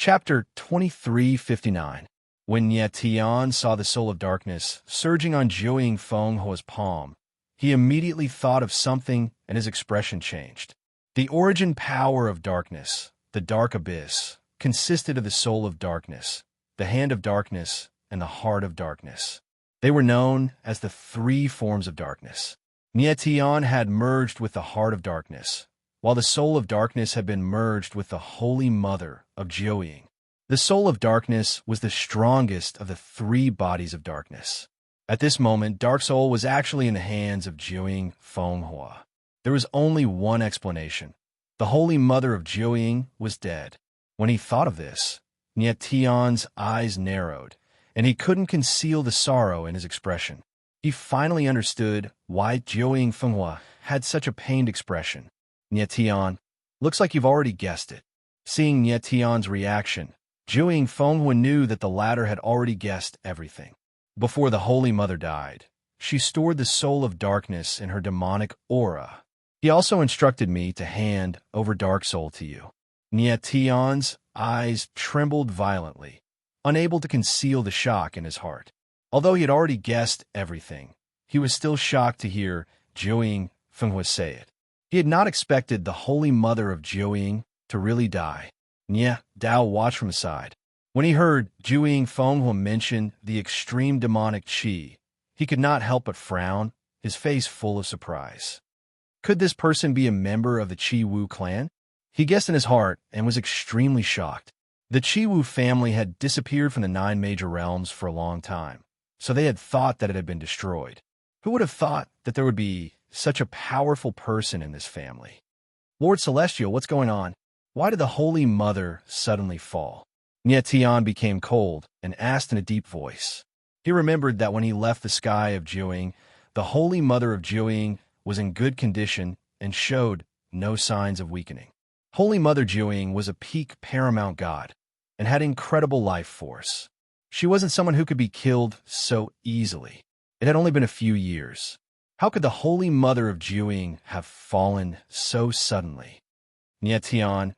Chapter 2359. When Nye Tian saw the soul of darkness surging on Jiuying Fenghua's palm, he immediately thought of something and his expression changed. The origin power of darkness, the dark abyss, consisted of the soul of darkness, the hand of darkness, and the heart of darkness. They were known as the three forms of darkness. Nye Tian had merged with the heart of darkness, while the soul of darkness had been merged with the Holy Mother of Jiuying. The soul of darkness was the strongest of the three bodies of darkness. At this moment, Dark Soul was actually in the hands of Jiuying Fenghua. There was only one explanation. The Holy Mother of Jiuying was dead. When he thought of this, Nye Tian's eyes narrowed, and he couldn't conceal the sorrow in his expression. He finally understood why Jiuying Fenghua had such a pained expression. Nye Tian, looks like you've already guessed it. Seeing Nye Tian's reaction, Jiuying Fenghua knew that the latter had already guessed everything. Before the Holy Mother died, she stored the soul of darkness in her demonic aura. He also instructed me to hand over Dark Soul to you. Nye Tian's eyes trembled violently, unable to conceal the shock in his heart. Although he had already guessed everything, he was still shocked to hear Jiuying Fenghua say it. He had not expected the Holy Mother of Jiuying to really die. Nye Dao watched from aside. When he heard Jiuying Fenghua mention the extreme demonic qi, he could not help but frown, his face full of surprise. Could this person be a member of the Qi Wu clan? He guessed in his heart and was extremely shocked. The Qi Wu family had disappeared from the 9 major realms for a long time, so they had thought that it had been destroyed. Who would have thought that there would be such a powerful person in this family? Lord Celestial, what's going on? Why did the Holy Mother suddenly fall? Nye Tian became cold and asked in a deep voice. He remembered that when he left the sky of Jiuying, the Holy Mother of Jiuying was in good condition and showed no signs of weakening. Holy Mother Jiuying was a peak paramount god and had incredible life force. She wasn't someone who could be killed so easily. It had only been a few years. How could the Holy Mother of Jiuying have fallen so suddenly? Nye Tian,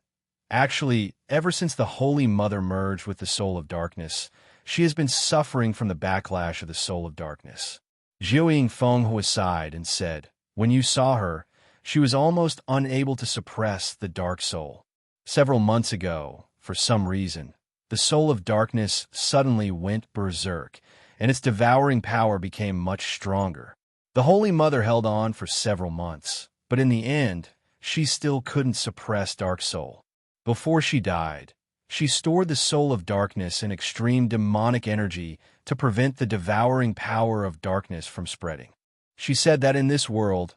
actually, ever since the Holy Mother merged with the soul of darkness, she has been suffering from the backlash of the soul of darkness. Jiuying Fenghua sighed and said, when you saw her, she was almost unable to suppress the dark soul. Several months ago, for some reason, the soul of darkness suddenly went berserk, and its devouring power became much stronger. The Holy Mother held on for several months, but in the end, she still couldn't suppress Dark Soul. Before she died, she stored the soul of darkness in extreme demonic energy to prevent the devouring power of darkness from spreading. She said that in this world,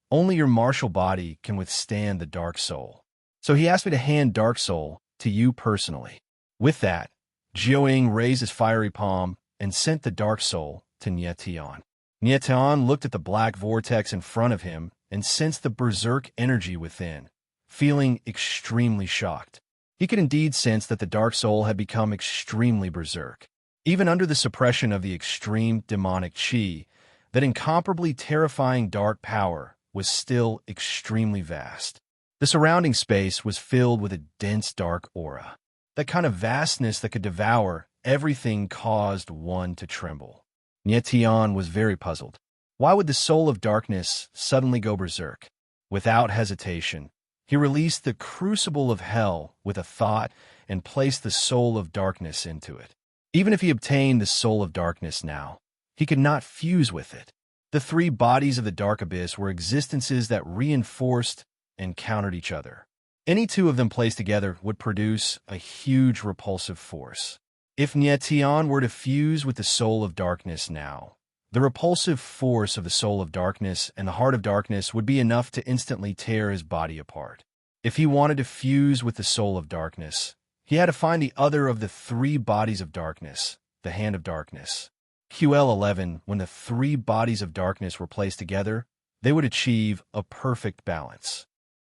only your martial body can withstand the Dark Soul. So he asked me to hand Dark Soul to you personally. With that, Jiuying raised his fiery palm and sent the Dark Soul to Nye Tian. Nye Tian looked at the black vortex in front of him and sensed the berserk energy within, feeling extremely shocked. He could indeed sense that the Dark Soul had become extremely berserk. Even under the suppression of the extreme demonic qi, that incomparably terrifying dark power was still extremely vast. The surrounding space was filled with a dense dark aura. That kind of vastness that could devour everything caused one to tremble. Nye Tian was very puzzled. Why would the soul of darkness suddenly go berserk? Without hesitation, he released the crucible of hell with a thought and placed the soul of darkness into it. Even if he obtained the soul of darkness now, he could not fuse with it. The three bodies of the dark abyss were existences that reinforced and countered each other. Any two of them placed together would produce a huge repulsive force. If Nye Tian were to fuse with the soul of darkness now, the repulsive force of the soul of darkness and the heart of darkness would be enough to instantly tear his body apart. If he wanted to fuse with the soul of darkness, he had to find the other of the three bodies of darkness, the hand of darkness. QL11, when the three bodies of darkness were placed together, they would achieve a perfect balance.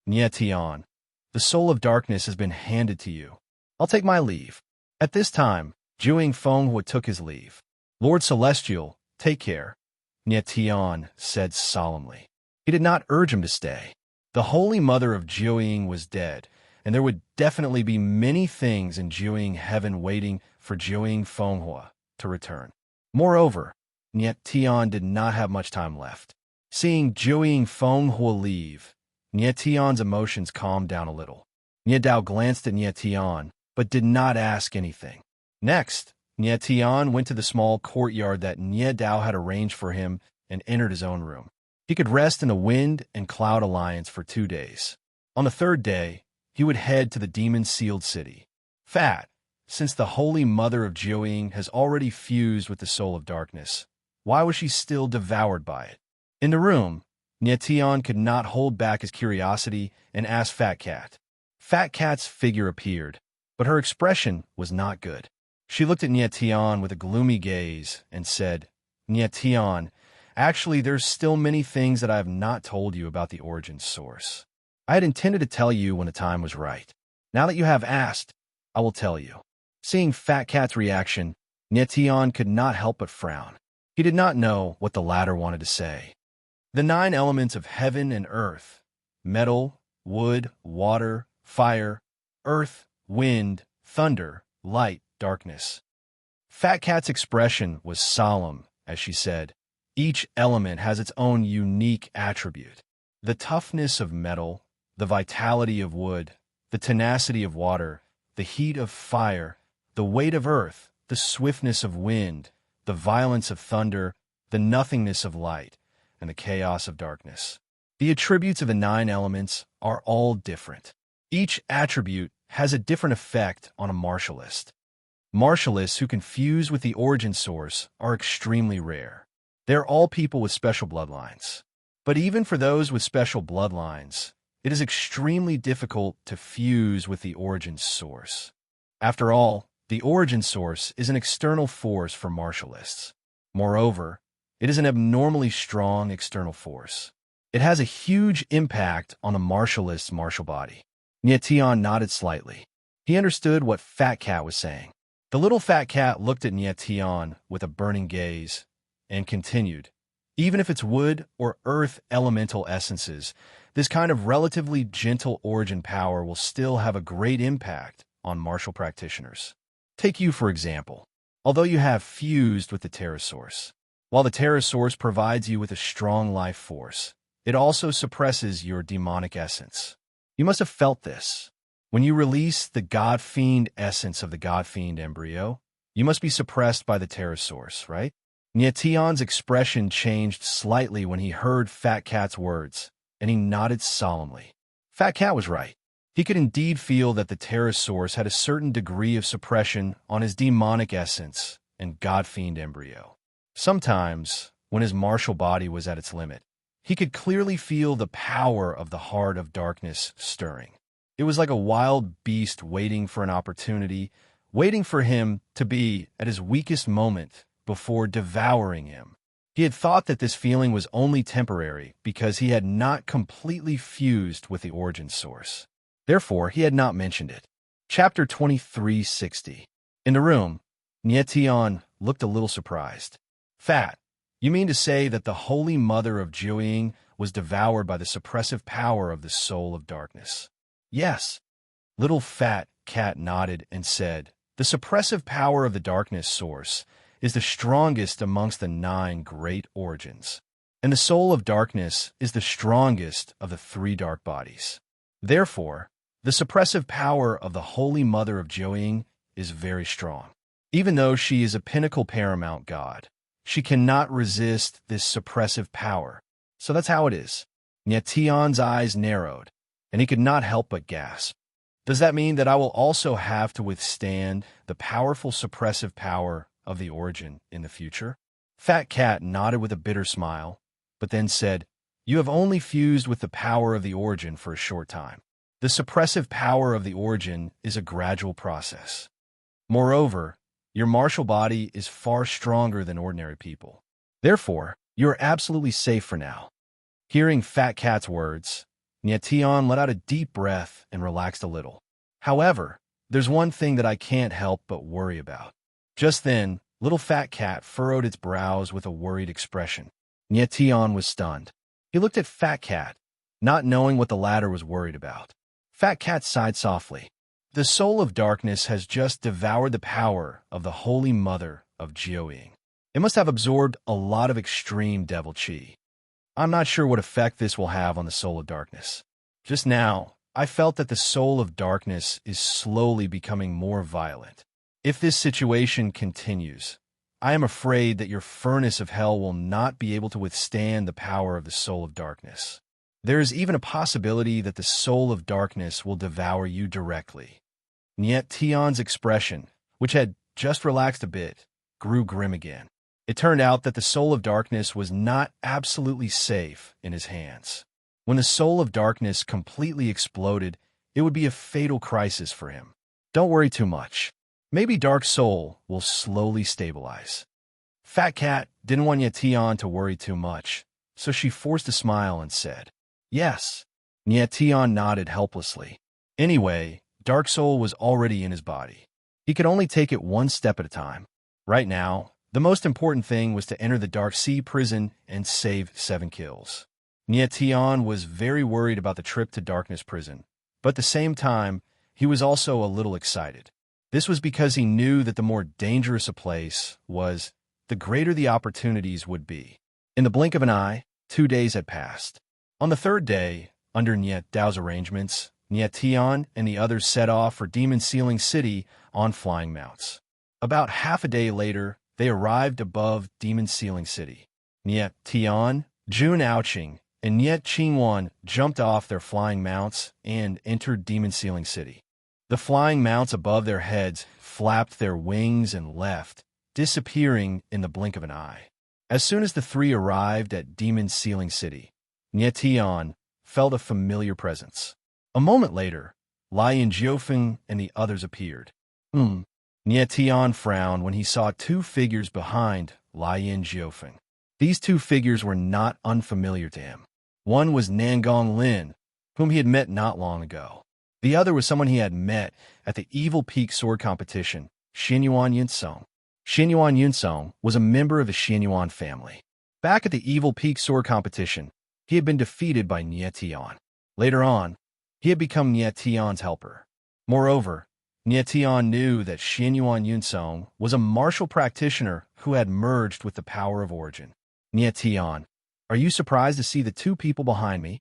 Nye Tian, the soul of darkness has been handed to you. I'll take my leave. At this time, Jiuying Fenghua took his leave. Lord Celestial, take care, Nye Tian said solemnly. He did not urge him to stay. The Holy Mother of Jiuying was dead, and there would definitely be many things in Jiuying heaven waiting for Jiuying Fenghua to return. Moreover, Niet Tian did not have much time left. Seeing Jiuying Fenghua leave, Niet Tian's emotions calmed down a little. Nie Dao glanced at Niet Tian, but did not ask anything. Next, Niet Tian went to the small courtyard that Nie Dao had arranged for him and entered his own room. He could rest in the Wind and Cloud Alliance for 2 days. On the 3rd day, he would head to the demon-sealed city. Fat, since the Holy Mother of Jiuying has already fused with the soul of darkness, why was she still devoured by it? In the room, Nie Tian could not hold back his curiosity and asked Fat Cat. Fat Cat's figure appeared, but her expression was not good. She looked at Nie Tian with a gloomy gaze and said, Nie Tian, actually there's still many things that I have not told you about the origin source. I had intended to tell you when the time was right. Now that you have asked, I will tell you. Seeing Fat Cat's reaction, Nie Tian could not help but frown. He did not know what the latter wanted to say. The 9 elements of heaven and earth, metal, wood, water, fire, earth, wind, thunder, light, darkness. Fat Cat's expression was solemn as she said, each element has its own unique attribute. The toughness of metal, the vitality of wood, the tenacity of water, the heat of fire, the weight of earth, the swiftness of wind, the violence of thunder, the nothingness of light, and the chaos of darkness. The attributes of the 9 elements are all different. Each attribute has a different effect on a martialist. Martialists who can fuse with the origin source are extremely rare. They're all people with special bloodlines. But even for those with special bloodlines, it is extremely difficult to fuse with the origin source. After all, the origin source is an external force for martialists. Moreover, it is an abnormally strong external force. It has a huge impact on a martialist's martial body. Nie Tian nodded slightly. He understood what Fat Cat was saying. The little Fat Cat looked at Nie Tian with a burning gaze and continued, even if it's wood or earth elemental essences, this kind of relatively gentle origin power will still have a great impact on martial practitioners. Take you, for example. Although you have fused with the Terra Source, while the Terra Source provides you with a strong life force, it also suppresses your demonic essence. You must have felt this. When you release the God Fiend essence of the God Fiend embryo, you must be suppressed by the Terra Source, right? Nie Tian's expression changed slightly when he heard Fat Cat's words, and he nodded solemnly. Fat Cat was right. He could indeed feel that the Terra Source had a certain degree of suppression on his demonic essence and God Fiend embryo. Sometimes, when his martial body was at its limit, he could clearly feel the power of the heart of darkness stirring. It was like a wild beast waiting for an opportunity, waiting for him to be at his weakest moment before devouring him. He had thought that this feeling was only temporary because he had not completely fused with the origin source. Therefore, he had not mentioned it. Chapter 2360. In the room, Nie Tian looked a little surprised. Fat, you mean to say that the Holy Mother of Jiuying was devoured by the suppressive power of the soul of darkness? Yes. Little Fat Cat nodded and said, the suppressive power of the darkness source is the strongest amongst the 9 great origins, and the soul of darkness is the strongest of the 3 dark bodies. Therefore, the suppressive power of the Holy Mother of Jiuying is very strong. Even though she is a pinnacle paramount god, she cannot resist this suppressive power. So that's how it is. Nie Tian's eyes narrowed, and he could not help but gasp. Does that mean that I will also have to withstand the powerful suppressive power of the origin in the future? Fat Cat nodded with a bitter smile, but then said, you have only fused with the power of the origin for a short time. The suppressive power of the origin is a gradual process. Moreover, your martial body is far stronger than ordinary people. Therefore, you are absolutely safe for now. Hearing Fat Cat's words, Nie Tian let out a deep breath and relaxed a little. However, there's one thing that I can't help but worry about. Just then, little Fat Cat furrowed its brows with a worried expression. Nie Tian was stunned. He looked at Fat Cat, not knowing what the latter was worried about. Fat Cat sighed softly. The soul of darkness has just devoured the power of the Holy Mother of Jiuying. It must have absorbed a lot of extreme devil chi. I'm not sure what effect this will have on the soul of darkness. Just now, I felt that the soul of darkness is slowly becoming more violent. If this situation continues, I am afraid that your furnace of hell will not be able to withstand the power of the soul of darkness. There is even a possibility that the soul of darkness will devour you directly. Niet Tian's expression, which had just relaxed a bit, grew grim again. It turned out that the soul of darkness was not absolutely safe in his hands. When the soul of darkness completely exploded, it would be a fatal crisis for him. Don't worry too much. Maybe Dark Soul will slowly stabilize. Fat Cat didn't want Niet Tian to worry too much, so she forced a smile and said, "Yes." Niet Tian nodded helplessly. Anyway, Dark Soul was already in his body. He could only take it one step at a time. Right now, the most important thing was to enter the Dark Sea prison and save 7 kills. Niet Tian was very worried about the trip to Darkness Prison, but at the same time, he was also a little excited. This was because he knew that the more dangerous a place was, the greater the opportunities would be. In the blink of an eye, 2 days had passed. On the 3rd day, under Niet Dao's arrangements, Niet Tian and the others set off for Demon Ceiling City on flying mounts. About half a day later, they arrived above Demon Ceiling City. Niet Tian, Jun Aoqing, and Niet Qingwan jumped off their flying mounts and entered Demon Ceiling City. The flying mounts above their heads flapped their wings and left, disappearing in the blink of an eye. As soon as the 3 arrived at Demon Ceiling City, Niet Tian felt a familiar presence. A moment later, Lian Jiufeng and the others appeared. Niet Tian frowned when he saw 2 figures behind Lian Jiufeng. These 2 figures were not unfamiliar to him. One was Nangong Lin, whom he had met not long ago. The other was someone he had met at the Evil Peak Sword Competition, Xianyuan Yunsong. Xianyuan Yunsong was a member of the Xianyuan family. Back at the Evil Peak Sword Competition, he had been defeated by Niet Tian. Later on, he had become Niet Tian's helper. Moreover, Niet Tian knew that Xianyuan Yunsong was a martial practitioner who had merged with the power of origin. Niet Tian, are you surprised to see the 2 people behind me?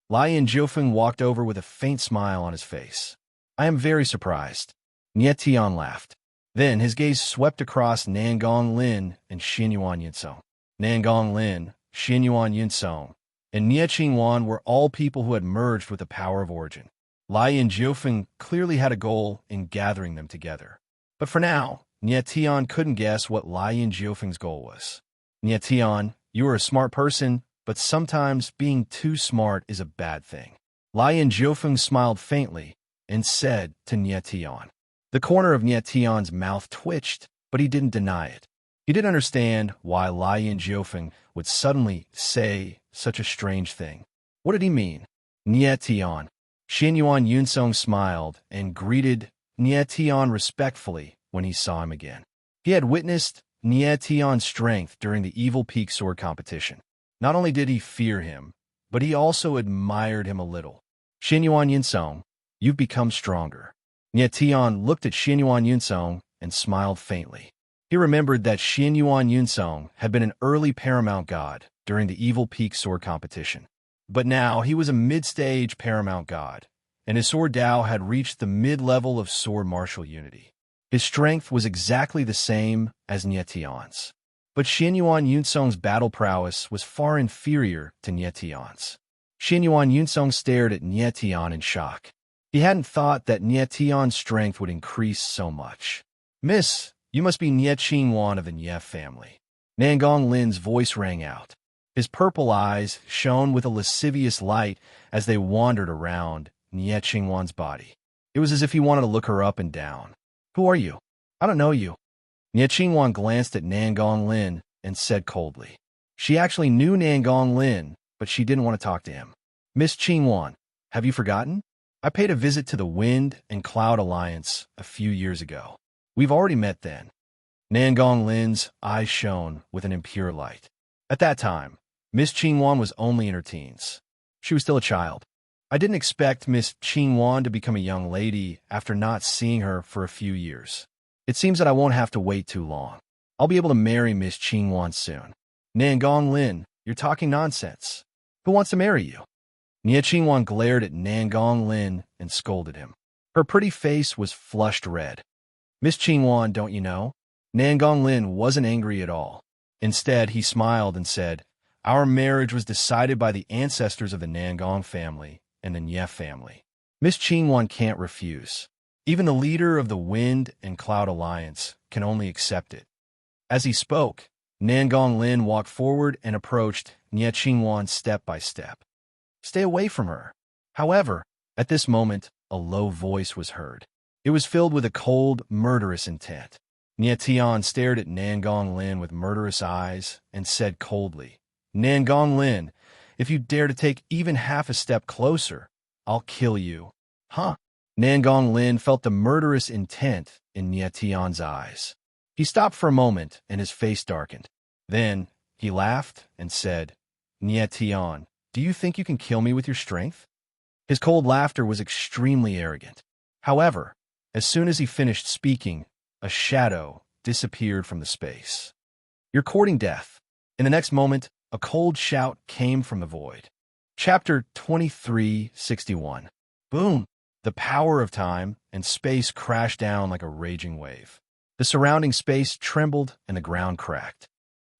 Lian Jiufeng walked over with a faint smile on his face. I am very surprised. Niet Tian laughed. Then his gaze swept across Nangong Lin and Xianyuan Yunsong. Nangong Lin, Xianyuan Yunsong, and Niet Qingwan were all people who had merged with the power of origin. Lian Jiufeng clearly had a goal in gathering them together. But for now, Niet Tian couldn't guess what Lian Jiufeng's goal was. Niet Tian, you are a smart person, but sometimes being too smart is a bad thing. Lian Jiufeng smiled faintly and said to Niet Tian. The corner of Niet Tian's mouth twitched, but he didn't deny it. He didn't understand why Lian Jiufeng would suddenly say such a strange thing. What did he mean? Niet Tian. Xianyuan Yunsong smiled and greeted Niet Tian respectfully when he saw him again. He had witnessed Niet Tian's strength during the Evil Peak Sword Competition. Not only did he fear him, but he also admired him a little. Xianyuan Yunsong, you've become stronger. Niet Tian looked at Xianyuan Yunsong and smiled faintly. He remembered that Xianyuan Yunsong had been an early paramount god during the Evil Peak Sword Competition. But now he was a mid-stage paramount god, and his sword Dao had reached the mid-level of sword martial unity. His strength was exactly the same as Niet Tian's. But Xianyuan Yunsong's battle prowess was far inferior to Niet Tian's. Xianyuan Yunsong stared at Niet Tian in shock. He hadn't thought that Niet Tian's strength would increase so much. Miss, you must be Niet Qingwan of the Nye family. Nangong Lin's voice rang out. His purple eyes shone with a lascivious light as they wandered around Niet Qingwan's body. It was as if he wanted to look her up and down. Who are you? I don't know you. Niet Qingwan glanced at Nangong Lin and said coldly. She actually knew Nangong Lin, but she didn't want to talk to him. Miss Qingwan, have you forgotten? I paid a visit to the Wind and Cloud Alliance a few years ago. We've already met then. Nangong Lin's eyes shone with an impure light. At that time, Miss Qingwan was only in her teens. She was still a child. I didn't expect Miss Qingwan to become a young lady after not seeing her for a few years. It seems that I won't have to wait too long. I'll be able to marry Miss Qingwan soon. Nangong Lin, you're talking nonsense. Who wants to marry you? Nie Qingwan glared at Nangong Lin and scolded him. Her pretty face was flushed red. Miss Qingwan, don't you know? Nangong Lin wasn't angry at all. Instead, he smiled and said, our marriage was decided by the ancestors of the Nangong family and the Nye family. Miss Qingwan can't refuse. Even the leader of the Wind and Cloud Alliance can only accept it. As he spoke, Nangong Lin walked forward and approached Nie Qingwan step by step. Stay away from her. However, at this moment, a low voice was heard. It was filled with a cold, murderous intent. Nie Tian stared at Nangong Lin with murderous eyes and said coldly, Nangong Lin, if you dare to take even half a step closer, I'll kill you. Huh? Nangong Lin felt the murderous intent in Nie Tian's eyes. He stopped for a moment and his face darkened. Then he laughed and said, Nie Tian, do you think you can kill me with your strength? His cold laughter was extremely arrogant. However, as soon as he finished speaking, a shadow disappeared from the space. You're courting death. In the next moment, a cold shout came from the void. Chapter 2361. Boom! The power of time and space crashed down like a raging wave. The surrounding space trembled and the ground cracked.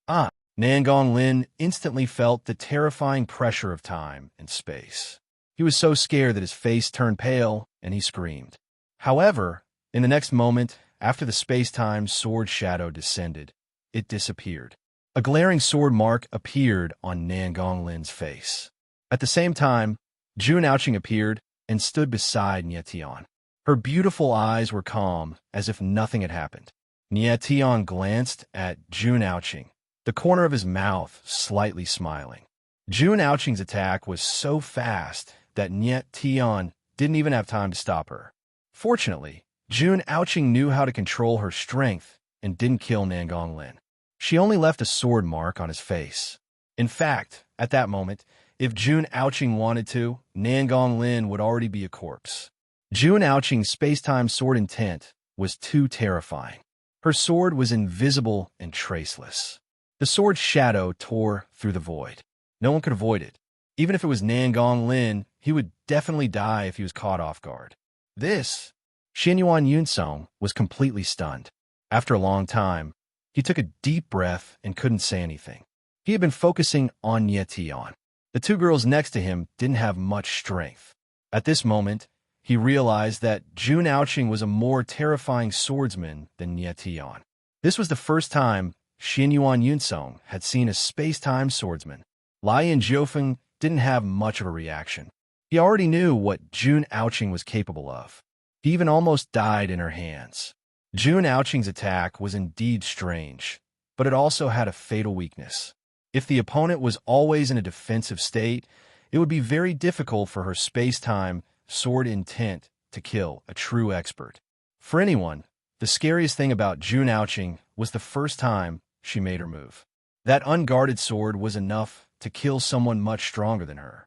Nangong Lin instantly felt the terrifying pressure of time and space. He was so scared that his face turned pale and he screamed. However, in the next moment, after the space-time sword shadow descended, it disappeared. A glaring sword mark appeared on Nangong Lin's face. At the same time, Jun Ouching appeared and stood beside Nie Tian. Her beautiful eyes were calm, as if nothing had happened. Nie Tian glanced at Jun Ouching, the corner of his mouth slightly smiling. Jun Ouching's attack was so fast that Nie Tian didn't even have time to stop her. Fortunately, Jun Ouching knew how to control her strength and didn't kill Nangong Lin. She only left a sword mark on his face. In fact, at that moment, if Jun Ouching wanted to, Nangong Lin would already be a corpse. Jun Ouching's space-time sword intent was too terrifying. Her sword was invisible and traceless. The sword's shadow tore through the void. No one could avoid it. Even if it was Nangong Lin, he would definitely die if he was caught off guard. Xianyuan Yunsong was completely stunned. After a long time, he took a deep breath and couldn't say anything. He had been focusing on Nie Tian. The two girls next to him didn't have much strength. At this moment, he realized that Jun Ouching was a more terrifying swordsman than Nie Tian. This was the first time Xianyuan Yunsong had seen a space-time swordsman. Lian Jiufeng didn't have much of a reaction. He already knew what Jun Ouching was capable of. He even almost died in her hands. Jun Ouching's attack was indeed strange, but it also had a fatal weakness. If the opponent was always in a defensive state, it would be very difficult for her space-time sword intent to kill a true expert. For anyone, the scariest thing about Jun Ouching was the first time she made her move. That unguarded sword was enough to kill someone much stronger than her.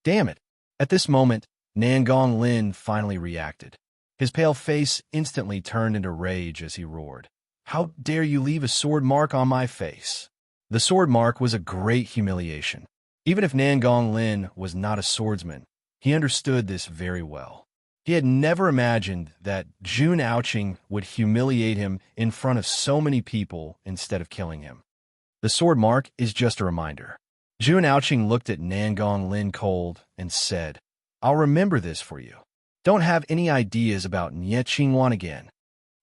Damn it! At this moment, Nangong Lin finally reacted. His pale face instantly turned into rage as he roared. How dare you leave a sword mark on my face? The sword mark was a great humiliation. Even if Nangong Lin was not a swordsman, he understood this very well. He had never imagined that Jun Ouching would humiliate him in front of so many people instead of killing him. The sword mark is just a reminder. Jun Ouching looked at Nangong Lin cold and said, I'll remember this for you. Don't have any ideas about Nie Qingwan again.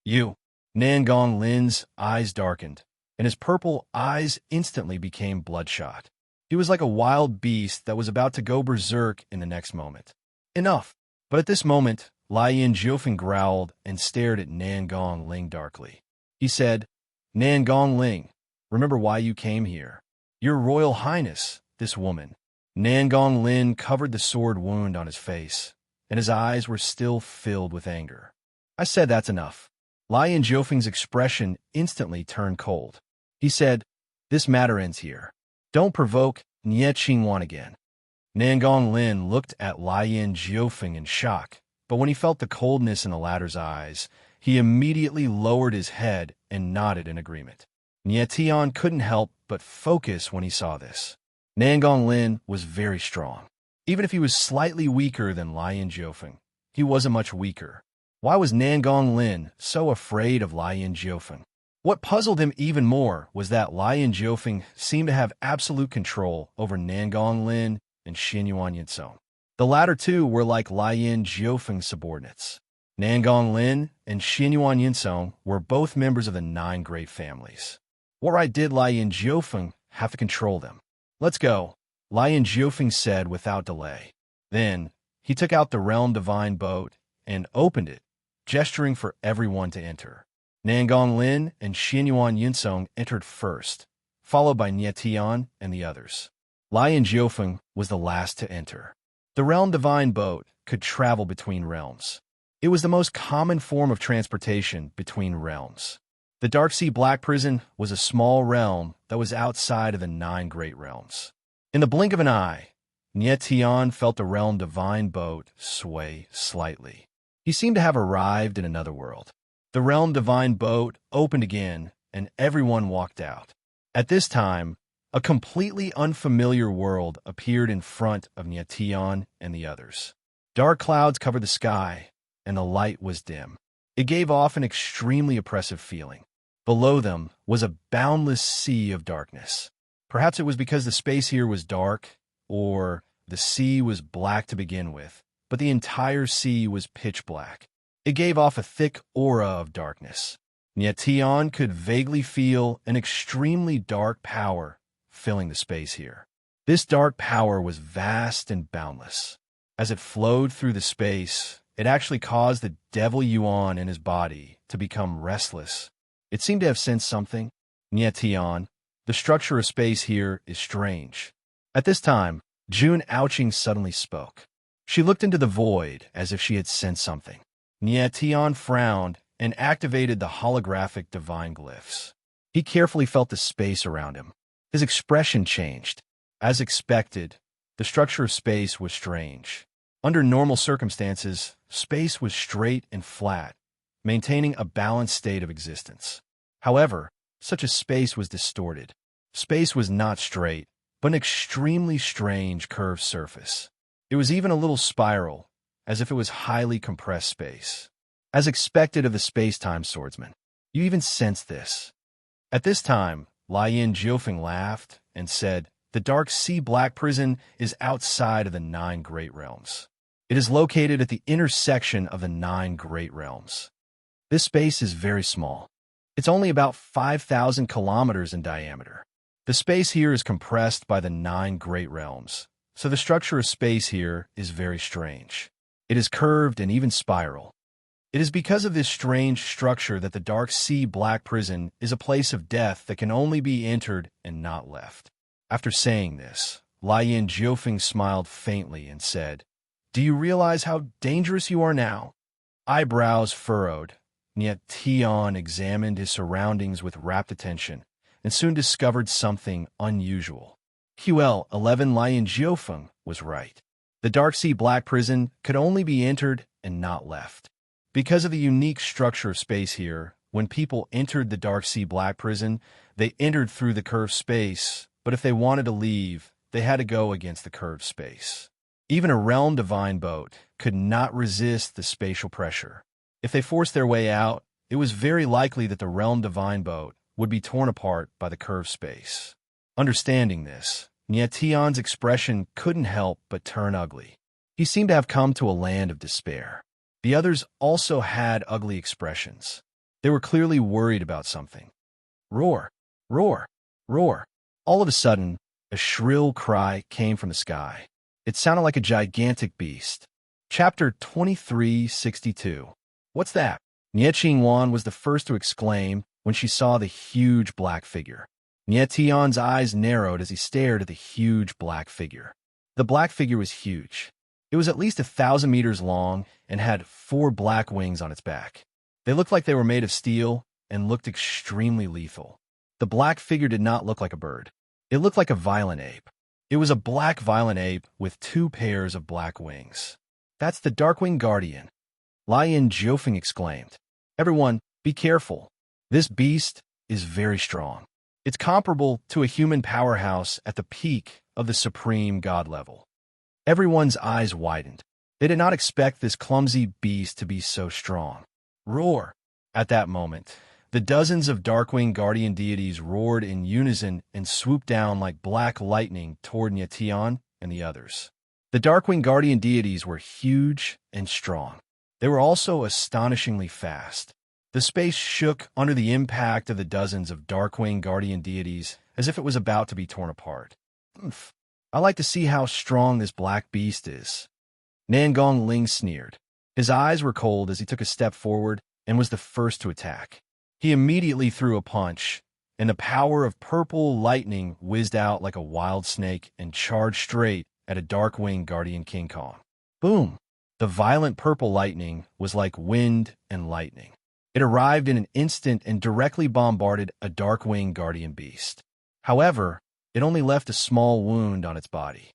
You. Nangong Lin's eyes darkened, and his purple eyes instantly became bloodshot. He was like a wild beast that was about to go berserk in the next moment. Enough. But at this moment, Lian Jiufeng growled and stared at Nangong Ling darkly. He said, Nangong Ling, remember why you came here. Your Royal Highness, this woman. Nangong Lin covered the sword wound on his face, and his eyes were still filled with anger. I said that's enough. Lian Jiufeng's expression instantly turned cold. He said, this matter ends here. Don't provoke Nie Qingwan again. Nangong Lin looked at Lien Jiufeng in shock, but when he felt the coldness in the latter's eyes, he immediately lowered his head and nodded in agreement. Nie Tian couldn't help but focus when he saw this. Nangong Lin was very strong. Even if he was slightly weaker than Lien Jiufeng, he wasn't much weaker. Why was Nangong Lin so afraid of Lien Jiufeng? What puzzled him even more was that Lien Jiufeng seemed to have absolute control over Nangong Lin and Xinyuan Yinsong. The latter two were like Lien Jiufeng's subordinates. Nangong Lin and Xinyuan Yinsong were both members of the 9 great families. What right did Lien Jiufeng have to control them? Let's go, Lien Jiufeng said without delay. Then, he took out the Realm Divine boat and opened it, gesturing for everyone to enter. Nangong Lin and Xinyuan Yinsong entered first, followed by Nie Tian and the others. Lien Jiufeng was the last to enter. The Realm Divine boat could travel between realms. It was the most common form of transportation between realms. The Dark Sea Black Prison was a small realm that was outside of the 9 great realms. In the blink of an eye, Nie Tian felt the Realm Divine boat sway slightly. He seemed to have arrived in another world. The Realm Divine boat opened again, and everyone walked out. At this time, a completely unfamiliar world appeared in front of Nie Tian and the others. Dark clouds covered the sky, and the light was dim. It gave off an extremely oppressive feeling. Below them was a boundless sea of darkness. Perhaps it was because the space here was dark, or the sea was black to begin with, but the entire sea was pitch black. It gave off a thick aura of darkness. Nie Tian could vaguely feel an extremely dark power filling the space here. This dark power was vast and boundless. As it flowed through the space, it actually caused the devil Yuan in his body to become restless. It seemed to have sensed something. Nie Tian, the structure of space here is strange. At this time, Jun Ouching suddenly spoke. She looked into the void as if she had sensed something. Nie Tian frowned and activated the holographic divine glyphs. He carefully felt the space around him. His expression changed. As expected, the structure of space was strange. Under normal circumstances, space was straight and flat, maintaining a balanced state of existence. However, such a space was distorted. Space was not straight, but an extremely strange curved surface. It was even a little spiral, as if it was highly compressed space. As expected of the space-time swordsman. You even sensed this. At this time, Lien Jiufeng laughed and said, "The Dark Sea Black Prison is outside of the 9 great realms. It is located at the intersection of the 9 great realms. This space is very small. It's only about 5,000 kilometers in diameter. The space here is compressed by the 9 great realms, so the structure of space here is very strange. It is curved and even spiral. It is because of this strange structure that the Dark Sea Black Prison is a place of death that can only be entered and not left." After saying this, Lien Jiufeng smiled faintly and said, "Do you realize how dangerous you are now?" Eyebrows furrowed, Nie Tian examined his surroundings with rapt attention and soon discovered something unusual. QL11 Lien Jiufeng was right. The Dark Sea Black Prison could only be entered and not left. Because of the unique structure of space here, when people entered the Dark Sea Black Prison, they entered through the curved space, but if they wanted to leave, they had to go against the curved space. Even a Realm Divine boat could not resist the spatial pressure. If they forced their way out, it was very likely that the Realm Divine boat would be torn apart by the curved space. Understanding this, Nie Tian's expression couldn't help but turn ugly. He seemed to have come to a land of despair. The others also had ugly expressions. They were clearly worried about something. Roar! Roar! Roar! All of a sudden, a shrill cry came from the sky. It sounded like a gigantic beast. Chapter 2362. What's that? Nie Qingwan was the first to exclaim when she saw the huge black figure. Nie Tian's eyes narrowed as he stared at the huge black figure. The black figure was huge. It was at least 1,000 meters long and had 4 black wings on its back. They looked like they were made of steel and looked extremely lethal. The black figure did not look like a bird. It looked like a violent ape. It was a black violent ape with 2 pairs of black wings. "That's the Darkwing Guardian," Lion Jiofeng exclaimed. "Everyone, be careful. This beast is very strong. It's comparable to a human powerhouse at the peak of the supreme god level." Everyone's eyes widened. They did not expect this clumsy beast to be so strong. Roar! At that moment, the dozens of Darkwing Guardian deities roared in unison and swooped down like black lightning toward Nyetian and the others. The Darkwing Guardian deities were huge and strong. They were also astonishingly fast. The space shook under the impact of the dozens of Darkwing Guardian deities as if it was about to be torn apart. "Umph. I like to see how strong this black beast is," Nangong Ling sneered. His eyes were cold as he took a step forward and was the first to attack. He immediately threw a punch, and the power of purple lightning whizzed out like a wild snake and charged straight at a Darkwing Guardian King Kong. Boom! The violent purple lightning was like wind and lightning. It arrived in an instant and directly bombarded a Darkwing Guardian beast. However, it only left a small wound on its body.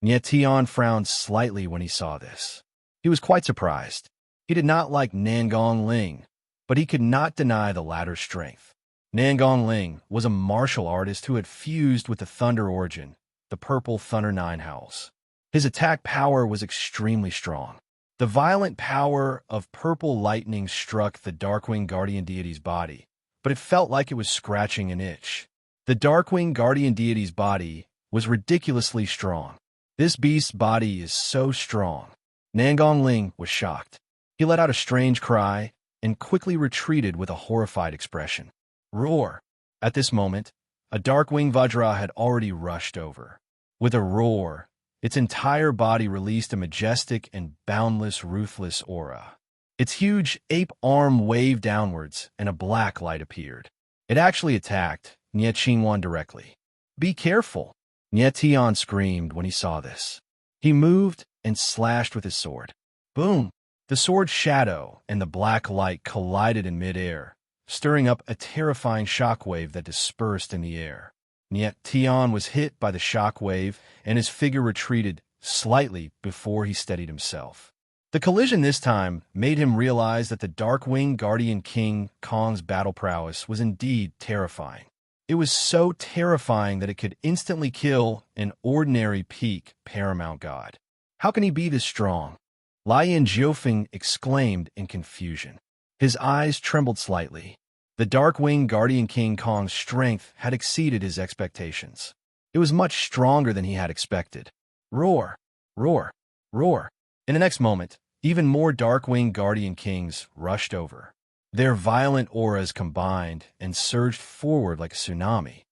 Nyetian frowned slightly when he saw this. He was quite surprised. He did not like Nangong Ling, but he could not deny the latter's strength. Nangong Ling was a martial artist who had fused with the Thunder origin, the Purple Thunder 9 Howls. His attack power was extremely strong. The violent power of purple lightning struck the Darkwing Guardian deity's body, but it felt like it was scratching an itch. The Darkwing Guardian deity's body was ridiculously strong. "This beast's body is so strong." Nangong Ling was shocked. He let out a strange cry and quickly retreated with a horrified expression. Roar! At this moment, a Darkwing Vajra had already rushed over. With a roar, its entire body released a majestic and boundless, ruthless aura. Its huge ape arm waved downwards, and a black light appeared. It actually attacked Nye Qingwan directly. "Be careful!" Nye Tian screamed when he saw this. He moved and slashed with his sword. Boom! The sword's shadow and the black light collided in midair, stirring up a terrifying shockwave that dispersed in the air. Nye Tian was hit by the shockwave, and his figure retreated slightly before he steadied himself. The collision this time made him realize that the Darkwing Guardian King Kong's battle prowess was indeed terrifying. It was so terrifying that it could instantly kill an ordinary peak paramount god. How can he be this strong? Lian Jiofeng exclaimed in confusion. His eyes trembled slightly. The Darkwing Guardian King Kong's strength had exceeded his expectations. It was much stronger than he had expected. Roar! Roar! Roar! In the next moment, even more Darkwing Guardian Kings rushed over. Their violent auras combined and surged forward like a tsunami.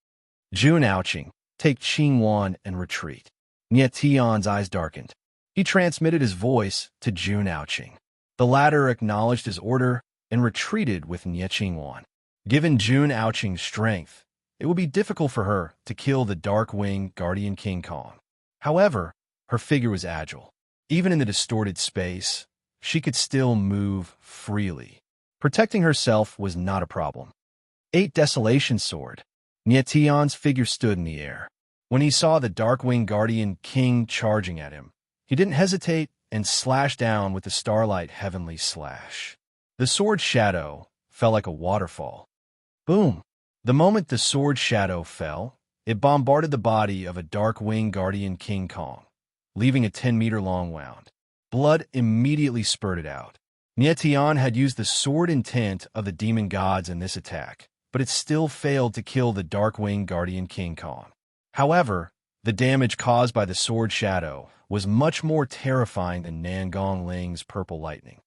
Jun Aoqing, take Qingwan and retreat. Nye Tian's eyes darkened. He transmitted his voice to Jun Aoqing. The latter acknowledged his order and retreated with Nye Qingwan. Given Jun Aoqing's strength, it would be difficult for her to kill the Darkwing Guardian King Kong. However, her figure was agile. Even in the distorted space, she could still move freely. Protecting herself was not a problem. 8 Desolation Sword. Nye Tian's figure stood in the air. When he saw the Darkwing Guardian King charging at him, he didn't hesitate and slashed down with the Starlight Heavenly Slash. The sword's shadow fell like a waterfall. Boom! The moment the sword's shadow fell, it bombarded the body of a Darkwing Guardian King Kong, leaving a 10-meter-long wound. Blood immediately spurted out. Nye Tian had used the sword intent of the demon gods in this attack, but it still failed to kill the Darkwing Guardian King Kong. However, the damage caused by the sword shadow was much more terrifying than Nangong Ling's purple lightning.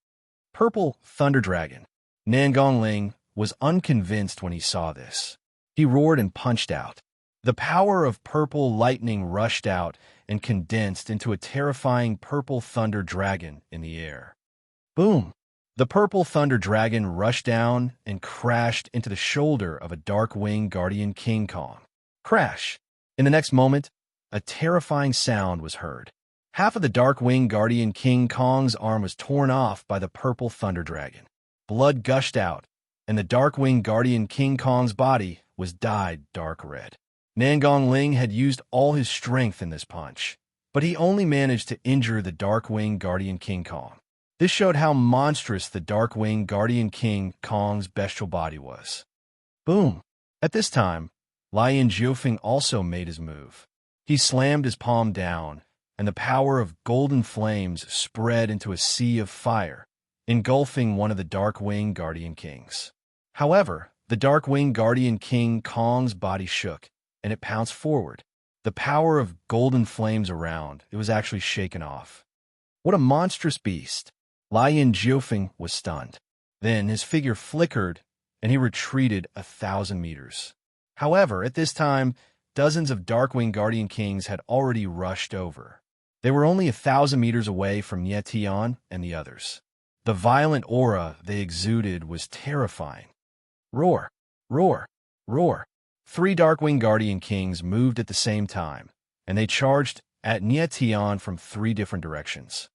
Purple Thunder Dragon. Nangong Ling was unconvinced when he saw this. He roared and punched out. The power of purple lightning rushed out and condensed into a terrifying purple thunder dragon in the air. Boom! The purple thunder dragon rushed down and crashed into the shoulder of a Darkwing Guardian King Kong. Crash! In the next moment, a terrifying sound was heard. Half of the Darkwing Guardian King Kong's arm was torn off by the purple thunder dragon. Blood gushed out, and the Darkwing Guardian King Kong's body was dyed dark red. Ling had used all his strength in this punch, but he only managed to injure the Dark-Winged Guardian King Kong. This showed how monstrous the Dark-Winged Guardian King Kong's bestial body was. Boom! At this time, Lian Jiufeng also made his move. He slammed his palm down, and the power of golden flames spread into a sea of fire, engulfing one of the Dark-Winged Guardian Kings. However, the Dark-Winged Guardian King Kong's body shook, and it pounced forward. The power of golden flames around, it was actually shaken off. What a monstrous beast! Lian Jiufeng was stunned. Then his figure flickered, and he retreated 1,000 meters. However, at this time, dozens of Dark-Winged Guardian Kings had already rushed over. They were only 1,000 meters away from Nie Tian and the others. The violent aura they exuded was terrifying. Roar! Roar! Roar! 3 Dark-Winged Guardian Kings moved at the same time, and they charged at Nie Tian from 3 different directions.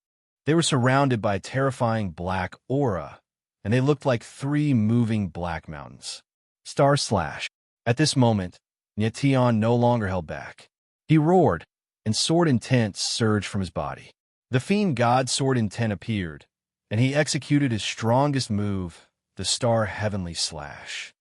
They were surrounded by a terrifying black aura, and they looked like 3 moving black mountains. Star slash. At this moment, Nie Tian no longer held back. He roared, and Sword Intent surged from his body. The Fiend God Sword Intent appeared, and he executed his strongest move, the Star Heavenly Slash.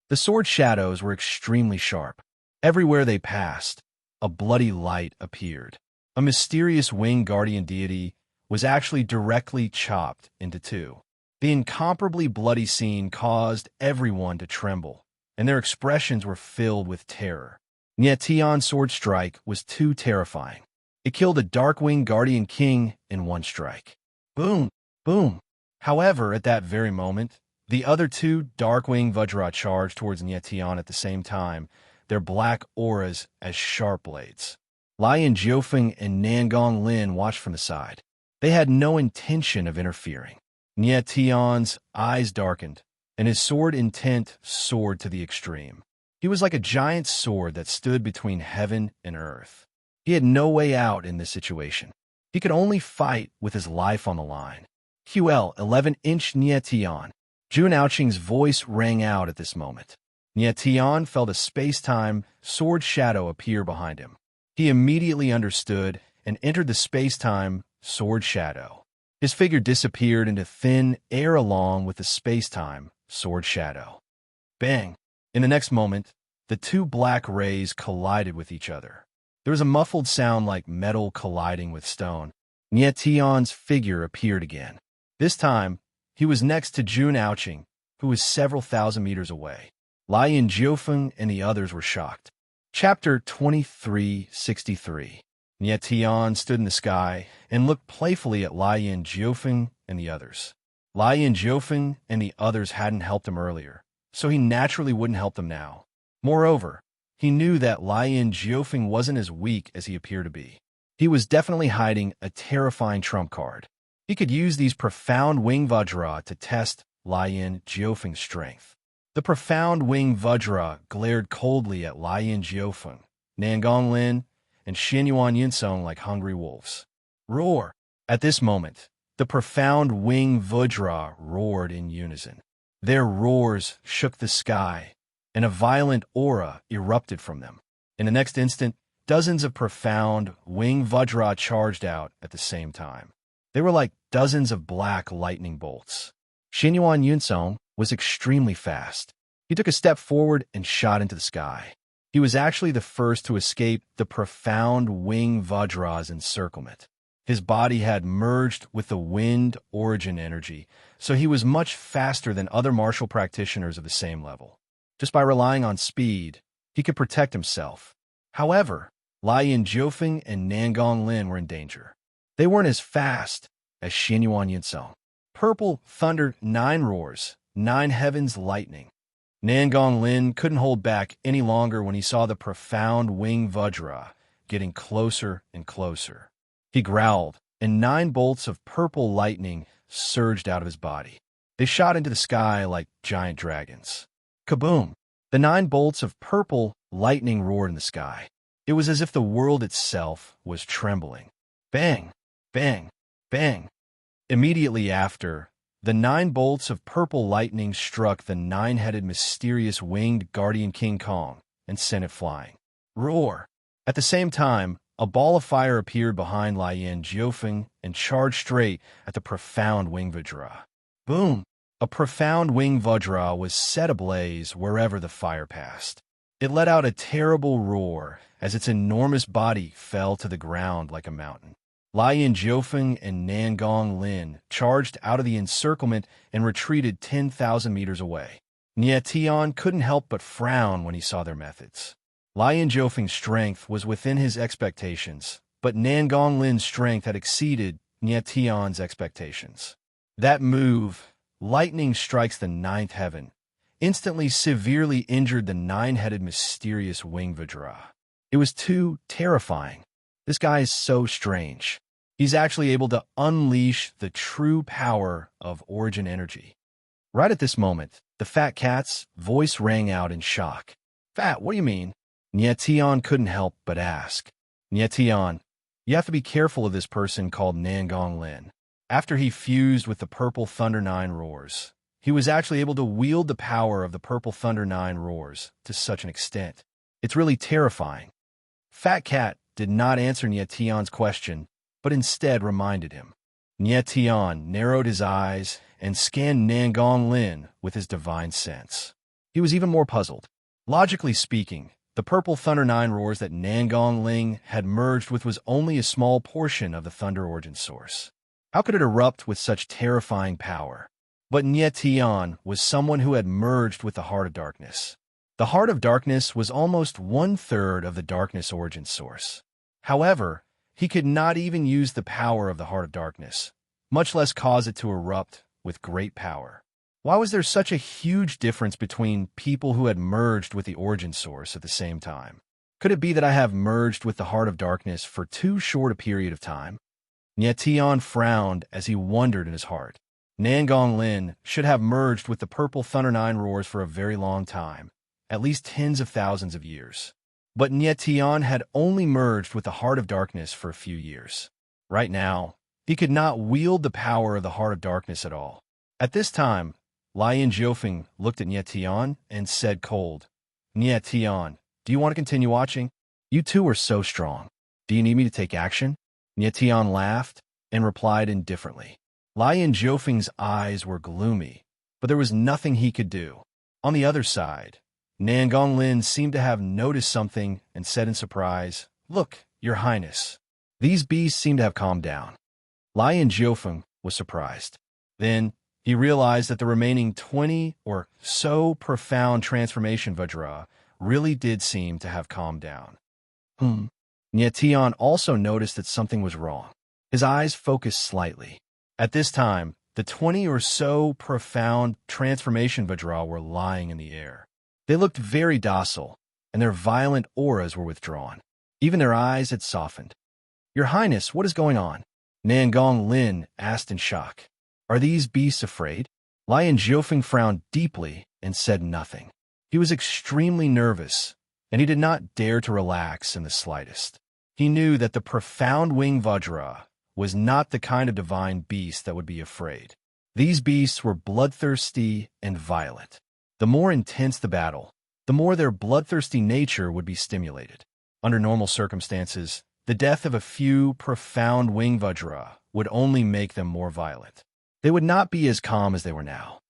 The sword shadows were extremely sharp. Everywhere they passed, a bloody light appeared. A mysterious winged guardian deity was actually directly chopped into 2. The incomparably bloody scene caused everyone to tremble, and their expressions were filled with terror. Nie Tian's sword strike was too terrifying. It killed a Dark-Winged Guardian King in 1 strike. Boom! Boom! However, at that very moment, the other 2 Dark-Winged Vajra charged towards Nie Tian at the same time, their black auras as sharp blades. Lian Jiufeng and Nangong Lin watched from the side. They had no intention of interfering. Nie Tian's eyes darkened, and his sword intent soared to the extreme. He was like a giant sword that stood between heaven and earth. He had no way out in this situation. He could only fight with his life on the line. QL 11-inch Nie Tian. Jun Aoqing's voice rang out at this moment. Nie Tian felt a space-time sword shadow appear behind him. He immediately understood and entered the space-time sword shadow. His figure disappeared into thin air along with the space-time sword shadow. Bang! In the next moment, the 2 black rays collided with each other. There was a muffled sound like metal colliding with stone. Nie Tian's figure appeared again. This time, he was next to Jun Aoqing, who was several thousand meters away. Lian Jiufeng and the others were shocked. Chapter 2363. Nie Tian stood in the sky and looked playfully at Lian Jiufeng and the others. Lian Jiufeng and the others hadn't helped him earlier, so he naturally wouldn't help them now. Moreover, he knew that Lian Jiufeng wasn't as weak as he appeared to be. He was definitely hiding a terrifying trump card. He could use these profound wing Vajra to test Lian Jiufeng's strength. The profound wing Vajra glared coldly at Lian Jiufeng, Nangong Lin, and Xinyuan Yinsong like hungry wolves. Roar! At this moment, the profound wing Vajra roared in unison. Their roars shook the sky, and a violent aura erupted from them. In the next instant, dozens of profound wing Vajra charged out at the same time. They were like dozens of black lightning bolts. Xinyuan Yinsong was extremely fast. He took a step forward and shot into the sky. He was actually the first to escape the profound wing Vajra's encirclement. His body had merged with the wind origin energy, so he was much faster than other martial practitioners of the same level. Just by relying on speed, he could protect himself. However, Lian Jiufeng and Nangong Lin were in danger. They weren't as fast as Xinyuan Yinsong. Purple thundered 9 roars, 9 heavens lightning. Nangong Lin couldn't hold back any longer when he saw the profound wing Vajra getting closer and closer. He growled, and 9 bolts of purple lightning surged out of his body. They shot into the sky like giant dragons. Kaboom! The 9 bolts of purple lightning roared in the sky. It was as if the world itself was trembling. Bang! Bang! Bang! Immediately after, the 9 bolts of purple lightning struck the 9-headed mysterious winged guardian King Kong, and sent it flying. Roar! At the same time, a ball of fire appeared behind Lian Jiufeng and charged straight at the profound wing Vajra. Boom! A profound wing Vajra was set ablaze wherever the fire passed. It let out a terrible roar as its enormous body fell to the ground like a mountain. Lian Jiufeng and Nangong Lin charged out of the encirclement and retreated 10,000 meters away. Nie Tian couldn't help but frown when he saw their methods. Lian Jiufeng's strength was within his expectations, but Nangong Lin's strength had exceeded Nie Tian's expectations. That move, lightning strikes the ninth heaven, instantly severely injured the nine-headed mysterious wing Vajra. It was too terrifying. This guy is so strange. He's actually able to unleash the true power of origin energy. Right at this moment, the fat cat's voice rang out in shock. Fat, what do you mean? Nie Tian couldn't help but ask. Nie Tian, you have to be careful of this person called Nangong Lin. After he fused with the Purple Thunder Nine Roars, he was actually able to wield the power of the Purple Thunder Nine Roars to such an extent. It's really terrifying. Fat Cat did not answer Nie Tian's question, but instead reminded him. Nie Tian narrowed his eyes and scanned Nangong Lin with his divine sense. He was even more puzzled. Logically speaking, the Purple Thunder Nine Roars that Nangong Lin had merged with was only a small portion of the Thunder origin source. How could it erupt with such terrifying power? But Nie Tian was someone who had merged with the Heart of Darkness. The Heart of Darkness was almost one-third of the Darkness origin source. However, he could not even use the power of the Heart of Darkness, much less cause it to erupt with great power. Why was there such a huge difference between people who had merged with the origin source at the same time? Could it be that I have merged with the Heart of Darkness for too short a period of time? Nie Tian frowned as he wondered in his heart. Nangong Lin should have merged with the Purple Thunder Nine Roars for a very long time, at least tens of thousands of years. But Nie Tian had only merged with the Heart of Darkness for a few years. Right now, he could not wield the power of the Heart of Darkness at all. At this time, Lian Jiufeng looked at Nie Tian and said cold, Nie Tian, do you want to continue watching? You two are so strong. Do you need me to take action? Nie Tian laughed and replied indifferently. Lian Jiufeng's eyes were gloomy, but there was nothing he could do. On the other side, Nangong Lin seemed to have noticed something and said in surprise, Look, Your Highness. These beasts seem to have calmed down. Lian Jiufeng was surprised. Then he realized that the remaining 20 or so profound transformation Vajra really did seem to have calmed down. Nie Tian also noticed that something was wrong. His eyes focused slightly. At this time, the 20 or so profound transformation Vajra were lying in the air. They looked very docile, and their violent auras were withdrawn. Even their eyes had softened. Your Highness, what is going on? Nangong Lin asked in shock. Are these beasts afraid? Lian Jiufeng frowned deeply and said nothing. He was extremely nervous, and he did not dare to relax in the slightest. He knew that the profound wing Vajra was not the kind of divine beast that would be afraid. These beasts were bloodthirsty and violent. The more intense the battle, the more their bloodthirsty nature would be stimulated. Under normal circumstances, the death of a few profound wing Vajra would only make them more violent. They would not be as calm as they were now.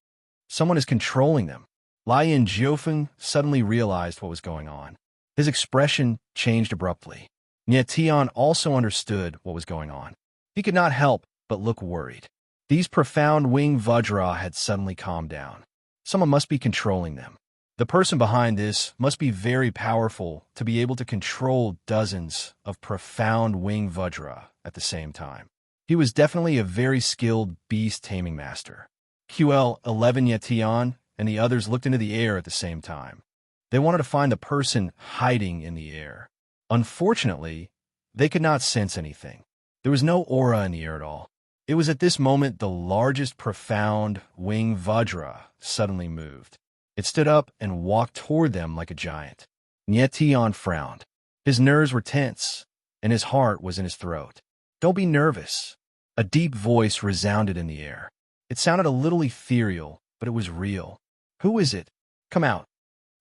Someone is controlling them. Lian Jiufeng suddenly realized what was going on. His expression changed abruptly. Nie Tian also understood what was going on. He could not help but look worried. These profound wing Vajra had suddenly calmed down. Someone must be controlling them. The person behind this must be very powerful to be able to control dozens of profound wing Vajra at the same time. He was definitely a very skilled beast-taming master. QL-11 Nie Tian and the others looked into the air at the same time. They wanted to find the person hiding in the air. Unfortunately, they could not sense anything. There was no aura in the air at all. It was at this moment the largest profound wing Vajra suddenly moved. It stood up and walked toward them like a giant. Nie Tian frowned. His nerves were tense, and his heart was in his throat. Don't be nervous. A deep voice resounded in the air. It sounded a little ethereal, but it was real. Who is it? Come out.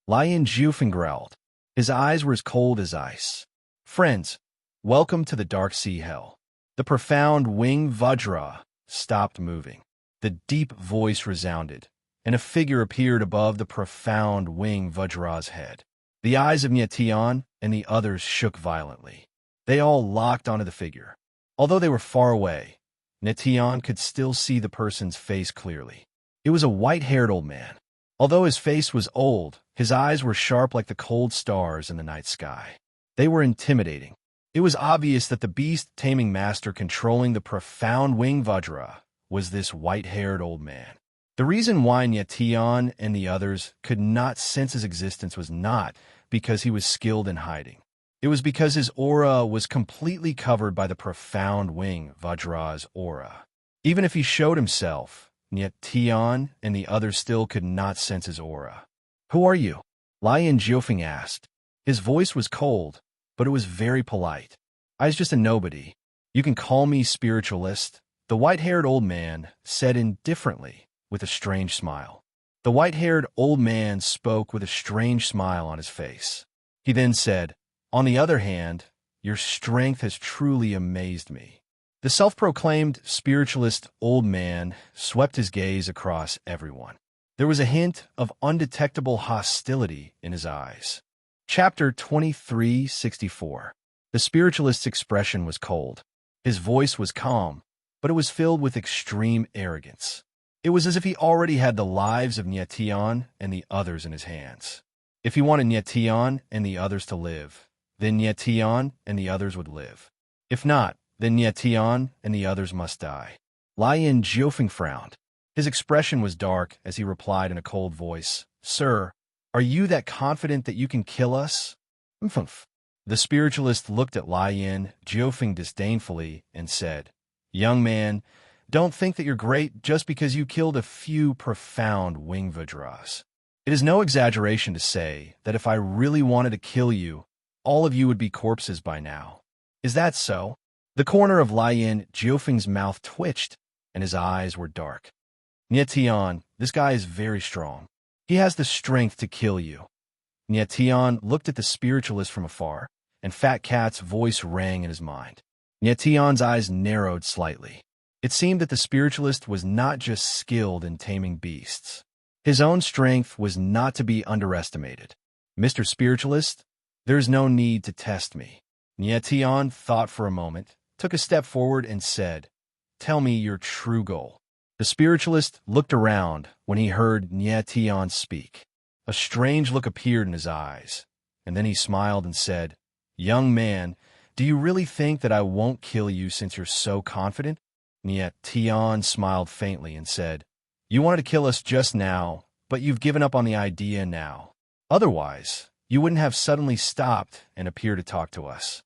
Lian Jiufeng growled. His eyes were as cold as ice. Friends, welcome to the dark sea hell. The profound winged Vajra stopped moving. The deep voice resounded, and a figure appeared above the profound winged Vajra's head. The eyes of Nyetian and the others shook violently. They all locked onto the figure. Although they were far away, Nyetian could still see the person's face clearly. It was a white-haired old man. Although his face was old, his eyes were sharp like the cold stars in the night sky. They were intimidating. It was obvious that the beast-taming master controlling the profound winged Vajra was this white-haired old man. The reason why Nyetian and the others could not sense his existence was not because he was skilled in hiding. It was because his aura was completely covered by the profound wing Vajra's aura. Even if he showed himself, Nyetian and the others still could not sense his aura. "Who are you?" Lion Jiufeng asked. His voice was cold, but it was very polite. "I was just a nobody. You can call me spiritualist," the white-haired old man said indifferently with a strange smile. The white-haired old man spoke with a strange smile on his face. He then said, "On the other hand, your strength has truly amazed me." The self-proclaimed spiritualist old man swept his gaze across everyone. There was a hint of undetectable hostility in his eyes. Chapter 2364. The spiritualist's expression was cold. His voice was calm, but it was filled with extreme arrogance. It was as if he already had the lives of Nyetian and the others in his hands. If he wanted Nyetian and the others to live, then Nyetian and the others would live. If not, then Nyetian and the others must die. Lion Jiufeng frowned. His expression was dark as he replied in a cold voice, "Sir, are you that confident that you can kill us?" "Humph." The spiritualist looked at Lion Jiufeng disdainfully and said, "Young man, don't think that you're great just because you killed a few profound winged Vajras. It is no exaggeration to say that if I really wanted to kill you, all of you would be corpses by now. Is that so?" The corner of Lion Jiufeng's mouth twitched, and his eyes were dark. "Nyetian, this guy is very strong. He has the strength to kill you." Nyetian looked at the spiritualist from afar, and Fat Cat's voice rang in his mind. Nyetian's eyes narrowed slightly. It seemed that the spiritualist was not just skilled in taming beasts. His own strength was not to be underestimated. "Mr. Spiritualist, there is no need to test me." Nyetian thought for a moment, took a step forward and said, "Tell me your true goal." The spiritualist looked around when he heard Nyetian speak. A strange look appeared in his eyes, and then he smiled and said, "Young man, do you really think that I won't kill you since you're so confident?" Nyetian smiled faintly and said, "You wanted to kill us just now, but you've given up on the idea now. Otherwise, you wouldn't have suddenly stopped and appeared to talk to us."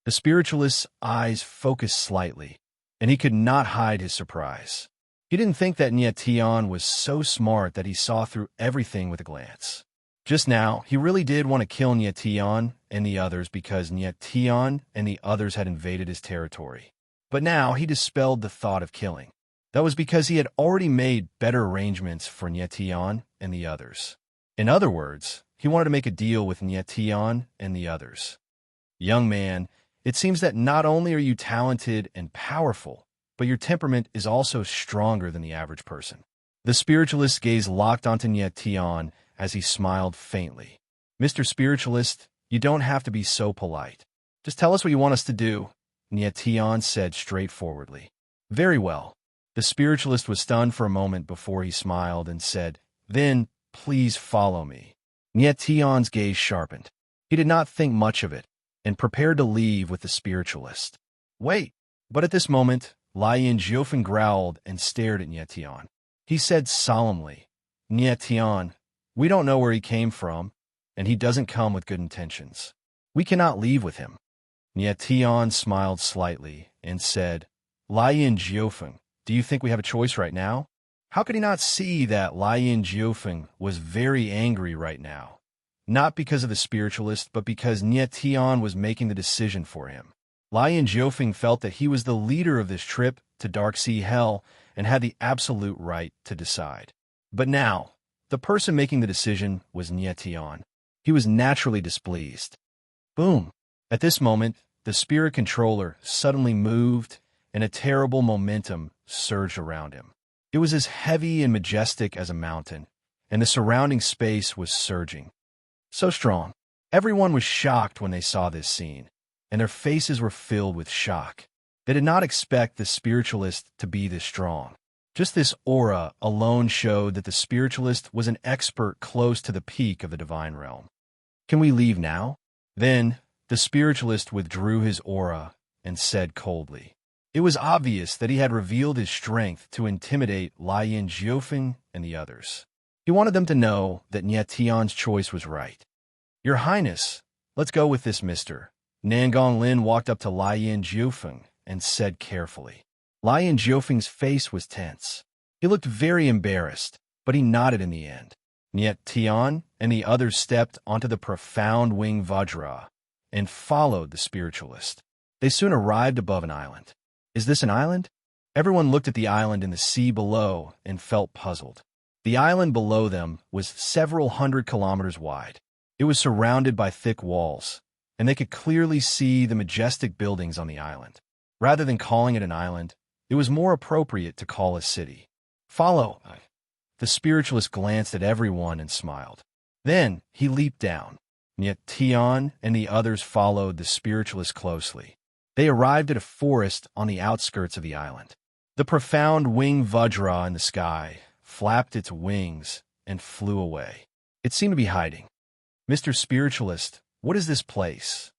The spiritualist's eyes focused slightly, and he could not hide his surprise. He didn't think that Nyetian was so smart that he saw through everything with a glance. Just now, he really did want to kill Nyetian and the others because Nyetian and the others had invaded his territory. But now he dispelled the thought of killing. That was because he had already made better arrangements for Nyetian and the others. In other words, he wanted to make a deal with Nyetian and the others. "Young man, it seems that not only are you talented and powerful, but your temperament is also stronger than the average person." The spiritualist's gaze locked onto Nyetian as he smiled faintly. "Mr. Spiritualist, you don't have to be so polite. Just tell us what you want us to do," Nyetian said straightforwardly. "Very well." The spiritualist was stunned for a moment before he smiled and said, "Then, please follow me." Nyetian's gaze sharpened. He did not think much of it, and prepared to leave with the spiritualist. "Wait!" But at this moment, Lion Jiufeng growled and stared at Nyetian. He said solemnly, "Nyetian, we don't know where he came from, and he doesn't come with good intentions. We cannot leave with him." Nyetian smiled slightly and said, "Lion Jiufeng, do you think we have a choice right now?" How could he not see that Lion Jiufeng was very angry right now? Not because of the spiritualist, but because Nyetian was making the decision for him. Lion Jiufeng felt that he was the leader of this trip to Dark Sea Hell and had the absolute right to decide. But now, the person making the decision was Nyetian. He was naturally displeased. Boom! At this moment, the spirit controller suddenly moved, and a terrible momentum surged around him. It was as heavy and majestic as a mountain, and the surrounding space was surging. So strong. Everyone was shocked when they saw this scene, and their faces were filled with shock. They did not expect the spiritualist to be this strong. Just this aura alone showed that the spiritualist was an expert close to the peak of the divine realm. Can we leave now? Then, the spiritualist withdrew his aura and said coldly. It was obvious that he had revealed his strength to intimidate Lien Jiufeng and the others. He wanted them to know that Nie Tian's choice was right. Your Highness, let's go with this, mister. Nangong Lin walked up to Lien Jiufeng and said carefully. Lien Jiufeng's face was tense. He looked very embarrassed, but he nodded in the end. Nie Tian and the others stepped onto the profound wing Vajra and followed the spiritualist. They soon arrived above an island. Is this an island? Everyone looked at the island in the sea below and felt puzzled. The island below them was several hundred kilometers wide. It was surrounded by thick walls, and they could clearly see the majestic buildings on the island. Rather than calling it an island, it was more appropriate to call a city. Follow. The spiritualist glanced at everyone and smiled. Then he leaped down. Nie Tian and the others followed the spiritualist closely. They arrived at a forest on the outskirts of the island. The profound winged Vajra in the sky flapped its wings and flew away. It seemed to be hiding. Mr. Spiritualist, what is this place?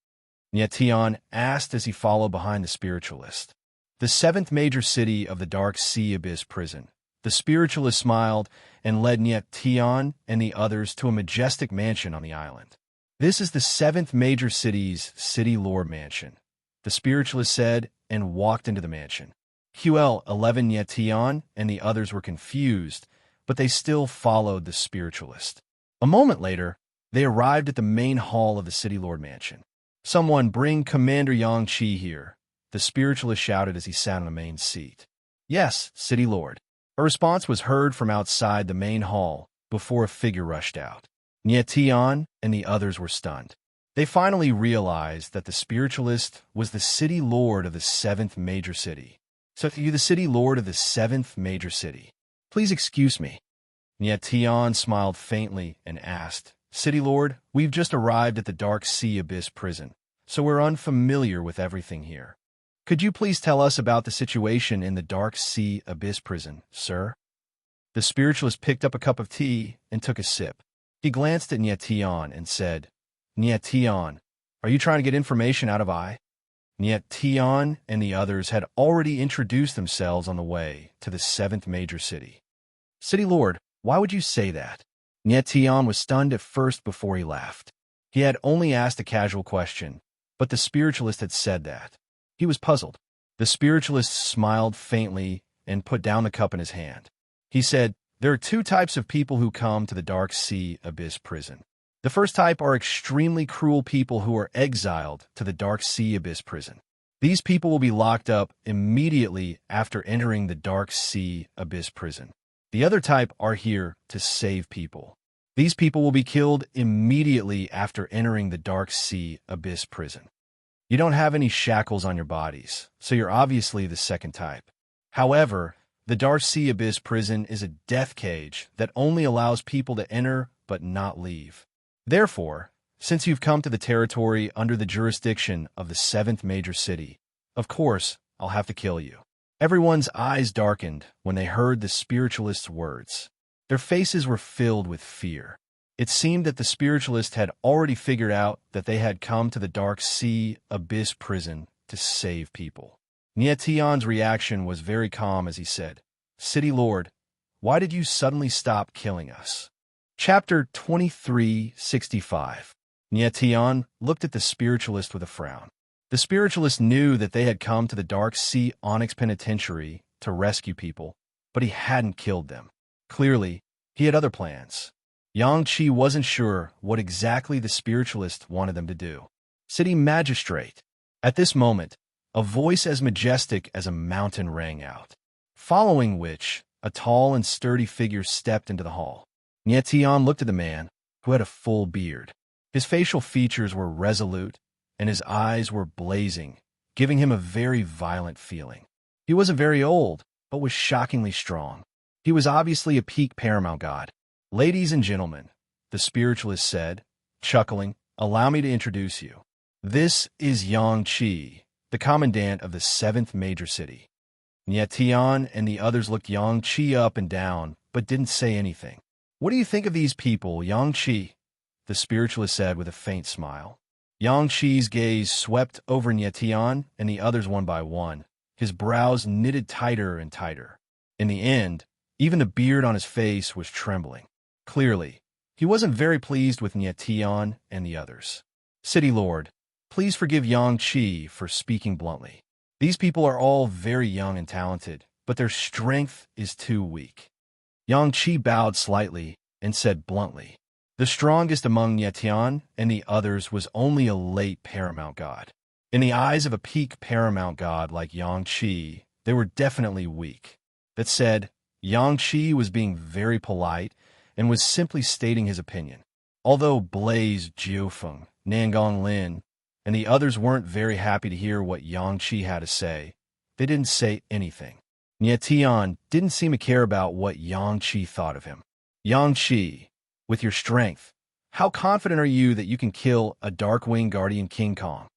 Nie Tian asked as he followed behind the spiritualist. The seventh major city of the Dark Sea Abyss prison. The spiritualist smiled and led Nie Tian and the others to a majestic mansion on the island. This is the seventh major city's City Lord Mansion, the spiritualist said and walked into the mansion. QL-11 Nie Tian and the others were confused, but they still followed the spiritualist. A moment later, they arrived at the main hall of the City Lord Mansion. Someone bring Commander Yang Qi here, the spiritualist shouted as he sat on the main seat. Yes, City Lord. A response was heard from outside the main hall before a figure rushed out. Nie Tian and the others were stunned. They finally realized that the spiritualist was the City Lord of the seventh major city. So you the City Lord of the seventh major city. Please excuse me. Nie Tian smiled faintly and asked, City Lord, we've just arrived at the Dark Sea Abyss prison, so we're unfamiliar with everything here. Could you please tell us about the situation in the Dark Sea Abyss prison, sir? The spiritualist picked up a cup of tea and took a sip. He glanced at Nie Tian and said, Nie Tian, are you trying to get information out of I? Nie Tian and the others had already introduced themselves on the way to the seventh major city. City Lord, why would you say that? Nie Tian was stunned at first before he laughed. He had only asked a casual question, but the spiritualist had said that. He was puzzled. The spiritualist smiled faintly and put down the cup in his hand. He said, there are two types of people who come to the Dark Sea Abyss prison. The first type are extremely cruel people who are exiled to the Dark Sea Abyss prison. These people will be locked up immediately after entering the Dark Sea Abyss prison. The other type are here to save people. These people will be killed immediately after entering the Dark Sea Abyss prison. You don't have any shackles on your bodies, so you're obviously the second type. However, the Dark Sea Abyss prison is a death cage that only allows people to enter but not leave. Therefore, since you've come to the territory under the jurisdiction of the seventh major city, of course, I'll have to kill you. Everyone's eyes darkened when they heard the spiritualist's words. Their faces were filled with fear. It seemed that the spiritualist had already figured out that they had come to the Dark Sea Abyss prison to save people. Nie Tian's reaction was very calm as he said, City Lord, why did you suddenly stop killing us? Chapter 2365. Nie Tian looked at the spiritualist with a frown. The spiritualist knew that they had come to the Dark Sea Onyx Penitentiary to rescue people, but he hadn't killed them. Clearly, he had other plans. Yang Qi wasn't sure what exactly the spiritualist wanted them to do. City Magistrate. At this moment, a voice as majestic as a mountain rang out, following which a tall and sturdy figure stepped into the hall. Nie Tian looked at the man, who had a full beard. His facial features were resolute, and his eyes were blazing, giving him a very violent feeling. He wasn't very old, but was shockingly strong. He was obviously a peak paramount god. "Ladies and gentlemen," the spiritualist said, chuckling, "allow me to introduce you. This is Yang Qi, the commandant of the 7th major city." Tian and the others looked Yang Qi up and down, but didn't say anything. "What do you think of these people, Yang Qi?" the spiritualist said with a faint smile. Yang Qi's gaze swept over Tian and the others one by one, his brows knitted tighter and tighter. In the end, even the beard on his face was trembling. Clearly, he wasn't very pleased with Tian and the others. "City Lord, please forgive Yang Qi for speaking bluntly. These people are all very young and talented, but their strength is too weak." Yang Qi bowed slightly and said bluntly, "The strongest among Tian and the others was only a late paramount god. In the eyes of a peak paramount god like Yang Qi, they were definitely weak." That said, Yang Qi was being very polite and was simply stating his opinion. Although Blaze, Jiufeng, Nangong Lin, and the others weren't very happy to hear what Yang Qi had to say, they didn't say anything. Tian didn't seem to care about what Yang Qi thought of him. "Yang Qi, with your strength, how confident are you that you can kill a Darkwing Guardian King Kong?"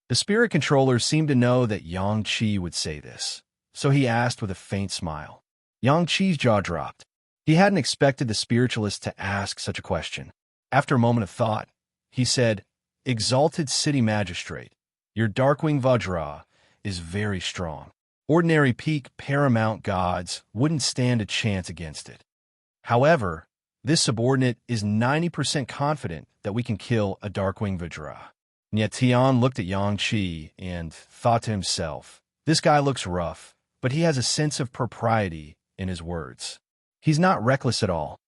The spirit controller seemed to know that Yang Qi would say this, so he asked with a faint smile. Yang Qi's jaw dropped. He hadn't expected the spiritualist to ask such a question. After a moment of thought, he said, "Exalted City Magistrate, your Darkwing Vajra is very strong. Ordinary peak paramount gods wouldn't stand a chance against it. However, this subordinate is 90% confident that we can kill a Darkwing Vajra." Tian looked at Yang Qi and thought to himself, "This guy looks rough, but he has a sense of propriety in his words. He's not reckless at all."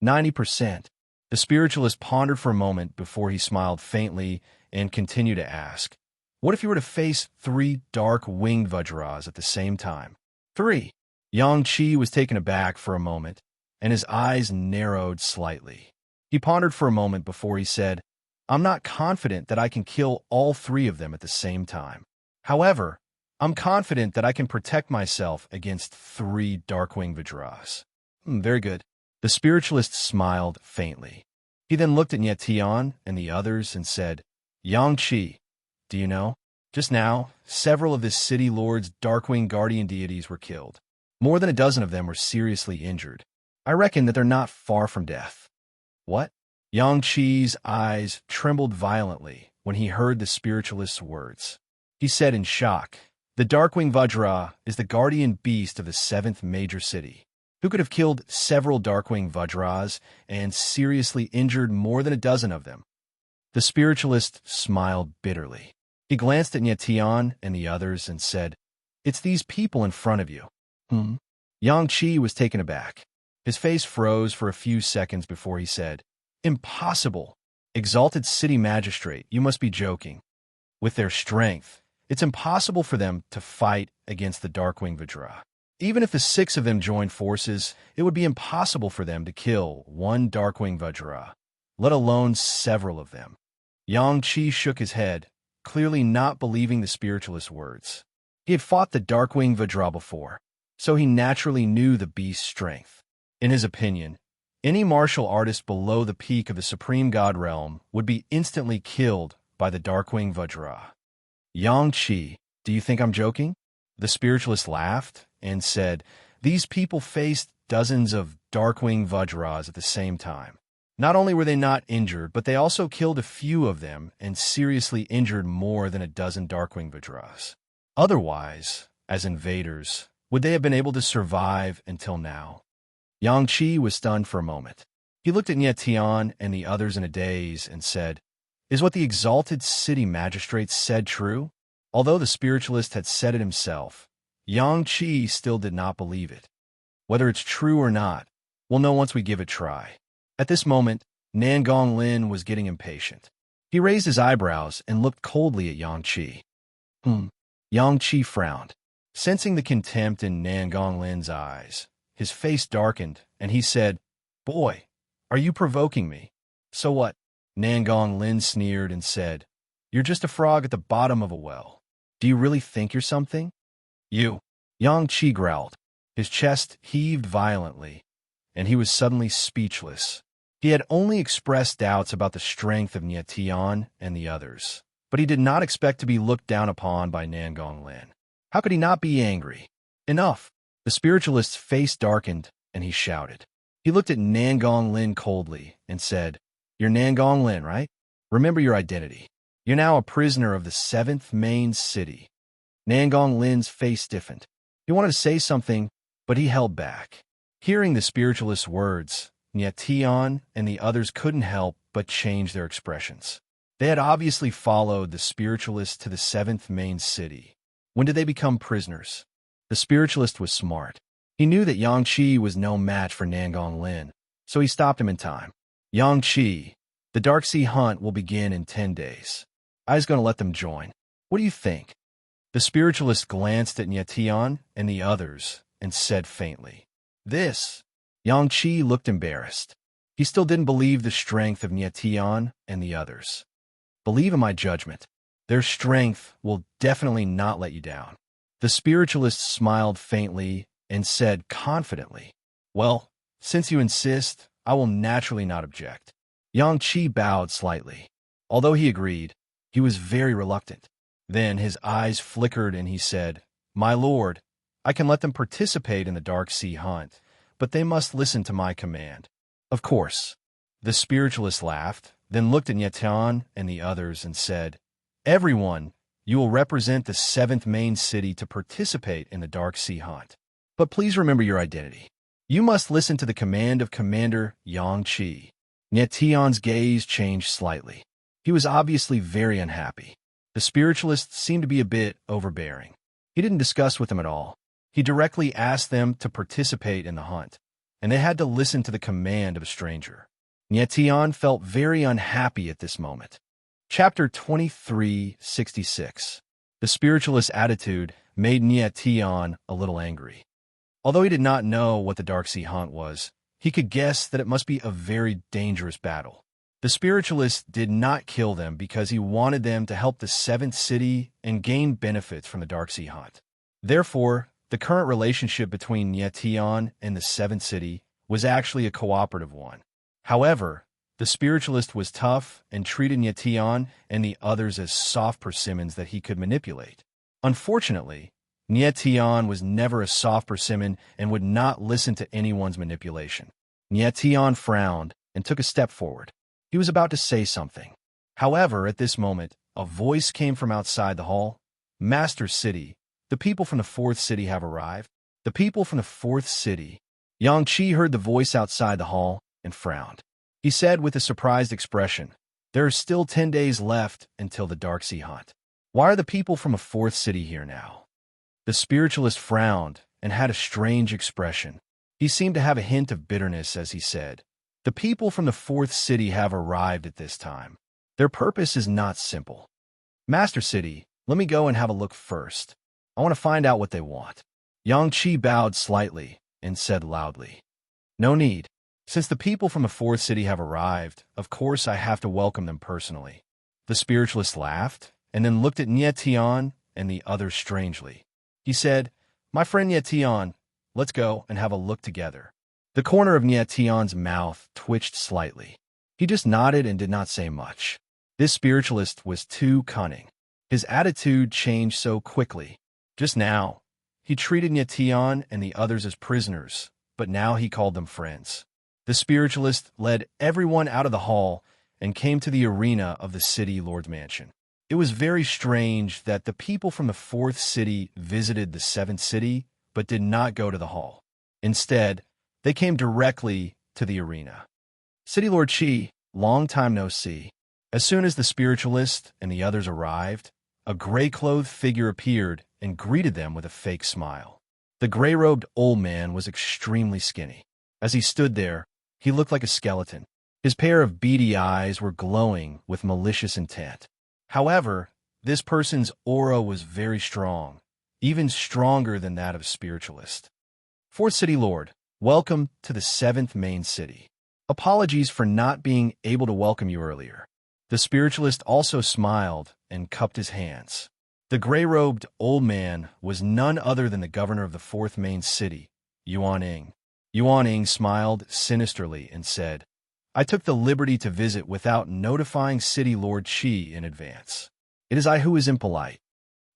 90%. The spiritualist pondered for a moment before he smiled faintly and continued to ask, "What if you were to face 3 dark-winged Vajras at the same time?" 3. Yang Qi was taken aback for a moment, and his eyes narrowed slightly. He pondered for a moment before he said, "I'm not confident that I can kill all 3 of them at the same time. However, I'm confident that I can protect myself against 3 Darkwing Vajras." Very good. The spiritualist smiled faintly. He then looked at Tian and the others and said, "Yang Qi, do you know? Just now, several of this city lord's Darkwing guardian deities were killed. More than a dozen of them were seriously injured. I reckon that they're not far from death." "What?" Yang Qi's eyes trembled violently when he heard the spiritualist's words. He said in shock, "The Darkwing Vajra is the guardian beast of the 7th major city, who could have killed several Darkwing Vajras and seriously injured more than a dozen of them." The spiritualist smiled bitterly. He glanced at Tian and the others and said, "It's these people in front of you." Yang Qi was taken aback. His face froze for a few seconds before he said, "Impossible! Exalted City Magistrate, you must be joking. With their strength, it's impossible for them to fight against the Darkwing Vajra. Even if the 6 of them joined forces, it would be impossible for them to kill 1 Darkwing Vajra, let alone several of them." Yang Qi shook his head, clearly not believing the spiritualist's words. He had fought the Darkwing Vajra before, so he naturally knew the beast's strength. In his opinion, any martial artist below the peak of the Supreme God realm would be instantly killed by the Darkwing Vajra. "Yang Qi, do you think I'm joking?" The spiritualist laughed and said, "These people faced dozens of Darkwing Vajras at the same time. Not only were they not injured, but they also killed a few of them and seriously injured more than a dozen Darkwing Vajras. Otherwise, as invaders, would they have been able to survive until now?" Yang Qi was stunned for a moment. He looked at Tian and the others in a daze and said, "Is what the exalted city magistrate said true?" Although the spiritualist had said it himself, Yang Qi still did not believe it. "Whether it's true or not, we'll know once we give it a try." At this moment, Nangong Lin was getting impatient. He raised his eyebrows and looked coldly at Yang Qi. Yang Qi frowned. Sensing the contempt in Nangong Lin's eyes, his face darkened, and he said, "Boy, are you provoking me? So what? Nangong Lin sneered and said, "You're just a frog at the bottom of a well. Do you really think you're something?" "You." Yang Qi growled. His chest heaved violently, and he was suddenly speechless. He had only expressed doubts about the strength of Nie Tian and the others, but he did not expect to be looked down upon by Nangong Lin. How could he not be angry? Enough! The spiritualist's face darkened, and he shouted. He looked at Nangong Lin coldly and said, "You're Nangong Lin, right? Remember your identity. You're now a prisoner of the 7th main city." Nangong Lin's face stiffened. He wanted to say something, but he held back. Hearing the spiritualist's words, Nie Tian and the others couldn't help but change their expressions. They had obviously followed the spiritualist to the 7th main city. When did they become prisoners? The spiritualist was smart. He knew that Yang Qi was no match for Nangong Lin, so he stopped him in time. "Yang Qi, the Dark Sea hunt will begin in 10 days. I was going to let them join. What do you think?" The spiritualist glanced at Nie Tian and the others and said faintly, "This." Yang Qi looked embarrassed. He still didn't believe the strength of Nie Tian and the others. "Believe in my judgment. Their strength will definitely not let you down." The spiritualist smiled faintly and said confidently, "Well, since you insist, I will naturally not object." Yang Qi bowed slightly. Although he agreed, he was very reluctant. Then his eyes flickered and he said, "My lord, I can let them participate in the Dark Sea hunt, but they must listen to my command." "Of course." The spiritualist laughed, then looked at Nie Tian and the others and said, "Everyone, you will represent the 7th main city to participate in the Dark Sea hunt. But please remember your identity. You must listen to the command of Commander Yang Qi." Nie Tian's gaze changed slightly. He was obviously very unhappy. The spiritualist seemed to be a bit overbearing. He didn't discuss with them at all. He directly asked them to participate in the hunt, and they had to listen to the command of a stranger. Nie Tian felt very unhappy at this moment. Chapter 2366. The spiritualist's attitude made Nie Tian a little angry. Although he did not know what the Dark Sea hunt was, he could guess that it must be a very dangerous battle. The spiritualist did not kill them because he wanted them to help the 7th city and gain benefits from the Dark Sea hunt. Therefore, the current relationship between Nie Tian and the 7th city was actually a cooperative one. However, the spiritualist was tough and treated Nie Tian and the others as soft persimmons that he could manipulate. Unfortunately, Nie Tian was never a soft persimmon and would not listen to anyone's manipulation. Nie Tian frowned and took a step forward. He was about to say something. However, at this moment, a voice came from outside the hall. "Master City, the people from the 4th city have arrived." The people from the 4th city. Yang Qi heard the voice outside the hall and frowned. He said with a surprised expression, "There are still 10 days left until the Dark Sea hunt. Why are the people from a 4th city here now?" The spiritualist frowned and had a strange expression. He seemed to have a hint of bitterness as he said, "The people from the 4th city have arrived at this time. Their purpose is not simple. Master City, let me go and have a look first. I want to find out what they want." Yang Qi bowed slightly and said loudly, "No need. Since the people from the 4th city have arrived, of course I have to welcome them personally." The spiritualist laughed and then looked at Nie Tian and the others strangely. He said, "My friend Nie Tian, let's go and have a look together." The corner of Nie Tian's mouth twitched slightly. He just nodded and did not say much. This spiritualist was too cunning. His attitude changed so quickly. Just now, he treated Nie Tian and the others as prisoners, but now he called them friends. The spiritualist led everyone out of the hall and came to the arena of the city lord's mansion. It was very strange that the people from the 4th city visited the 7th city, but did not go to the hall. Instead, they came directly to the arena. "City Lord Qi, long time no see." As soon as the spiritualist and the others arrived, a gray-clothed figure appeared and greeted them with a fake smile. The gray-robed old man was extremely skinny. As he stood there, he looked like a skeleton. His pair of beady eyes were glowing with malicious intent. However, this person's aura was very strong, even stronger than that of a spiritualist. "4th City Lord, welcome to the 7th main city. Apologies for not being able to welcome you earlier. The spiritualist also smiled and cupped his hands. The gray-robed old man was none other than the governor of the fourth main city, Yuan Ing. Yuan Ing smiled sinisterly and said, I took the liberty to visit without notifying City Lord Qi in advance. It is I who is impolite.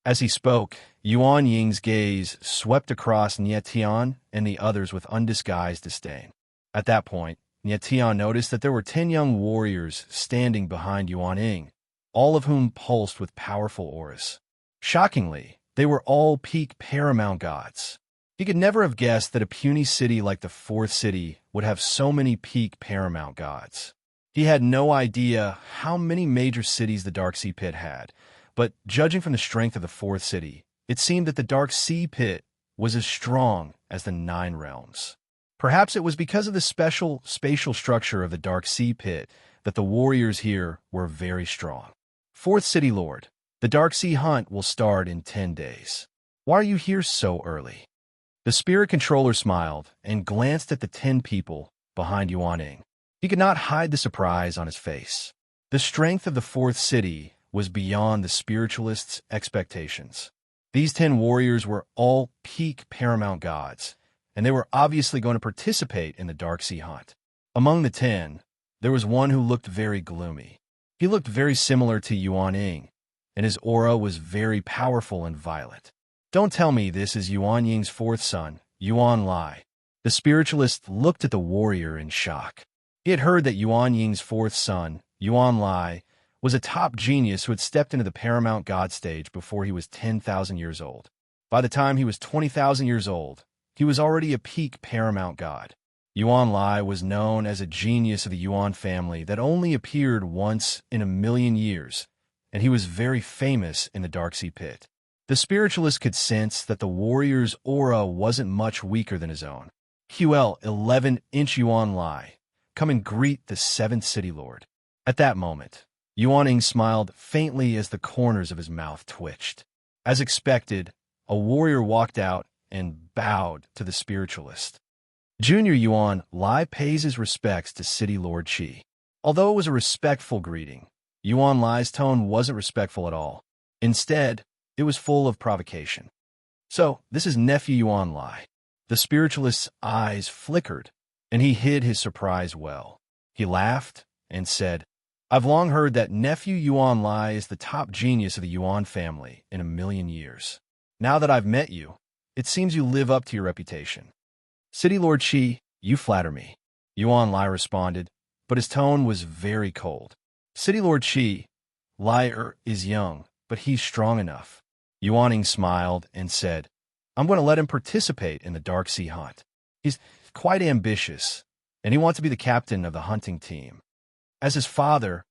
As he spoke, Yuan Ying's gaze swept across Nietian and the others with undisguised disdain. At that point, Nietian noticed that there were 10 young warriors standing behind Yuan Ing, all of whom pulsed with powerful auras. Shockingly, they were all peak paramount gods. He could never have guessed that a puny city like the fourth city would have so many peak paramount gods. He had no idea how many major cities the Dark Sea Pit had, but judging from the strength of the fourth city, it seemed that the Dark Sea Pit was as strong as the 9 realms. Perhaps it was because of the special spatial structure of the Dark Sea Pit that the warriors here were very strong. Fourth City Lord, the Dark Sea Hunt will start in 10 days. Why are you here so early? The spirit controller smiled and glanced at the 10 people behind Yuan Ing. He could not hide the surprise on his face. The strength of the fourth city was beyond the spiritualist's expectations. These 10 warriors were all peak paramount gods, and they were obviously going to participate in the Dark Sea Hunt. Among the 10, there was one who looked very gloomy. He looked very similar to Yuan Ing, and his aura was very powerful and violent. Don't tell me this is Yuan Ying's fourth son, Yuan Lai. The spiritualist looked at the warrior in shock. He had heard that Yuan Ying's fourth son, Yuan Lai, was a top genius who had stepped into the paramount god stage before he was 10,000 years old. By the time he was 20,000 years old, he was already a peak paramount god. Yuan Lai was known as a genius of the Yuan family that only appeared once in a million years, and he was very famous in the Dark Sea Pit. The spiritualist could sense that the warrior's aura wasn't much weaker than his own. QL 11-inch Yuan Lai, come and greet the 7th City Lord. At that moment, Yuan Ing smiled faintly as the corners of his mouth twitched. As expected, a warrior walked out and bowed to the spiritualist. Junior Yuan Lai pays his respects to City Lord Qi. Although it was a respectful greeting, Yuan Lai's tone wasn't respectful at all. Instead, it was full of provocation. So, this is nephew Yuan Lai. The spiritualist's eyes flickered, and he hid his surprise well. He laughed and said, I've long heard that nephew Yuan Lai is the top genius of the Yuan family in a million years. Now that I've met you, it seems you live up to your reputation. City Lord Qi, you flatter me. Yuan Lai responded, but his tone was very cold. City Lord Qi, Lai is young, but he's strong enough. Yuan Ing smiled and said, I'm going to let him participate in the Dark Sea Hunt. He's quite ambitious, and he wants to be the captain of the hunting team. As his father,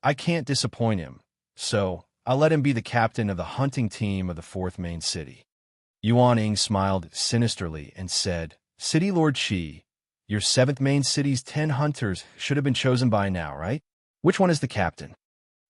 I can't disappoint him, so I'll let him be the captain of the hunting team of the fourth main city. Yuan Ing smiled sinisterly and said, City Lord Qi, your 7th main city's 10 hunters should have been chosen by now, right? Which one is the captain?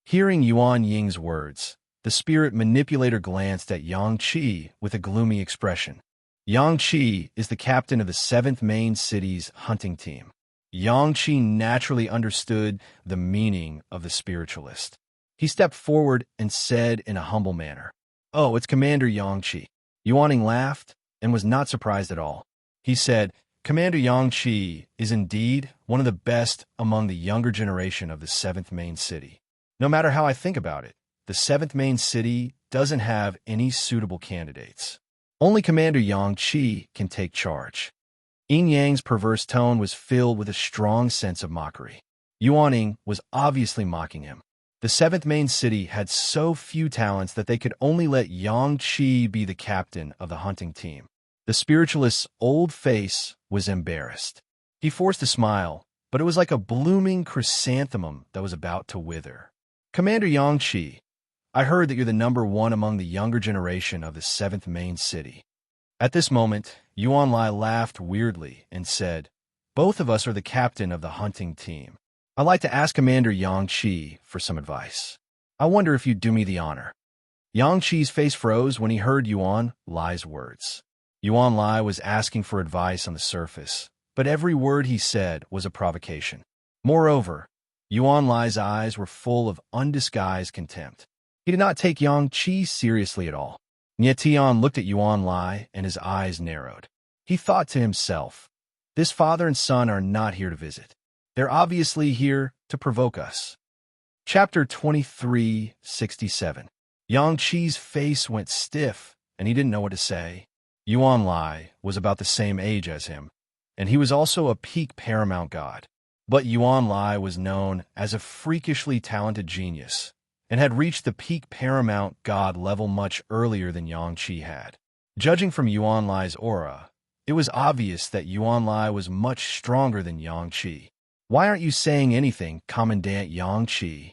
Hearing Yuan Ying's words, the spirit manipulator glanced at Yang Qi with a gloomy expression. Yang Qi is the captain of the 7th main city's hunting team. Yang Qi naturally understood the meaning of the spiritualist. He stepped forward and said in a humble manner, Oh, it's Commander Yang Qi. Yuan Ing laughed and was not surprised at all. He said, Commander Yang Qi is indeed one of the best among the younger generation of the 7th main city. No matter how I think about it, the 7th main city doesn't have any suitable candidates. Only Commander Yang Qi can take charge. Yin Yang's perverse tone was filled with a strong sense of mockery. Yuan Ing was obviously mocking him. The 7th main city had so few talents that they could only let Yang Qi be the captain of the hunting team. The spiritualist's old face was embarrassed. He forced a smile, but it was like a blooming chrysanthemum that was about to wither. Commander Yang Qi, I heard that you're the number 1 among the younger generation of the 7th main city. At this moment, Yuan Lai laughed weirdly and said, Both of us are the captain of the hunting team. I'd like to ask Commander Yang Qi for some advice. I wonder if you'd do me the honor. Yang Qi's face froze when he heard Yuan Lai's words. Yuan Lai was asking for advice on the surface, but every word he said was a provocation. Moreover, Yuan Lai's eyes were full of undisguised contempt. He did not take Yang Qi seriously at all. Nie Tian looked at Yuan Lai and his eyes narrowed. He thought to himself, this father and son are not here to visit. They're obviously here to provoke us. Chapter 23:67. Yang Qi's face went stiff, and he didn't know what to say. Yuan Lai was about the same age as him, and he was also a peak paramount god. But Yuan Lai was known as a freakishly talented genius, and had reached the peak paramount god level much earlier than Yang Qi had. Judging from Yuan Lai's aura, it was obvious that Yuan Lai was much stronger than Yang Qi. Why aren't you saying anything, Commandant Yang Qi?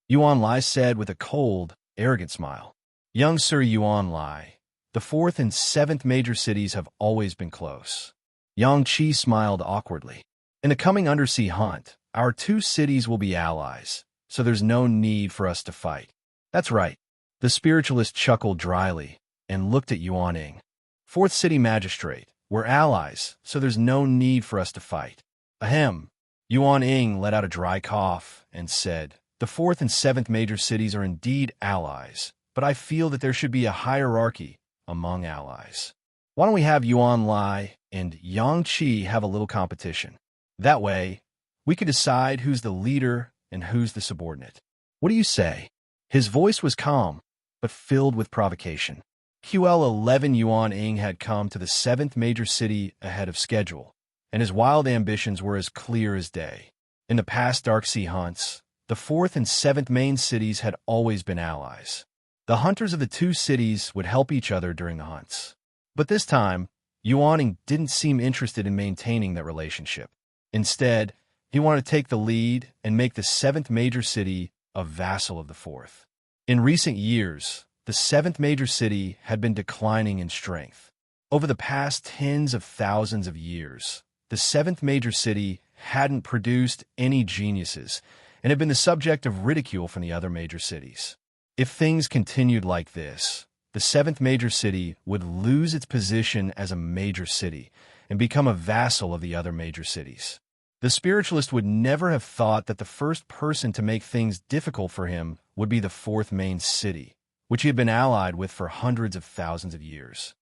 Yuan Lai said with a cold, arrogant smile. Young Sir Yuan Lai, the 4th and 7th major cities have always been close. Yang Qi smiled awkwardly. In the coming undersea hunt, our 2 cities will be allies, so there's no need for us to fight. That's right. The spiritualist chuckled dryly and looked at Yuan Ying. 4th City Magistrate, we're allies, so there's no need for us to fight. Ahem. Yuan Ying let out a dry cough and said, the 4th and 7th major cities are indeed allies, but I feel that there should be a hierarchy among allies. Why don't we have Yuan Lai and Yang Qi have a little competition? That way, we could decide who's the leader and who's the subordinate. What do you say? His voice was calm, but filled with provocation. QL11 Yuan Ying had come to the 7th major city ahead of schedule, and his wild ambitions were as clear as day. In the past dark sea hunts, the 4th and 7th main cities had always been allies. The hunters of the 2 cities would help each other during the hunts. But this time, Yuan Ying didn't seem interested in maintaining that relationship. Instead, he wanted to take the lead and make the 7th major city a vassal of the 4th. In recent years, the 7th major city had been declining in strength. Over the past tens of thousands of years, the 7th major city hadn't produced any geniuses and had been the subject of ridicule from the other major cities. If things continued like this, the 7th major city would lose its position as a major city and become a vassal of the other major cities. The spiritualist would never have thought that the first person to make things difficult for him would be the 4th main city, which he had been allied with for hundreds of thousands of years.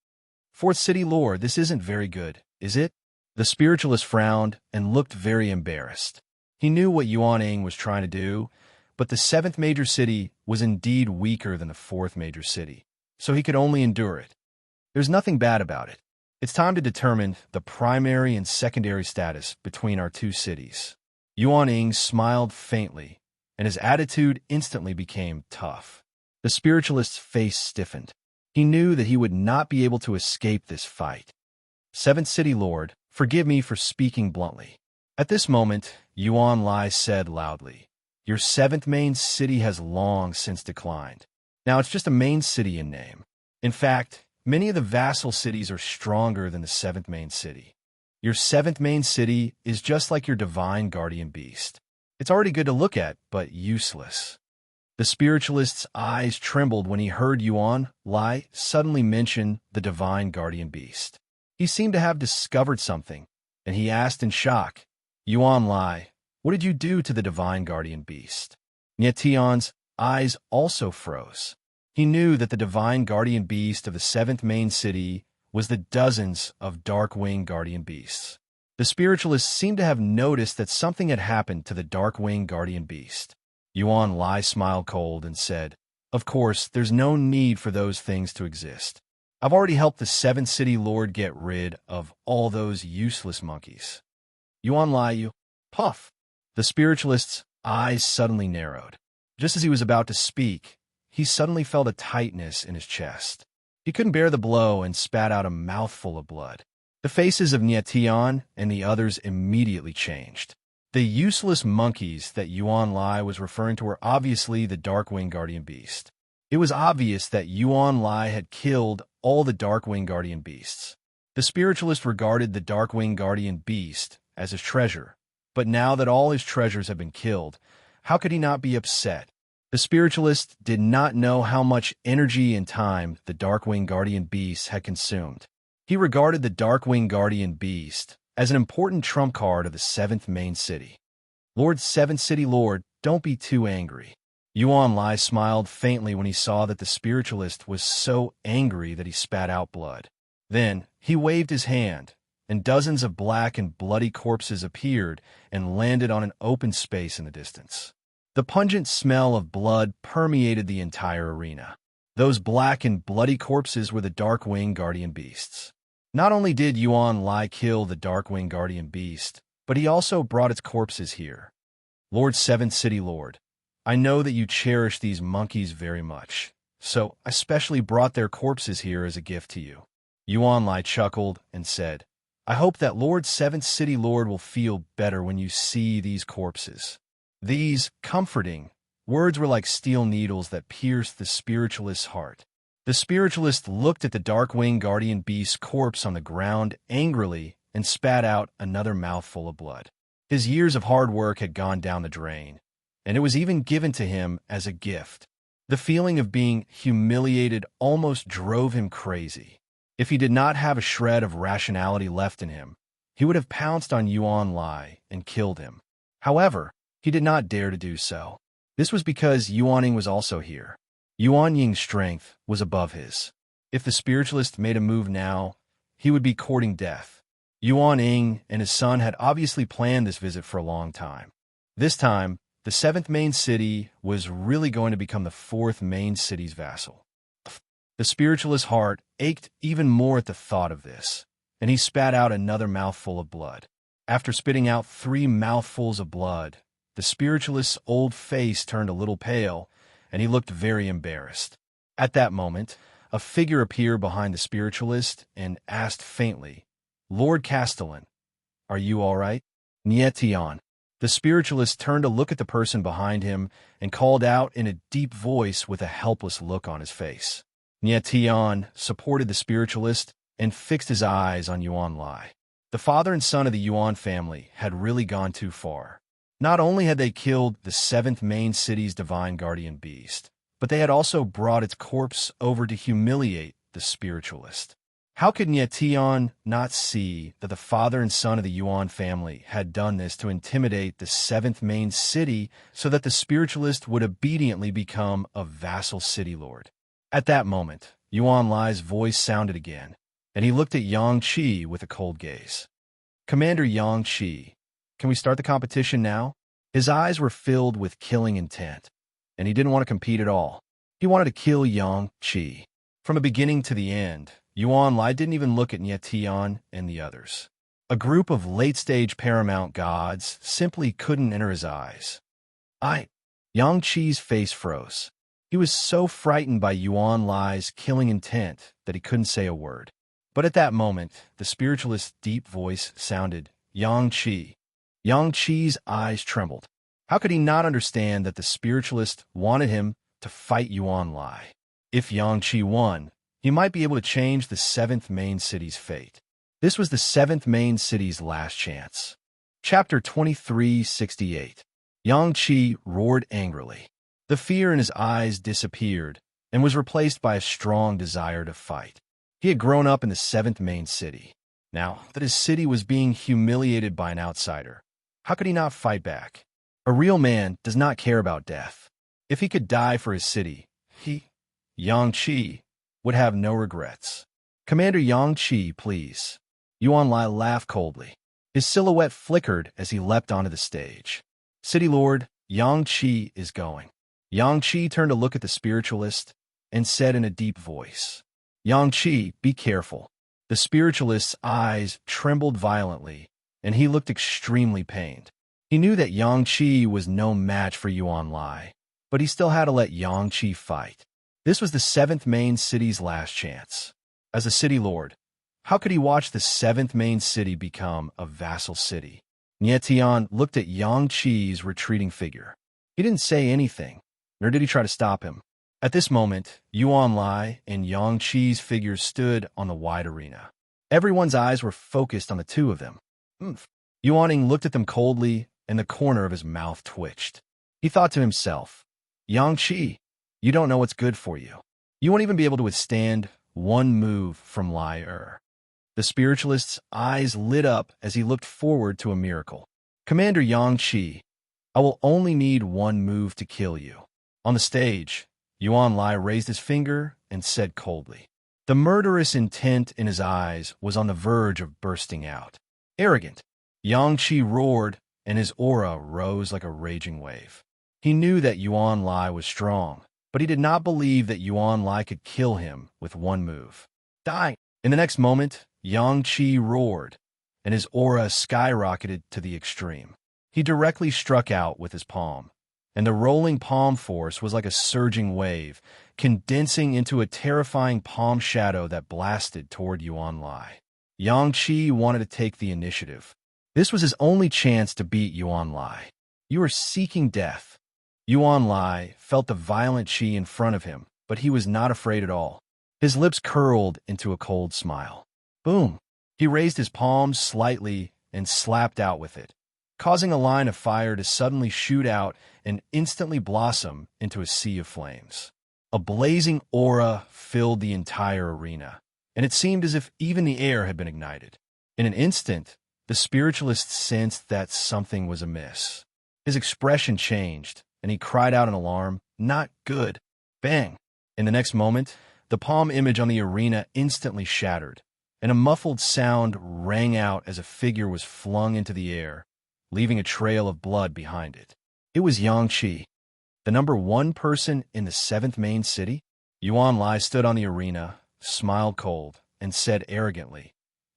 4th City Lord, this isn't very good, is it? The spiritualist frowned and looked very embarrassed. He knew what Yuan Ying was trying to do, but the 7th major city was indeed weaker than the 4th major city, so he could only endure it. There's nothing bad about it. It's time to determine the primary and secondary status between our 2 cities. Yuan Ying smiled faintly, and his attitude instantly became tough. The spiritualist's face stiffened. He knew that he would not be able to escape this fight. 7th City Lord, forgive me for speaking bluntly. At this moment, Yuan Lai said loudly, your 7th main city has long since declined. Now it's just a main city in name. In fact, many of the vassal cities are stronger than the 7th main city. Your 7th main city is just like your divine guardian beast. It's already good to look at, but useless. The spiritualist's eyes trembled when he heard Yuan Lai suddenly mention the divine guardian beast. He seemed to have discovered something, and he asked in shock, Yuan Lai, what did you do to the divine guardian beast? Nie Tian's eyes also froze. He knew that the divine guardian beast of the 7th main city was the dozens of dark-winged guardian beasts. The spiritualist seemed to have noticed that something had happened to the dark-winged guardian beast. Yuan Lai smiled cold and said, of course, there's no need for those things to exist. I've already helped the 7th City Lord get rid of all those useless monkeys. Yuan Lai, you puff. The spiritualist's eyes suddenly narrowed. Just as he was about to speak, he suddenly felt a tightness in his chest. He couldn't bear the blow and spat out a mouthful of blood. The faces of Nie Tian and the others immediately changed. The useless monkeys that Yuan Lai was referring to were obviously the Darkwing Guardian Beast. It was obvious that Yuan Lai had killed all the Darkwing Guardian Beasts. The spiritualist regarded the Darkwing Guardian Beast as his treasure, but now that all his treasures have been killed, how could he not be upset? The spiritualist did not know how much energy and time the Darkwing Guardian Beast had consumed. He regarded the Darkwing Guardian Beast as an important trump card of the 7th main city. Lord 7th City Lord, don't be too angry. Yuan Lai smiled faintly when he saw that the spiritualist was so angry that he spat out blood. Then, he waved his hand, and dozens of black and bloody corpses appeared and landed on an open space in the distance. The pungent smell of blood permeated the entire arena. Those black and bloody corpses were the Darkwing Guardian Beasts. Not only did Yuan Lai kill the Darkwing Guardian Beast, but he also brought its corpses here. Lord 7th City Lord, I know that you cherish these monkeys very much, so I specially brought their corpses here as a gift to you. Yuan Lai chuckled and said, I hope that Lord 7th City Lord will feel better when you see these corpses. These comforting words were like steel needles that pierced the spiritualist's heart. The spiritualist looked at the Darkwing Guardian Beast's corpse on the ground angrily and spat out another mouthful of blood. His years of hard work had gone down the drain, and it was even given to him as a gift. The feeling of being humiliated almost drove him crazy. If he did not have a shred of rationality left in him, he would have pounced on Yuan Lai and killed him. However, he did not dare to do so. This was because Yuan Ying was also here. Yuan Ying's strength was above his. If the spiritualist made a move now, he would be courting death. Yuan Ying and his son had obviously planned this visit for a long time. This time, the 7th main city was really going to become the 4th main city's vassal. The spiritualist's heart ached even more at the thought of this, and he spat out another mouthful of blood. After spitting out 3 mouthfuls of blood, the spiritualist's old face turned a little pale, and he looked very embarrassed. At that moment, a figure appeared behind the spiritualist and asked faintly, Lord Castellan, are you all right? Nye Tian. The spiritualist turned to look at the person behind him and called out in a deep voice with a helpless look on his face. Nye Tian supported the spiritualist and fixed his eyes on Yuan Lai. The father and son of the Yuan family had really gone too far. Not only had they killed the 7th main city's divine guardian beast, but they had also brought its corpse over to humiliate the spiritualist. How could Nye Tian not see that the father and son of the Yuan family had done this to intimidate the 7th main city so that the spiritualist would obediently become a vassal city lord? At that moment, Yuan Lai's voice sounded again, and he looked at Yang Qi with a cold gaze. Commander Yang Qi, can we start the competition now? His eyes were filled with killing intent, and he didn't want to compete at all. He wanted to kill Yang Qi. From the beginning to the end, Yuan Lai didn't even look at Nye Tian and the others. A group of late-stage paramount gods simply couldn't enter his eyes. Yang Qi's face froze. He was so frightened by Yuan Lai's killing intent that he couldn't say a word. But at that moment, the spiritualist's deep voice sounded, Yang Qi. Yang Qi's eyes trembled. How could he not understand that the spiritualist wanted him to fight Yuan Lai? If Yang Qi won, he might be able to change the 7th main city's fate. This was the 7th main city's last chance. Chapter 2368. Yang Qi roared angrily. The fear in his eyes disappeared and was replaced by a strong desire to fight. He had grown up in the 7th main city. Now that his city was being humiliated by an outsider, how could he not fight back? A real man does not care about death. If he could die for his city, Yang Qi, would have no regrets. Commander Yang Qi, please. Yuan Lai laughed coldly. His silhouette flickered as he leapt onto the stage. City Lord, Yang Qi is going. Yang Qi turned to look at the spiritualist and said in a deep voice, Yang Qi, be careful. The spiritualist's eyes trembled violently, and he looked extremely pained. He knew that Yang Qi was no match for Yuan Lai, but he still had to let Yang Qi fight. This was the 7th main city's last chance. As a city lord, how could he watch the 7th main city become a vassal city? Nye Tian looked at Yang Qi's retreating figure. He didn't say anything, nor did he try to stop him. At this moment, Yuan Lai and Yang Qi's figures stood on the wide arena. Everyone's eyes were focused on the two of them. Yuan Ying looked at them coldly, and the corner of his mouth twitched. He thought to himself, Yang Qi, you don't know what's good for you. You won't even be able to withstand one move from Lai Er. The spiritualist's eyes lit up as he looked forward to a miracle. Commander Yang Qi, I will only need one move to kill you. On the stage, Yuan Lai raised his finger and said coldly. The murderous intent in his eyes was on the verge of bursting out. Arrogant, Yang Qi roared, and his aura rose like a raging wave. He knew that Yuan Lai was strong, but he did not believe that Yuan Lai could kill him with one move. Die! In the next moment, Yang Qi roared, and his aura skyrocketed to the extreme. He directly struck out with his palm, and the rolling palm force was like a surging wave, condensing into a terrifying palm shadow that blasted toward Yuan Lai. Yang Qi wanted to take the initiative. This was his only chance to beat Yuan Lai. You are seeking death. Yuan Lai felt the violent Qi in front of him, but he was not afraid at all. His lips curled into a cold smile. Boom! He raised his palms slightly and slapped out with it, causing a line of fire to suddenly shoot out and instantly blossom into a sea of flames. A blazing aura filled the entire arena, and it seemed as if even the air had been ignited. In an instant, the spiritualist sensed that something was amiss. His expression changed, and he cried out in alarm, "Not good!" Bang! In the next moment, the palm image on the arena instantly shattered, and a muffled sound rang out as a figure was flung into the air, leaving a trail of blood behind it. It was Yang Qi, the #1 person in the 7th main city. Yuan Lai stood on the arena, smiled cold, and said arrogantly,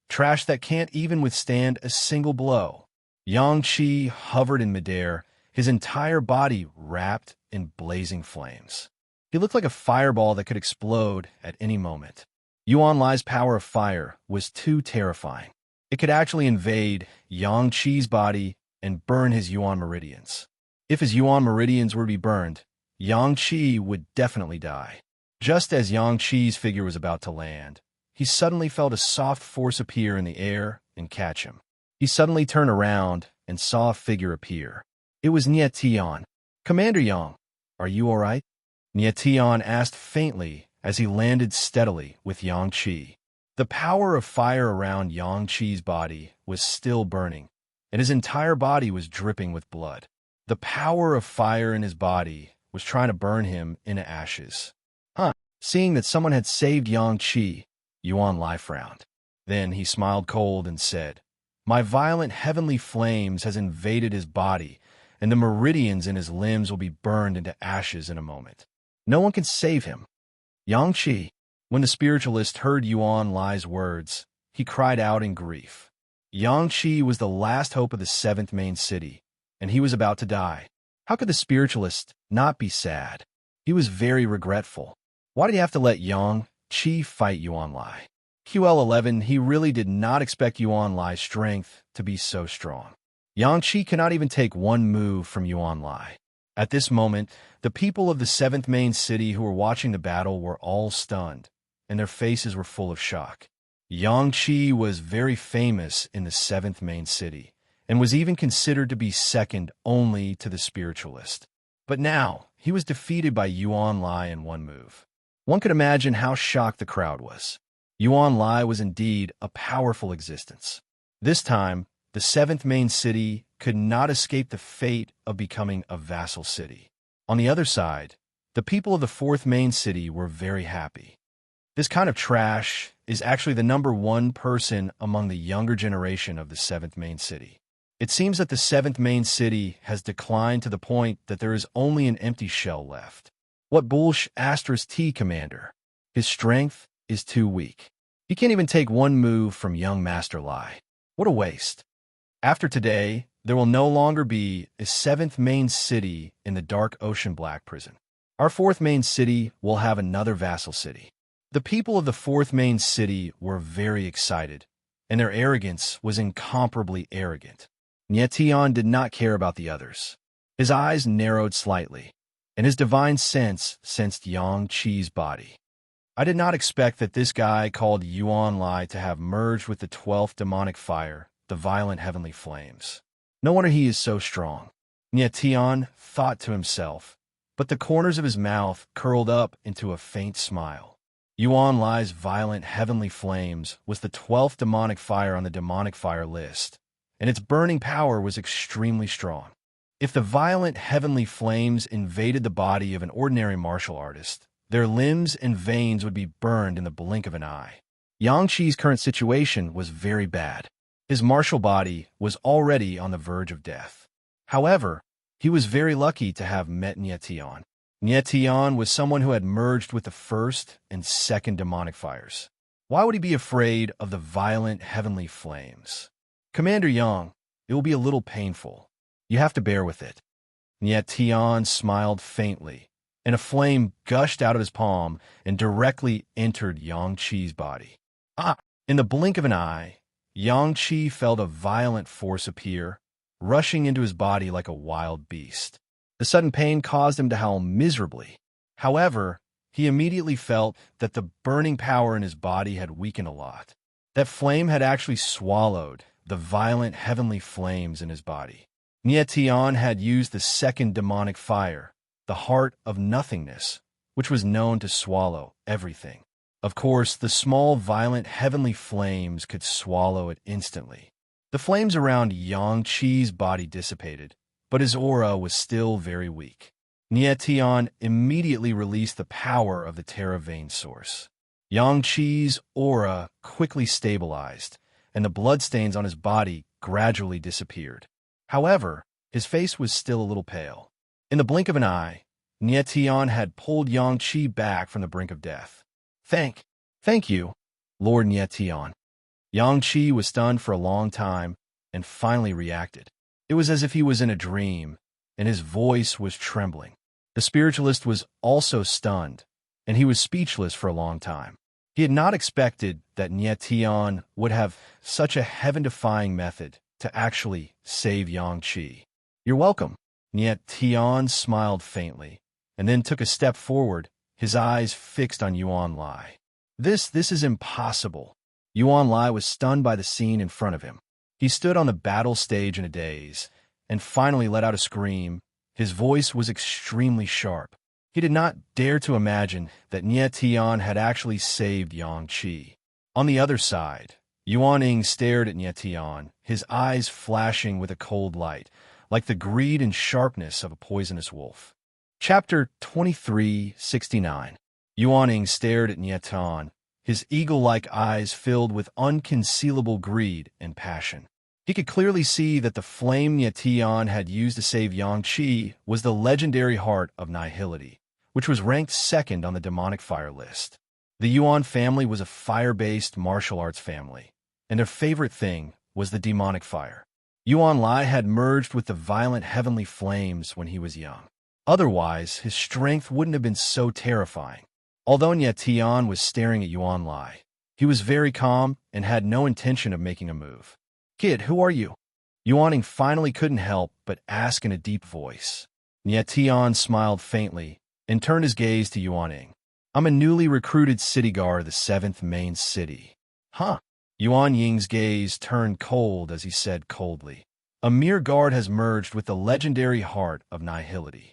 "Trash that can't even withstand a single blow." Yang Qi hovered in midair, his entire body wrapped in blazing flames. He looked like a fireball that could explode at any moment. Yuan Lai's power of fire was too terrifying. It could actually invade Yang Qi's body and burn his Yuan meridians. If his Yuan meridians were to be burned, Yang Qi would definitely die. Just as Yang Qi's figure was about to land, he suddenly felt a soft force appear in the air and catch him. He suddenly turned around and saw a figure appear. It was Nie Tian. "Commander Yang, are you all right?" Nie Tian asked faintly as he landed steadily with Yang Qi. The power of fire around Yang Qi's body was still burning, and his entire body was dripping with blood. The power of fire in his body was trying to burn him into ashes. Seeing that someone had saved Yang Qi, Yuan Lai frowned. Then he smiled cold and said, "My violent heavenly flames has invaded his body, and the meridians in his limbs will be burned into ashes in a moment. No one can save him." Yang Qi, when the spiritualist heard Yuan Lai's words, he cried out in grief. Yang Qi was the last hope of the 7th main city, and he was about to die. How could the spiritualist not be sad? He was very regretful. Why did he have to let Yang Qi fight Yuan Lai? QL11, he really did not expect Yuan Lai's strength to be so strong. Yang Qi cannot even take one move from Yuan Lai. At this moment, the people of the 7th main city who were watching the battle were all stunned, and their faces were full of shock. Yang Qi was very famous in the 7th main city, and was even considered to be second only to the spiritualist. But now, he was defeated by Yuan Lai in one move. One could imagine how shocked the crowd was. Yuan Lai was indeed a powerful existence. This time, the 7th main city could not escape the fate of becoming a vassal city. On the other side, the people of the 4th main city were very happy. This kind of trash is actually the #1 person among the younger generation of the 7th main city. It seems that the 7th main city has declined to the point that there is only an empty shell left. What bullsh *T, Commander? His strength is too weak. He can't even take one move from young Master Lai. What a waste. After today, there will no longer be a 7th main city in the Dark Ocean Black Prison. Our 4th main city will have another vassal city. The people of the 4th main city were very excited, and their arrogance was incomparably arrogant. Nie Tian did not care about the others. His eyes narrowed slightly, and his divine sense sensed Yang Qi's body. I did not expect that this guy called Yuan Lai to have merged with the 12th demonic fire, the violent heavenly flames. No wonder he is so strong. Nie Tian thought to himself, but the corners of his mouth curled up into a faint smile. Yuan Lai's violent heavenly flames was the 12th demonic fire on the demonic fire list, and its burning power was extremely strong. If the violent heavenly flames invaded the body of an ordinary martial artist, their limbs and veins would be burned in the blink of an eye. Yang Qi's current situation was very bad. His martial body was already on the verge of death. However, he was very lucky to have met Nie Tian. Nie Tian was someone who had merged with the first and second demonic fires. Why would he be afraid of the violent heavenly flames? Commander Yang, it will be a little painful. You have to bear with it. Nie Tian smiled faintly, and a flame gushed out of his palm and directly entered Yang Qi's body. In the blink of an eye, Yang Qi felt a violent force appear, rushing into his body like a wild beast. The sudden pain caused him to howl miserably. However, he immediately felt that the burning power in his body had weakened a lot. That flame had actually swallowed the violent heavenly flames in his body. Nie Tian had used the second demonic fire, the heart of nothingness, which was known to swallow everything. Of course, the small violent heavenly flames could swallow it instantly. The flames around Yang Qi's body dissipated, but his aura was still very weak. Nie Tian immediately released the power of the Terra Vein source. Yang Qi's aura quickly stabilized, and the bloodstains on his body gradually disappeared. However, his face was still a little pale. In the blink of an eye, Nie Tian had pulled Yang Qi back from the brink of death. Thank you, Lord Nie Tian. Yang Qi was stunned for a long time and finally reacted. It was as if he was in a dream, and his voice was trembling. The spiritualist was also stunned, and he was speechless for a long time. He had not expected that Nie Tian would have such a heaven-defying method to actually save Yang Qi. You're welcome. Nie Tian smiled faintly, and then took a step forward, his eyes fixed on Yuan Lai. This is impossible. Yuan Lai was stunned by the scene in front of him. He stood on the battle stage in a daze, and finally let out a scream. His voice was extremely sharp. He did not dare to imagine that Nie Tian had actually saved Yang Qi. On the other side, Yuan Ying stared at Nie Tian, his eyes flashing with a cold light, like the greed and sharpness of a poisonous wolf. Chapter 2369. Yuan Ying stared at Nie Tian, his eagle-like eyes filled with unconcealable greed and passion. He could clearly see that the flame Nie Tian had used to save Yang Qi was the legendary heart of nihility, which was ranked second on the demonic fire list. The Yuan family was a fire-based martial arts family, and their favorite thing was the demonic fire. Yuan Lai had merged with the violent heavenly flames when he was young. Otherwise, his strength wouldn't have been so terrifying. Although Nie Tian was staring at Yuan Lai, he was very calm and had no intention of making a move. Kid, who are you? Yuan Ying finally couldn't help but ask in a deep voice. Nie Tian smiled faintly and turned his gaze to Yuan Ying. I'm a newly recruited city guard of the 7th main city. Huh? Yuan Ying's gaze turned cold as he said coldly. A mere guard has merged with the legendary heart of nihility.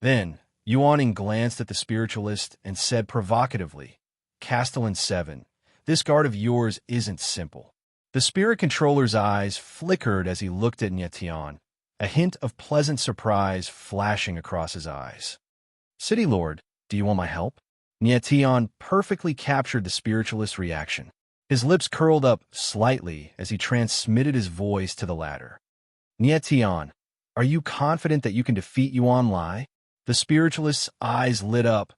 Then, Yuan Ying glanced at the spiritualist and said provocatively, Castellan 7, this guard of yours isn't simple. The spirit controller's eyes flickered as he looked at Nie Tian, a hint of pleasant surprise flashing across his eyes. City Lord, do you want my help? Nie Tian perfectly captured the spiritualist's reaction. His lips curled up slightly as he transmitted his voice to the latter. Nie Tian, are you confident that you can defeat Yuan Lai? The spiritualist's eyes lit up,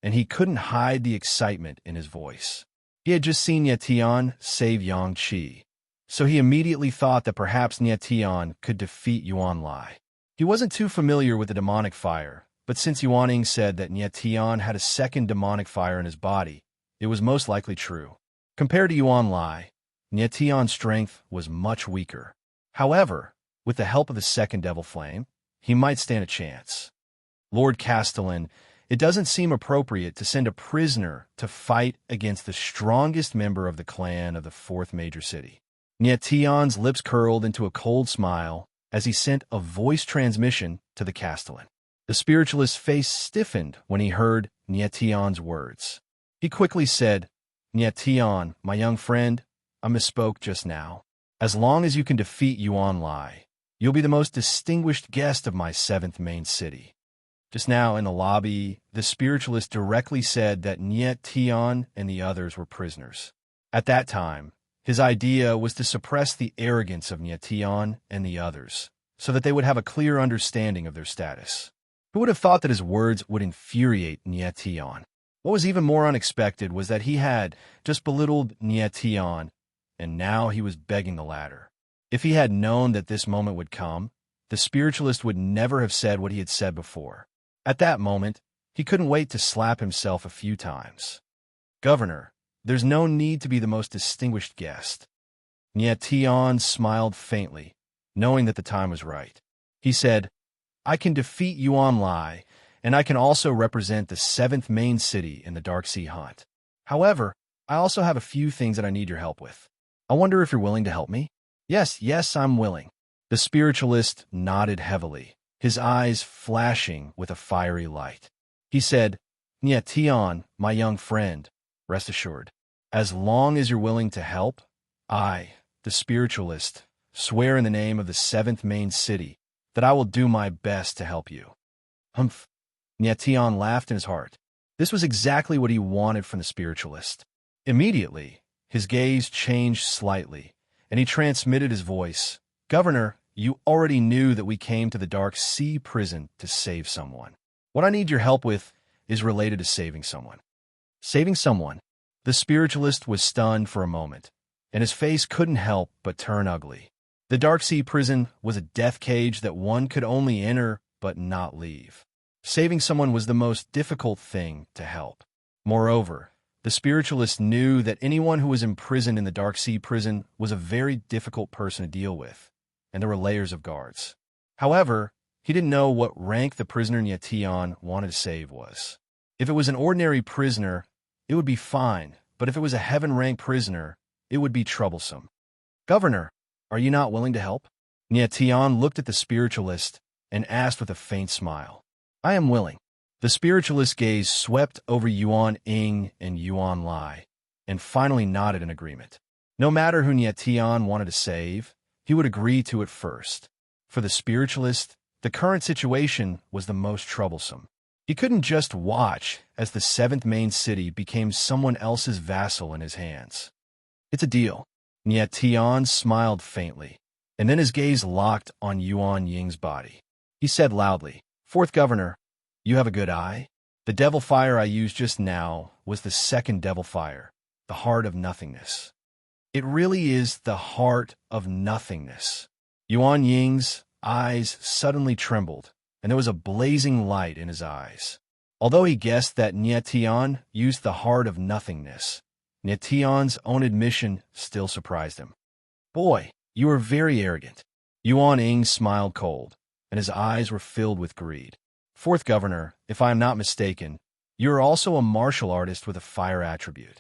and he couldn't hide the excitement in his voice. He had just seen Nie Tian save Yang Qi, so he immediately thought that perhaps Nie Tian could defeat Yuan Lai. He wasn't too familiar with the demonic fire, but since Yuan Ying said that Nie Tian had a second demonic fire in his body, it was most likely true. Compared to Yuan Lai, Nie Tian's strength was much weaker. However, with the help of the second devil flame, he might stand a chance. Lord Castellan, it doesn't seem appropriate to send a prisoner to fight against the strongest member of the clan of the 4th major city. Nie Tian's lips curled into a cold smile as he sent a voice transmission to the Castellan. The spiritualist's face stiffened when he heard Nie Tian's words. He quickly said, Tian, my young friend, I misspoke just now. As long as you can defeat Yuan Lai, you'll be the most distinguished guest of my 7th main city. Just now in the lobby, the spiritualist directly said that Tian and the others were prisoners. At that time, his idea was to suppress the arrogance of Tian and the others, so that they would have a clear understanding of their status. Who would have thought that his words would infuriate Tian? What was even more unexpected was that he had just belittled Tian, and now he was begging the latter. If he had known that this moment would come, the spiritualist would never have said what he had said before. At that moment, he couldn't wait to slap himself a few times. Governor, there's no need to be the most distinguished guest. Tian smiled faintly, knowing that the time was right. He said, I can defeat Yuan Lai, and I can also represent the 7th main city in the Dark Sea Hunt. However, I also have a few things that I need your help with. I wonder if you're willing to help me? Yes, I'm willing. The spiritualist nodded heavily, his eyes flashing with a fiery light. He said, Tian, my young friend, rest assured, as long as you're willing to help, I, the spiritualist, swear in the name of the 7th main city that I will do my best to help you. Humph. Tian laughed in his heart. This was exactly what he wanted from the spiritualist. Immediately, his gaze changed slightly, and he transmitted his voice. Governor, you already knew that we came to the Dark Sea prison to save someone. What I need your help with is related to saving someone. Saving someone? The spiritualist was stunned for a moment, and his face couldn't help but turn ugly. The Dark Sea prison was a death cage that one could only enter but not leave. Saving someone was the most difficult thing to help. Moreover, the spiritualist knew that anyone who was imprisoned in the Dark Sea prison was a very difficult person to deal with, and there were layers of guards. However, he didn't know what rank the prisoner Tian wanted to save was. If it was an ordinary prisoner, it would be fine, but if it was a heaven-rank prisoner, it would be troublesome. Governor, are you not willing to help? Tian looked at the spiritualist and asked with a faint smile. I am willing. The spiritualist's gaze swept over Yuan Ying and Yuan Lai, and finally nodded in agreement. No matter who Tian wanted to save, he would agree to it first. For the spiritualist, the current situation was the most troublesome. He couldn't just watch as the 7th main city became someone else's vassal in his hands. It's a deal. Tian smiled faintly, and then his gaze locked on Yuan Ying's body. He said loudly, 4th Governor, you have a good eye? The devil fire I used just now was the 2nd devil fire, the heart of nothingness. It really is the heart of nothingness. Yuan Ying's eyes suddenly trembled, and there was a blazing light in his eyes. Although he guessed that Tian used the heart of nothingness, Tian's own admission still surprised him. Boy, you are very arrogant. Yuan Ying smiled cold, and his eyes were filled with greed. 4th Governor, if I am not mistaken, you are also a martial artist with a fire attribute.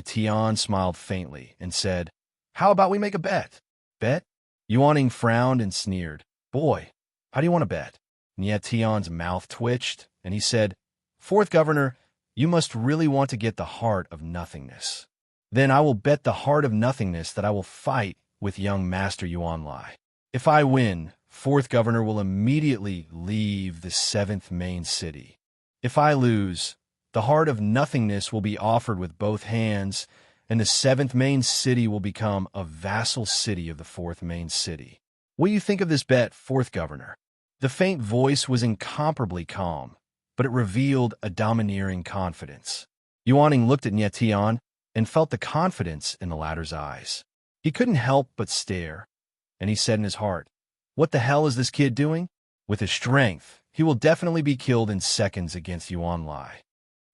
Tian smiled faintly and said, How about we make a bet? Bet? Yuan Ying frowned and sneered. Boy, how do you want to bet? Tian's mouth twitched, and he said, 4th Governor, you must really want to get the heart of nothingness. Then I will bet the heart of nothingness that I will fight with young Master Yuan Lai. If I win, 4th Governor will immediately leave the 7th main city. If I lose, the heart of nothingness will be offered with both hands, and the 7th main city will become a vassal city of the 4th main city. What do you think of this bet, 4th Governor? The faint voice was incomparably calm, but it revealed a domineering confidence. Yuan Ying looked at Tian and felt the confidence in the latter's eyes. He couldn't help but stare, and he said in his heart, What the hell is this kid doing? With his strength, he will definitely be killed in seconds against Yuan Lai.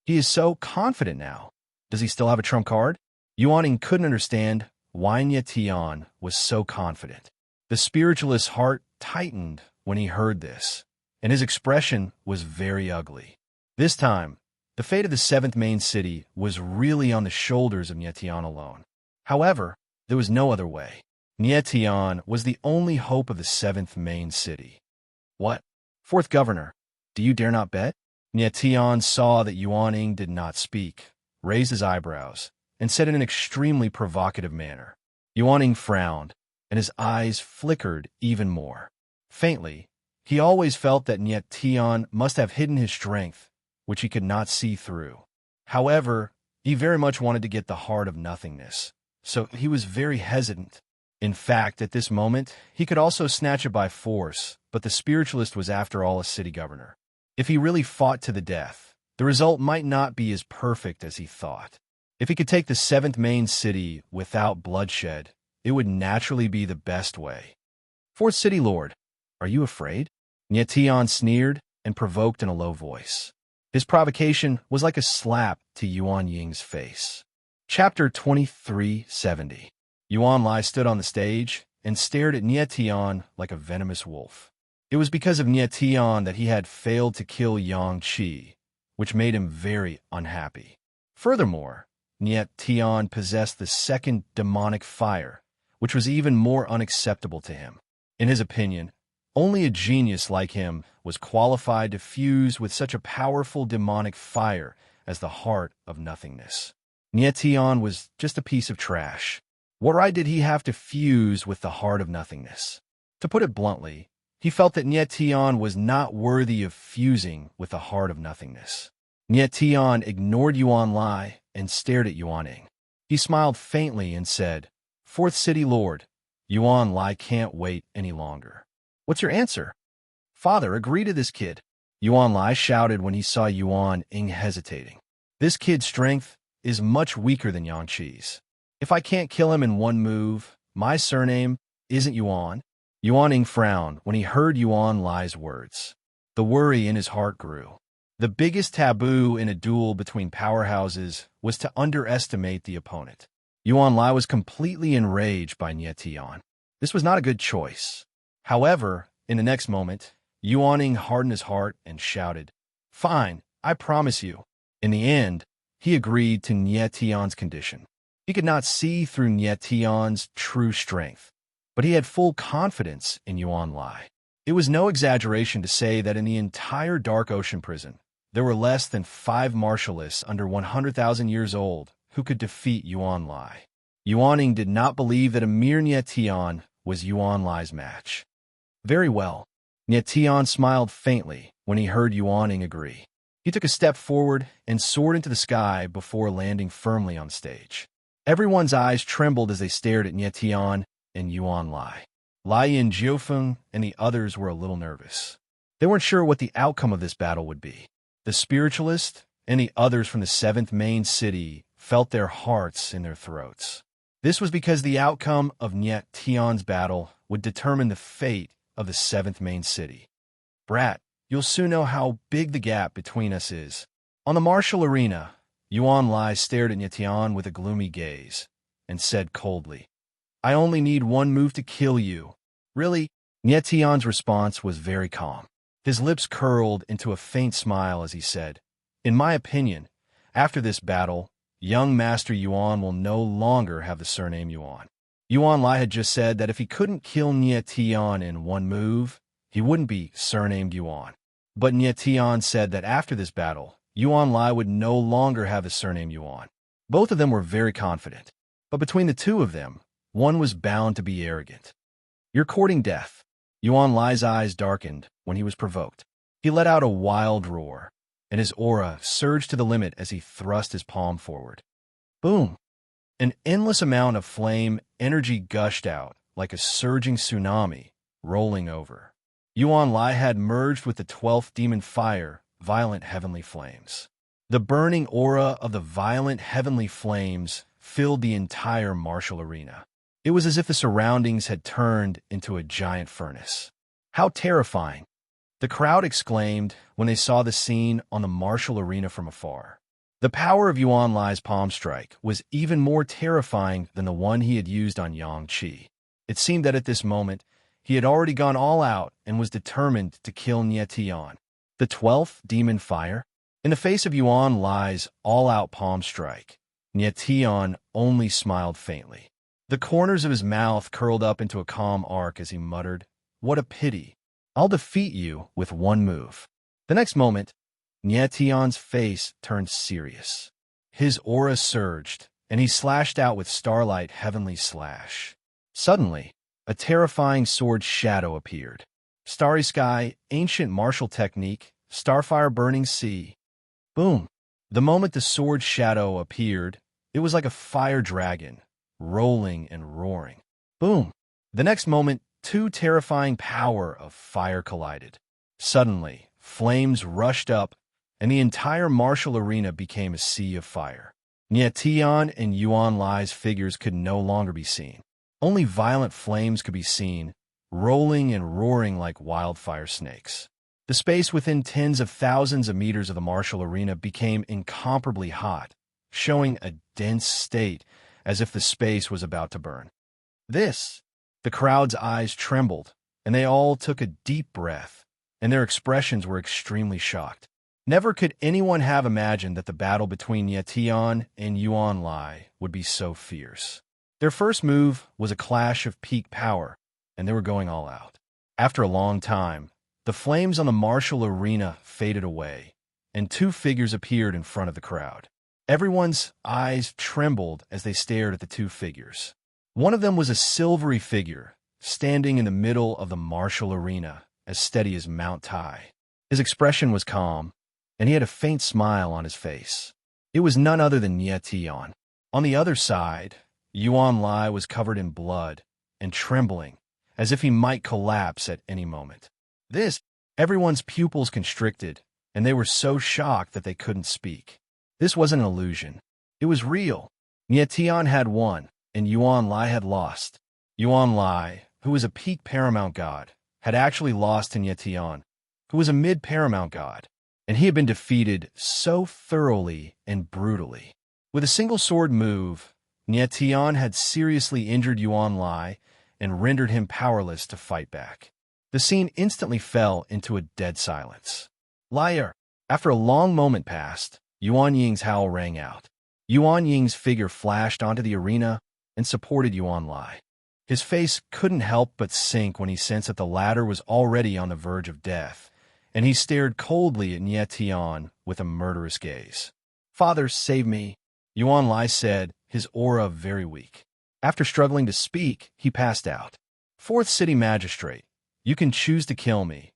He is so confident now. Does he still have a trump card? Yuan Ying couldn't understand why Tian was so confident. The spiritualist's heart tightened when he heard this, and his expression was very ugly. This time, the fate of the 7th main city was really on the shoulders of Tian alone. However, there was no other way. Tian was the only hope of the 7th main city. What? 4th Governor, do you dare not bet? Tian saw that Yuan Ying did not speak, raised his eyebrows, and said in an extremely provocative manner. Yuan frowned, and his eyes flickered even more. Faintly, he always felt that Niet Tian must have hidden his strength, which he could not see through. However, he very much wanted to get the heart of nothingness, so he was very hesitant. In fact, at this moment, he could also snatch it by force, but the spiritualist was after all a city governor. If he really fought to the death, the result might not be as perfect as he thought. If he could take the 7th main city without bloodshed, it would naturally be the best way. 4th City Lord, are you afraid? Niet Tian sneered and provoked in a low voice. His provocation was like a slap to Yuan Ying's face. Chapter 2370. Yuan Lai stood on the stage and stared at Niet Tian like a venomous wolf. It was because of Niet Tian that he had failed to kill Yang Qi, which made him very unhappy. Furthermore, Niet Tian possessed the 2nd demonic fire, which was even more unacceptable to him. In his opinion, only a genius like him was qualified to fuse with such a powerful demonic fire as the heart of nothingness. Niet Tian was just a piece of trash. What right did he have to fuse with the heart of nothingness? To put it bluntly, he felt that Niet Tian was not worthy of fusing with the heart of nothingness. Niet Tian ignored Yuan Lai and stared at Yuan Ying. He smiled faintly and said, 4th City Lord, Yuan Lai can't wait any longer. What's your answer? Father, agree to this kid. Yuan Lai shouted when he saw Yuan Ying hesitating. This kid's strength is much weaker than Yang Qi's. If I can't kill him in one move, my surname isn't Yuan. Yuan Ying frowned when he heard Yuan Lai's words. The worry in his heart grew. The biggest taboo in a duel between powerhouses was to underestimate the opponent. Yuan Lai was completely enraged by Niet Tian. This was not a good choice. However, in the next moment, Yuan Ying hardened his heart and shouted, Fine, I promise you. In the end, he agreed to Niet Tian's condition. He could not see through Niet Tian's true strength, but he had full confidence in Yuan Lai. It was no exaggeration to say that in the entire Dark Ocean prison, there were less than 5 martialists under 100,000 years old who could defeat Yuan Lai. Yuan Ying did not believe that a mere Niet Tian was Yuan Lai's match. Very well. Niet Tian smiled faintly when he heard Yuan Ying agree. He took a step forward and soared into the sky before landing firmly on stage. Everyone's eyes trembled as they stared at Niet Tian and Yuan Lai. Lai Yin Jiufeng and the others were a little nervous. They weren't sure what the outcome of this battle would be. The spiritualist and the others from the 7th main city felt their hearts in their throats. This was because the outcome of Niet Tian's battle would determine the fate of the 7th main city. Brat, you'll soon know how big the gap between us is. On the martial arena, Yuan Lai stared at Niet Tian with a gloomy gaze and said coldly, I only need one move to kill you. Really? Niet Tian's response was very calm. His lips curled into a faint smile as he said, In my opinion, after this battle, young Master Yuan will no longer have the surname Yuan. Yuan Lai had just said that if he couldn't kill Niet Tian in one move, he wouldn't be surnamed Yuan. But Niet Tian said that after this battle, Yuan Lai would no longer have the surname Yuan. Both of them were very confident. But between the two of them, one was bound to be arrogant. You're courting death. Yuan Lai's eyes darkened when he was provoked. He let out a wild roar, and his aura surged to the limit as he thrust his palm forward. Boom! An endless amount of flame energy gushed out like a surging tsunami, rolling over. Yuan Lai had merged with the 12th demon fire, violent heavenly flames. The burning aura of the violent heavenly flames filled the entire martial arena. It was as if the surroundings had turned into a giant furnace. How terrifying! The crowd exclaimed when they saw the scene on the martial arena from afar. The power of Yuan Lai's palm strike was even more terrifying than the one he had used on Yang Qi. It seemed that at this moment, he had already gone all out and was determined to kill Niet Tian. The 12th demon fire? In the face of Yuan Lai's all-out palm strike, Niet Tian only smiled faintly. The corners of his mouth curled up into a calm arc as he muttered, What a pity. I'll defeat you with one move. The next moment, Niet Tian's face turned serious. His aura surged, and he slashed out with starlight heavenly slash. Suddenly, a terrifying sword shadow appeared. Starry sky, ancient martial technique, starfire burning sea. Boom! The moment the sword shadow appeared, it was like a fire dragon, rolling and roaring. Boom! The next moment, two terrifying power of fire collided. Suddenly, flames rushed up, and the entire martial arena became a sea of fire. Tian and Yuan Lai's figures could no longer be seen. Only violent flames could be seen, rolling and roaring like wildfire snakes. The space within tens of thousands of meters of the martial arena became incomparably hot, showing a dense state as if the space was about to burn. The crowd's eyes trembled, and they all took a deep breath, and their expressions were extremely shocked. Never could anyone have imagined that the battle between Tian and Yuan Lai would be so fierce. Their first move was a clash of peak power, and they were going all out. After a long time, the flames on the martial arena faded away, and two figures appeared in front of the crowd. Everyone's eyes trembled as they stared at the two figures. One of them was a silvery figure, standing in the middle of the martial arena, as steady as Mount Tai. His expression was calm, and he had a faint smile on his face. It was none other than Tian. On the other side, Yuan Lai was covered in blood and trembling, as if he might collapse at any moment. Everyone's pupils constricted, and they were so shocked that they couldn't speak. This wasn't an illusion. It was real. Tian had won, and Yuan Lai had lost. Yuan Lai, who was a peak paramount god, had actually lost to Tian, who was a mid-paramount god, and he had been defeated so thoroughly and brutally. With a single sword move, Tian had seriously injured Yuan Lai and rendered him powerless to fight back. The scene instantly fell into a dead silence. Liar! After a long moment passed, Yuan Ying's howl rang out. Yuan Ying's figure flashed onto the arena and supported Yuan Lai. His face couldn't help but sink when he sensed that the latter was already on the verge of death, and he stared coldly at Tian with a murderous gaze. "Father, save me," Yuan Lai said, his aura very weak. After struggling to speak, he passed out. "Fourth City Magistrate, you can choose to kill me,"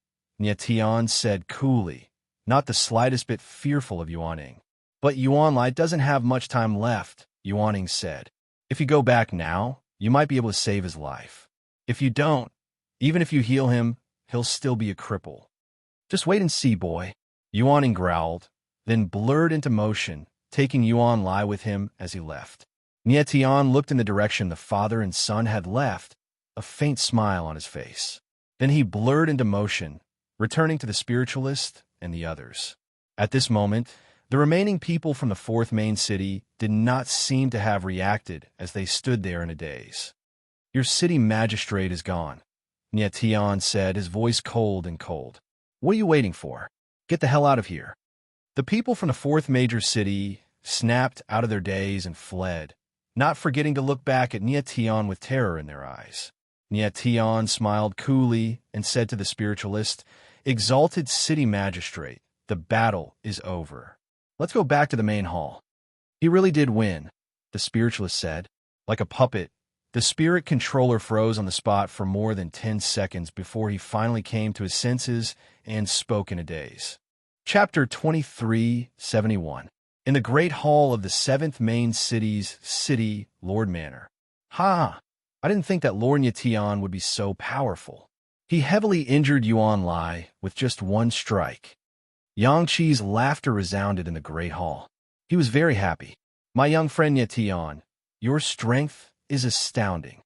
Tian said coolly, not the slightest bit fearful of Yuan Ying. "But Yuan Lai doesn't have much time left," Yuan Ying said. "If you go back now, you might be able to save his life. If you don't, even if you heal him, he'll still be a cripple. Just wait and see, boy," Yuan Ying growled, then blurred into motion, taking Yuan Lai with him as he left. Tian looked in the direction the father and son had left, a faint smile on his face. Then he blurred into motion, returning to the spiritualist and the others. At this moment, the remaining people from the fourth main city did not seem to have reacted as they stood there in a daze. "Your city magistrate is gone," Tian said, his voice cold and cold. "What are you waiting for? Get the hell out of here." The people from the fourth major city snapped out of their daze and fled, not forgetting to look back at Tian with terror in their eyes. Tian smiled coolly and said to the spiritualist, "Exalted city magistrate, the battle is over. Let's go back to the main hall." "He really did win," the spiritualist said. Like a puppet, the spirit controller froze on the spot for more than 10 seconds before he finally came to his senses and spoke in a daze. Chapter 2371. In the great hall of the seventh main city's city, Lord Manor. "Ha! I didn't think that Lord Tian would be so powerful. He heavily injured Yuan Lai with just one strike." Yang Qi's laughter resounded in the great hall. He was very happy. "My young friend Tian, your strength is astounding."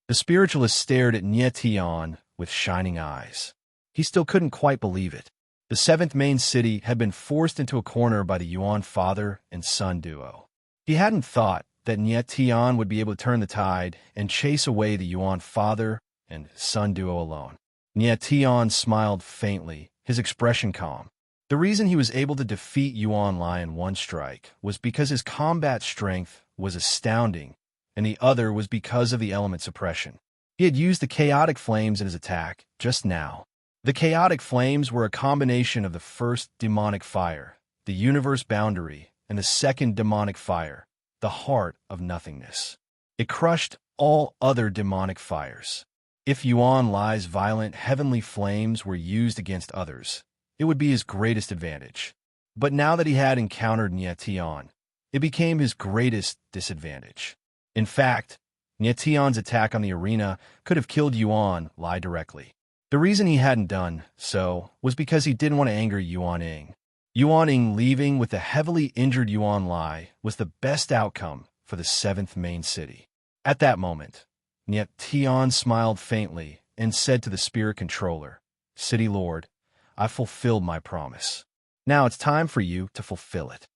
The spiritualist stared at Tian with shining eyes. He still couldn't quite believe it. The seventh main city had been forced into a corner by the Yuan father and son duo. He hadn't thought that Tian would be able to turn the tide and chase away the Yuan father and son duo alone. Tian smiled faintly, his expression calm. The reason he was able to defeat Yuan Lai in one strike was because his combat strength was astounding, and the other was because of the element suppression. He had used the chaotic flames in his attack just now. The chaotic flames were a combination of the first demonic fire, the universe boundary, and the second demonic fire, the heart of nothingness. It crushed all other demonic fires. If Yuan Lai's violent heavenly flames were used against others, it would be his greatest advantage. But now that he had encountered Nie Tian, it became his greatest disadvantage. In fact, Nie Tian's attack on the arena could have killed Yuan Lai directly. The reason he hadn't done so was because he didn't want to anger Yuan Ying. Yuan Ying leaving with a heavily injured Yuan Lai was the best outcome for the 7th main city. At that moment, Nie Tian smiled faintly and said to the spirit controller, "City Lord, I fulfilled my promise. Now it's time for you to fulfill it."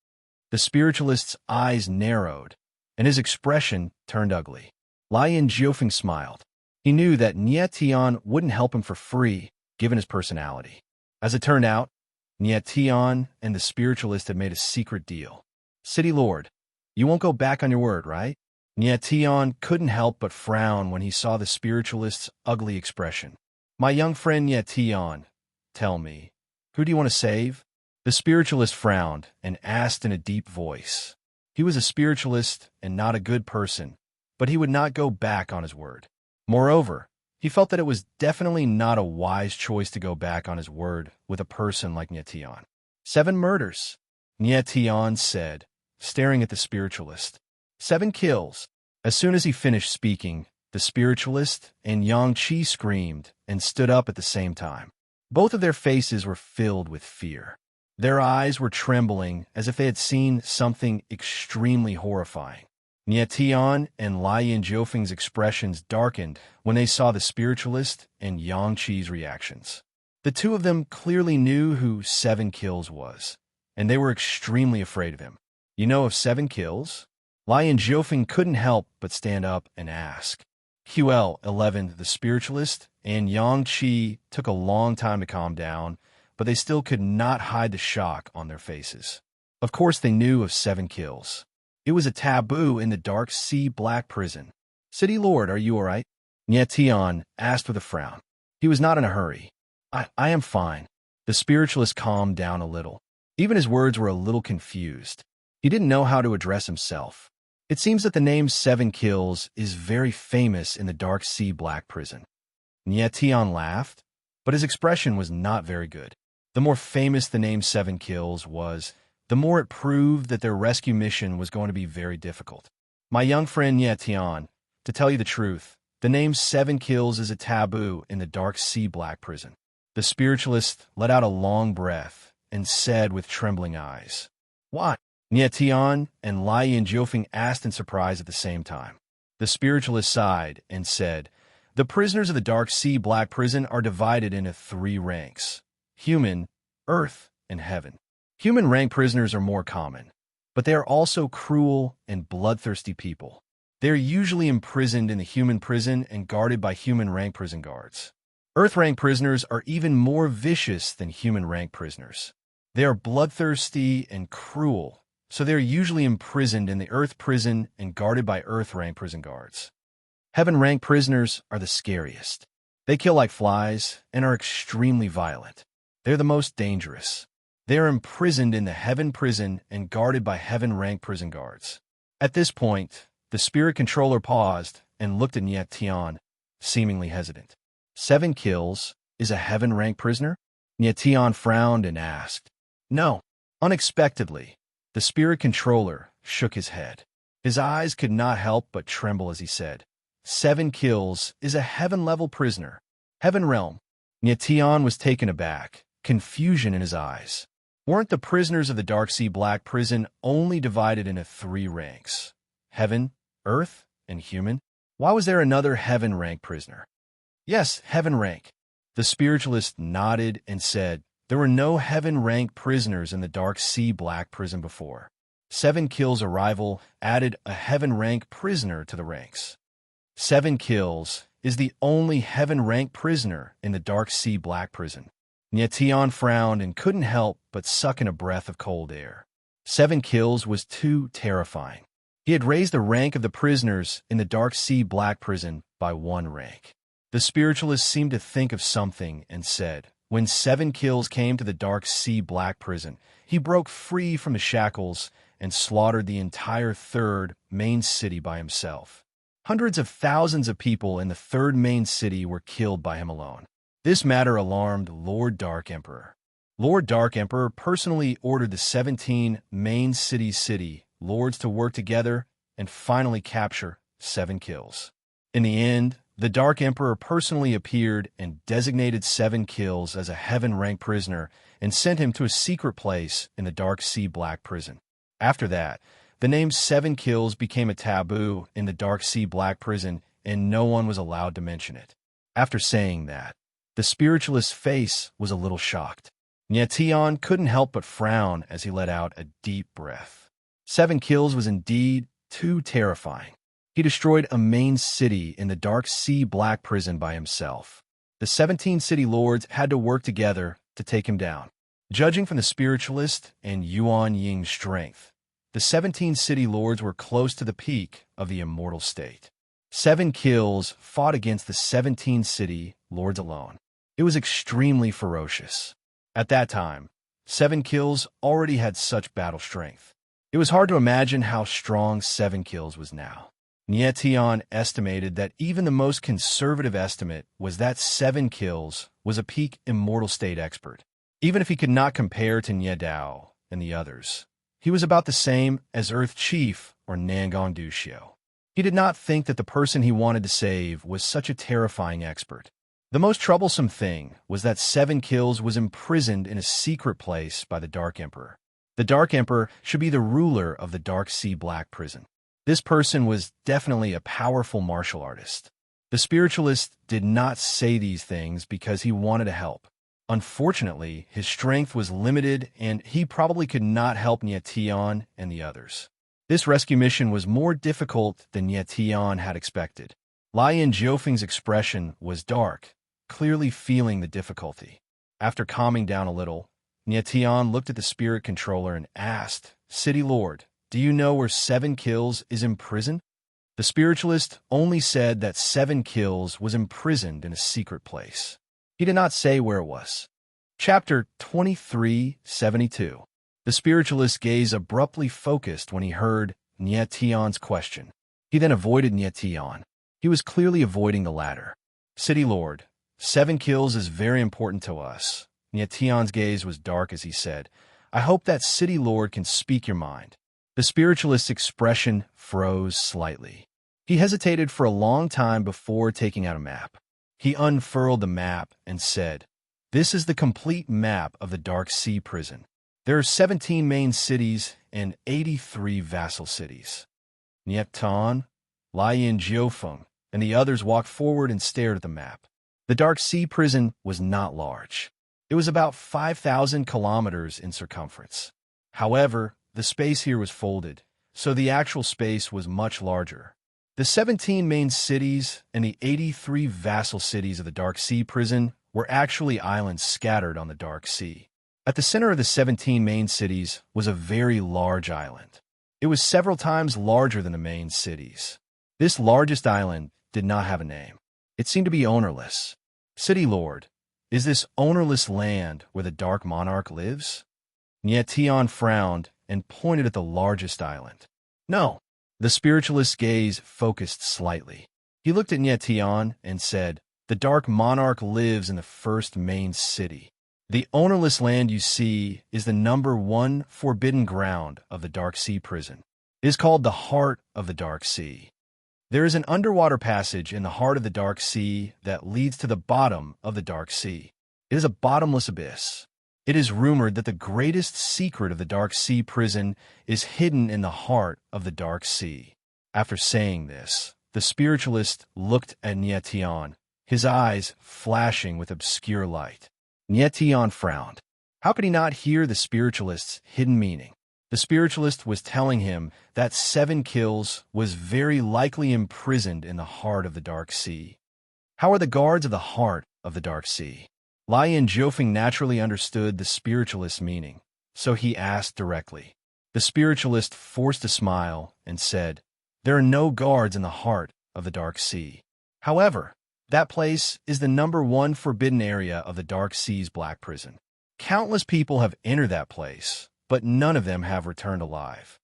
The spiritualist's eyes narrowed, and his expression turned ugly. Lian Jiufeng smiled. He knew that Nie Tian wouldn't help him for free, given his personality. As it turned out, Nie Tian and the spiritualist had made a secret deal. "City Lord, you won't go back on your word, right?" Nie Tian couldn't help but frown when he saw the spiritualist's ugly expression. "My young friend Nie Tian, tell me, who do you want to save?" The spiritualist frowned and asked in a deep voice. He was a spiritualist and not a good person, but he would not go back on his word. Moreover, he felt that it was definitely not a wise choice to go back on his word with a person like Nie Tian. 7 murders, Nie Tian said, staring at the spiritualist. 7 kills. As soon as he finished speaking, the spiritualist and Yang Qi screamed and stood up at the same time. Both of their faces were filled with fear. Their eyes were trembling as if they had seen something extremely horrifying. Nie Tian and Lian Jiufeng's expressions darkened when they saw the spiritualist and Yang Qi's reactions. The two of them clearly knew who 7 Kills was, and they were extremely afraid of him. "You know of 7 Kills?" Lian Jiufeng couldn't help but stand up and ask. QL11, the spiritualist, and Yang Qi took a long time to calm down, but they still could not hide the shock on their faces. Of course they knew of 7 Kills. It was a taboo in the Dark Sea Black Prison. "City Lord, are you all right?" Nie Tian asked with a frown. He was not in a hurry. I am fine." The spiritualist calmed down a little. Even his words were a little confused. He didn't know how to address himself. It seems that the name 7 Kills is very famous in the Dark Sea Black Prison. Nie Tian laughed, but his expression was not very good. The more famous the name 7 Kills was, the more it proved that their rescue mission was going to be very difficult. "My young friend Nie Tian, to tell you the truth, the name 7 Kills is a taboo in the Dark Sea Black Prison." The spiritualist let out a long breath and said with trembling eyes, "Why?" Nie Tian and Lian Jiufeng asked in surprise at the same time. The spiritualist sighed and said, "The prisoners of the Dark Sea Black Prison are divided into 3 ranks: human, earth, and heaven. Human rank prisoners are more common, but they are also cruel and bloodthirsty people. They are usually imprisoned in the human prison and guarded by human rank prison guards. Earth rank prisoners are even more vicious than human rank prisoners. They are bloodthirsty and cruel, so they are usually imprisoned in the earth prison and guarded by earth rank prison guards. Heaven rank prisoners are the scariest. They kill like flies and are extremely violent. They're the most dangerous. They are imprisoned in the heaven prison and guarded by heaven rank prison guards." At this point, the spirit controller paused and looked at Nie Tian, seemingly hesitant. 7 Kills is a heaven rank prisoner? Nie Tian frowned and asked. "No." Unexpectedly, the spirit controller shook his head. His eyes could not help but tremble as he said, 7 Kills is a heaven-level prisoner. Heaven realm. Nie Tian was taken aback, confusion in his eyes. Weren't the prisoners of the Dark Sea Black Prison only divided into 3 ranks? Heaven, earth, and human? Why was there another heaven rank prisoner? "Yes, heaven rank." The spiritualist nodded and said, "There were no heaven rank prisoners in the Dark Sea Black Prison before. 7 Kills' arrival added a heaven rank prisoner to the ranks. 7 Kills is the only heaven rank prisoner in the Dark Sea Black Prison." Nie Tian frowned and couldn't help but suck in a breath of cold air. 7 Kills was too terrifying. He had raised the rank of the prisoners in the Dark Sea Black Prison by 1 rank. The spiritualist seemed to think of something and said, "When 7 Kills came to the Dark Sea Black Prison, he broke free from the shackles and slaughtered the entire third main city by himself. Hundreds of thousands of people in the third main city were killed by him alone. This matter alarmed Lord Dark Emperor. Lord Dark Emperor personally ordered the 17 main city lords to work together and finally capture 7 kills. In the end, the Dark Emperor personally appeared and designated 7 kills as a heaven-rank prisoner and sent him to a secret place in the Dark Sea Black Prison. After that, the name 7 kills became a taboo in the Dark Sea Black Prison, and no one was allowed to mention it. After saying that, the spiritualist's face was a little shocked. Nyetian couldn't help but frown as he let out a deep breath. 7 kills was indeed too terrifying. He destroyed a main city in the Dark Sea Black Prison by himself. The 17 city lords had to work together to take him down. Judging from the spiritualist and Yuan Ying's strength, the 17 city lords were close to the peak of the immortal state. 7 kills fought against the 17 city lords alone. It was extremely ferocious. At that time, 7 kills already had such battle strength. It was hard to imagine how strong 7 kills was now. Nyetian estimated that even the most conservative estimate was that 7 kills was a peak immortal state expert. Even if he could not compare to Nye Dao and the others, he was about the same as Earth Chief or Nangang Duxiu. He did not think that the person he wanted to save was such a terrifying expert. The most troublesome thing was that 7 kills was imprisoned in a secret place by the Dark Emperor. The Dark Emperor should be the ruler of the Dark Sea Black Prison. This person was definitely a powerful martial artist. The spiritualist did not say these things because he wanted to help. Unfortunately, his strength was limited and he probably could not help Nyetian and the others. This rescue mission was more difficult than Nyetian had expected. Lian Jiufeng's expression was dark, clearly feeling the difficulty. After calming down a little, Nyetian looked at the spirit controller and asked, "City Lord, do you know where 7 kills is imprisoned?" The spiritualist only said that 7 kills was imprisoned in a secret place. He did not say where it was. Chapter 2372. The spiritualist's gaze abruptly focused when he heard Nyetian's question. He then avoided Nyetian. He was clearly avoiding the latter. "City Lord, 7 kills is very important to us." Nyetian's gaze was dark as he said, "I hope that City Lord can speak your mind." The spiritualist's expression froze slightly. He hesitated for a long time before taking out a map. He unfurled the map and said, "This is the complete map of the Dark Sea Prison. There are 17 main cities and 83 vassal cities." Nyetian, Lian Jiufeng, and the others walked forward and stared at the map. The Dark Sea Prison was not large. It was about 5,000 kilometers in circumference. However, the space here was folded, so the actual space was much larger. The 17 main cities and the 83 vassal cities of the Dark Sea Prison were actually islands scattered on the Dark Sea. At the center of the 17 main cities was a very large island. It was several times larger than the main cities. This largest island did not have a name. It seemed to be ownerless. "City Lord, is this ownerless land where the Dark Monarch lives?" Nyetian frowned and pointed at the largest island. "No." The spiritualist's gaze focused slightly. He looked at Nyetian and said, "The Dark Monarch lives in the first main city. The ownerless land you see is the number 1 forbidden ground of the Dark Sea Prison. It is called the Heart of the Dark Sea. There is an underwater passage in the heart of the Dark Sea that leads to the bottom of the Dark Sea. It is a bottomless abyss. It is rumored that the greatest secret of the Dark Sea Prison is hidden in the heart of the Dark Sea." After saying this, the spiritualist looked at Nyetian, his eyes flashing with obscure light. Nyetian frowned. How could he not hear the spiritualist's hidden meaning? The spiritualist was telling him that 7 kills was very likely imprisoned in the heart of the Dark Sea. How are the guards of the heart of the Dark Sea? Lian Jiufeng naturally understood the spiritualist's meaning, so he asked directly. The spiritualist forced a smile and said, "There are no guards in the heart of the Dark Sea. However, that place is the number 1 forbidden area of the Dark Sea's Black Prison. Countless people have entered that place, but none of them have returned alive.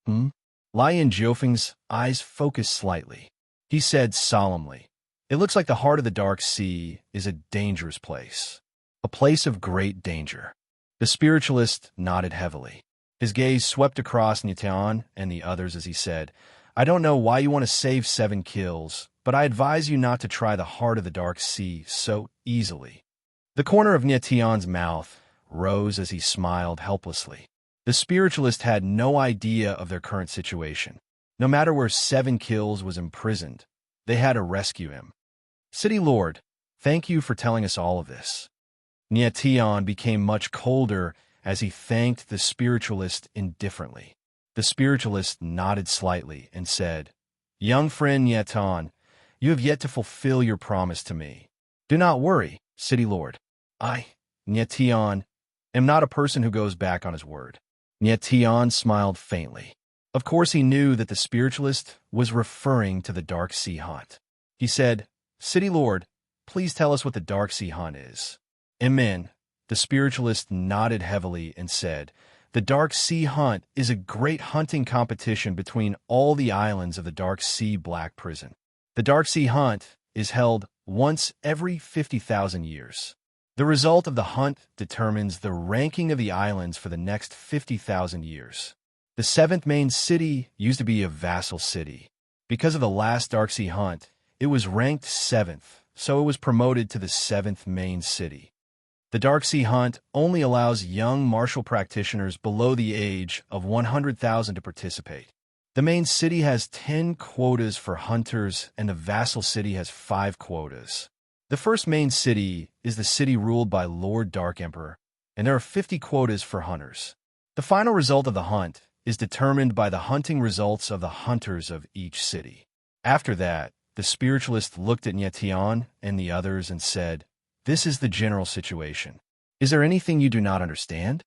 Hmm? Lion Jiufeng's eyes focused slightly. He said solemnly, "It looks like the heart of the Dark Sea is a dangerous place. A place of great danger." The spiritualist nodded heavily. His gaze swept across Nyan and the others as he said, "I don't know why you want to save 7 kills, but I advise you not to try the heart of the Dark Sea so easily." The corner of Nyan's mouth rose as he smiled helplessly. The spiritualist had no idea of their current situation. No matter where 7 kills was imprisoned, they had to rescue him. "City Lord, thank you for telling us all of this." Nyan became much colder as he thanked the spiritualist indifferently. The spiritualist nodded slightly and said, "Young friend Nyan, you have yet to fulfill your promise to me. Do not worry, City Lord. I, Nyan, am not a person who goes back on his word." Nyan smiled faintly. Of course he knew that the spiritualist was referring to the Dark Sea Hunt. He said, "City Lord, please tell us what the Dark Sea Hunt is." "Amen." The spiritualist nodded heavily and said, "The Dark Sea Hunt is a great hunting competition between all the islands of the Dark Sea Black Prison. The Dark Sea Hunt is held once every 50,000 years. The result of the hunt determines the ranking of the islands for the next 50,000 years. The 7th main city used to be a vassal city. Because of the last Dark Sea Hunt, it was ranked 7th, so it was promoted to the 7th main city. The Dark Sea Hunt only allows young martial practitioners below the age of 100,000 to participate. The main city has 10 quotas for hunters, and the vassal city has 5 quotas. The first main city is the city ruled by Lord Dark Emperor, and there are 50 quotas for hunters. The final result of the hunt is determined by the hunting results of the hunters of each city. After that, the spiritualist looked at Nyan and the others and said, "This is the general situation. Is there anything you do not understand?"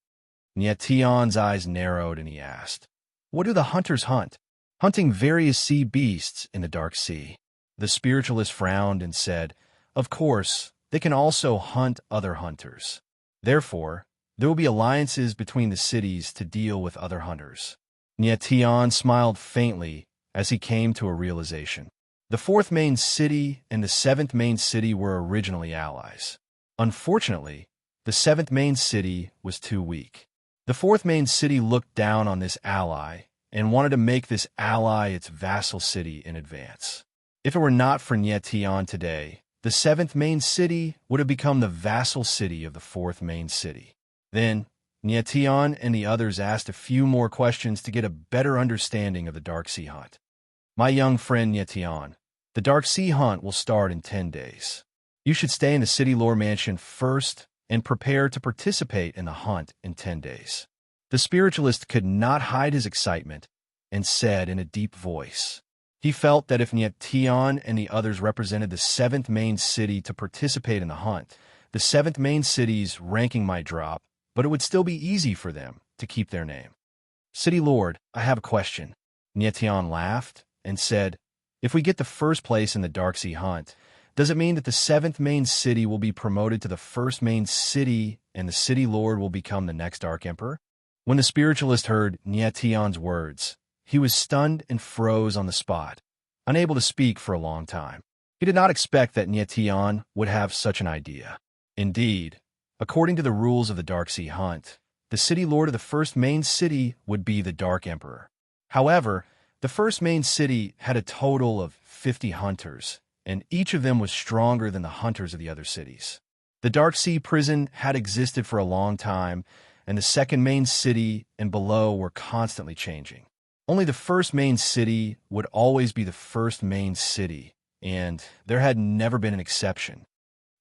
Nyan's eyes narrowed and he asked, "What do the hunters hunt?" "Hunting various sea beasts in the Dark Sea." The spiritualist frowned and said, "Of course, they can also hunt other hunters. Therefore, there will be alliances between the cities to deal with other hunters." Nyan smiled faintly as he came to a realization. The 4th main city and the 7th main city were originally allies. Unfortunately, the 7th main city was too weak. The 4th main city looked down on this ally and wanted to make this ally its vassal city in advance. If it were not for Nyan today, the 7th main city would have become the vassal city of the 4th main city. Then, Nyan and the others asked a few more questions to get a better understanding of the Dark Sea Hunt. "My young friend Nyan, the Dark Sea Hunt will start in 10 days. You should stay in the City Lore Mansion first and prepare to participate in the hunt in 10 days. The spiritualist could not hide his excitement and said in a deep voice. He felt that if Nyan and the others represented the 7th main city to participate in the hunt, the 7th main city's ranking might drop, but it would still be easy for them to keep their name. "City Lord, I have a question." Nyan laughed and said, "If we get the first place in the Dark Sea Hunt, does it mean that the 7th main city will be promoted to the 1st main city and the City Lord will become the next Dark Emperor?" When the spiritualist heard Nyan's words, he was stunned and froze on the spot, unable to speak for a long time. He did not expect that Nyan would have such an idea. Indeed, according to the rules of the Dark Sea Hunt, the City Lord of the 1st main city would be the Dark Emperor. However, the 1st main city had a total of 50 hunters, and each of them was stronger than the hunters of the other cities. The Dark Sea prison had existed for a long time, and the 2nd main city and below were constantly changing. Only the 1st main city would always be the 1st main city, and there had never been an exception.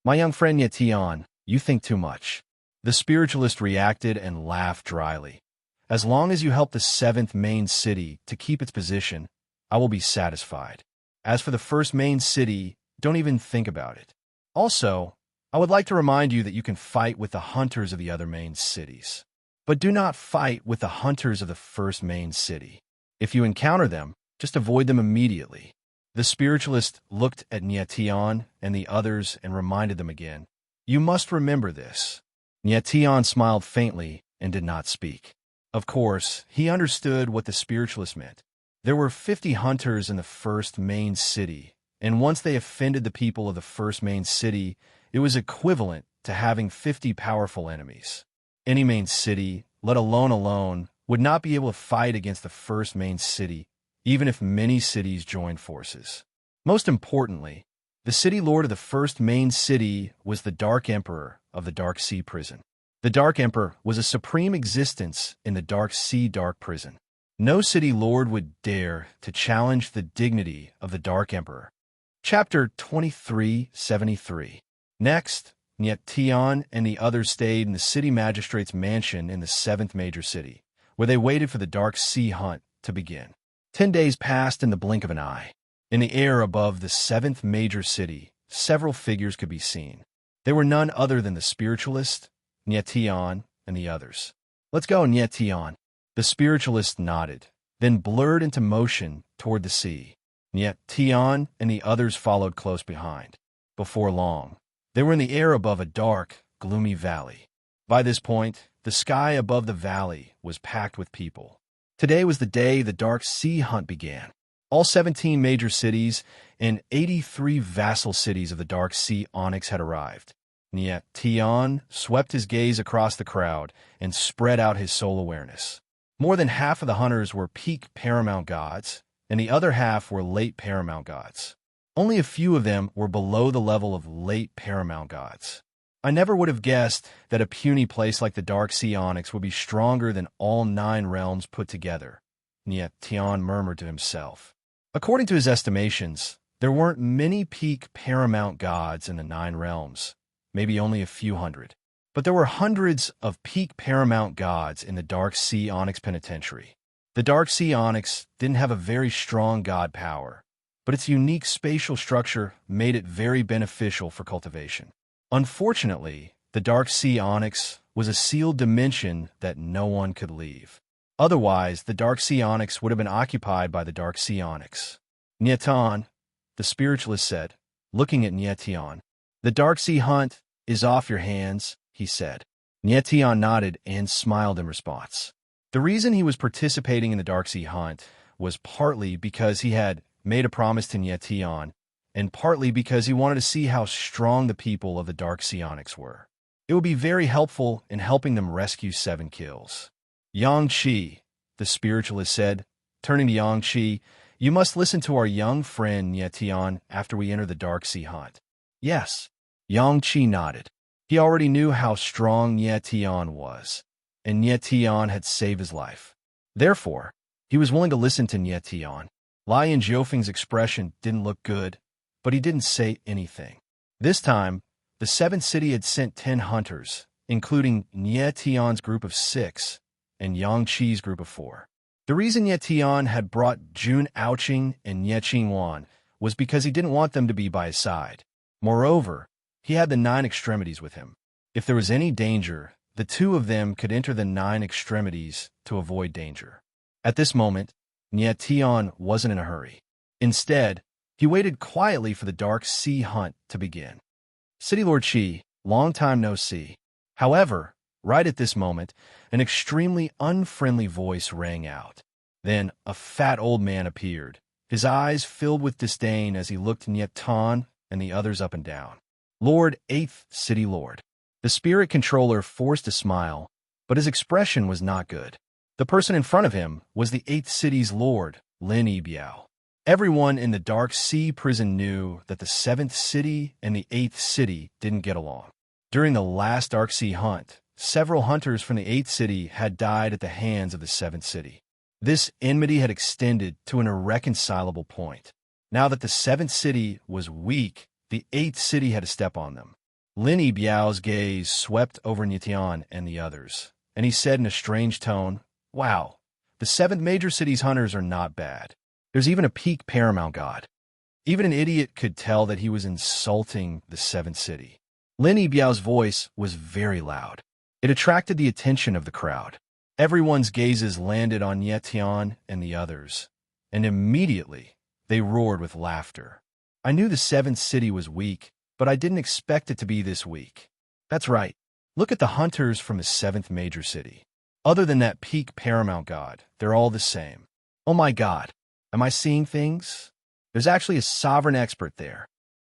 "My young friend Nyan, you think too much." The spiritualist reacted and laughed dryly. "As long as you help the 7th main city to keep its position, I will be satisfied. As for the 1st main city, don't even think about it. Also, I would like to remind you that you can fight with the hunters of the other main cities. But do not fight with the hunters of the 1st main city. If you encounter them, just avoid them immediately." The spiritualist looked at Nyan and the others and reminded them again, "You must remember this." Nyan smiled faintly and did not speak. Of course, he understood what the spiritualist meant. There were 50 hunters in the first main city, and once they offended the people of the first main city, it was equivalent to having 50 powerful enemies. Any main city, let alone, would not be able to fight against the first main city, even if many cities joined forces. Most importantly, the city lord of the first main city was the Dark Emperor of the Dark Sea Prison. The Dark Emperor was a supreme existence in the Dark Sea Dark Prison. No city lord would dare to challenge the dignity of the Dark Emperor. Chapter 2373. Next, Tian and the others stayed in the city magistrate's mansion in the 7th major city, where they waited for the Dark Sea hunt to begin. 10 days passed in the blink of an eye. In the air above the 7th major city, several figures could be seen. They were none other than the spiritualist, Tian, and the others. "Let's go, Tian." The spiritualist nodded, then blurred into motion toward the sea. Tian and the others followed close behind. Before long, they were in the air above a dark, gloomy valley. By this point, the sky above the valley was packed with people. Today was the day the Dark Sea hunt began. All 17 major cities and 83 vassal cities of the Dark Sea Onyx had arrived. Tian swept his gaze across the crowd and spread out his soul awareness. More than half of the hunters were peak paramount gods, and the other half were late paramount gods. Only a few of them were below the level of late paramount gods. I never would have guessed that a puny place like the Dark Sea Onyx would be stronger than all 9 realms put together, Tian murmured to himself. According to his estimations, there weren't many peak paramount gods in the 9 realms, maybe only a few hundred. But there were hundreds of peak paramount gods in the Dark Sea Onyx Penitentiary. The Dark Sea Onyx didn't have a very strong god power, but its unique spatial structure made it very beneficial for cultivation. Unfortunately, the Dark Sea Onyx was a sealed dimension that no one could leave. Otherwise, the Dark Sea Onyx would have been occupied by the Dark Sea Onyx. "Tian," the spiritualist said, looking at Tian. "The Dark Sea hunt is off your hands," he said. Tian nodded and smiled in response. The reason he was participating in the Dark Sea hunt was partly because he had made a promise to Tian, and partly because he wanted to see how strong the people of the Dark Sea Onyx were. It would be very helpful in helping them rescue 7 kills. "Yang Qi," the spiritualist said, turning to Yang Qi, "you must listen to our young friend Tian after we enter the Dark Sea hunt." "Yes." Yang Qi nodded. He already knew how strong Tian was, and Tian had saved his life. Therefore, he was willing to listen to Tian. Lian Jiufeng's expression didn't look good, but he didn't say anything. This time, the 7th city had sent 10 hunters, including Tian's group of 6 and Yang Qi's group of 4. The reason Tian had brought Jun Aoqing and Qingwan was because he didn't want them to be by his side. Moreover, he had the 9 extremities with him. If there was any danger, the 2 of them could enter the 9 extremities to avoid danger. At this moment, Tian wasn't in a hurry. Instead, he waited quietly for the Dark Sea hunt to begin. "City Lord Qi, long time no see." However, right at this moment, an extremely unfriendly voice rang out. Then a fat old man appeared, his eyes filled with disdain as he looked Tian and the others up and down. "Lord 8th City Lord." The spirit controller forced a smile, but his expression was not good. The person in front of him was the 8th City's Lord, Lin Yibiao. Everyone in the Dark Sea prison knew that the 7th City and the 8th City didn't get along. During the last Dark Sea hunt, several hunters from the 8th City had died at the hands of the 7th City. This enmity had extended to an irreconcilable point. Now that the 7th City was weak, the 8th City had to step on them. Lin Yibiao's gaze swept over Tian and the others, and he said in a strange tone, "Wow, the 7th major city's hunters are not bad. There's even a peak paramount god." Even an idiot could tell that he was insulting the 7th City. Lin Yibiao's voice was very loud. It attracted the attention of the crowd. Everyone's gazes landed on Tian and the others, and immediately they roared with laughter. "I knew the 7th City was weak, but I didn't expect it to be this weak. That's right. Look at the hunters from the 7th major city. Other than that peak paramount god, they're all the same. Oh my god, am I seeing things? There's actually a sovereign expert there.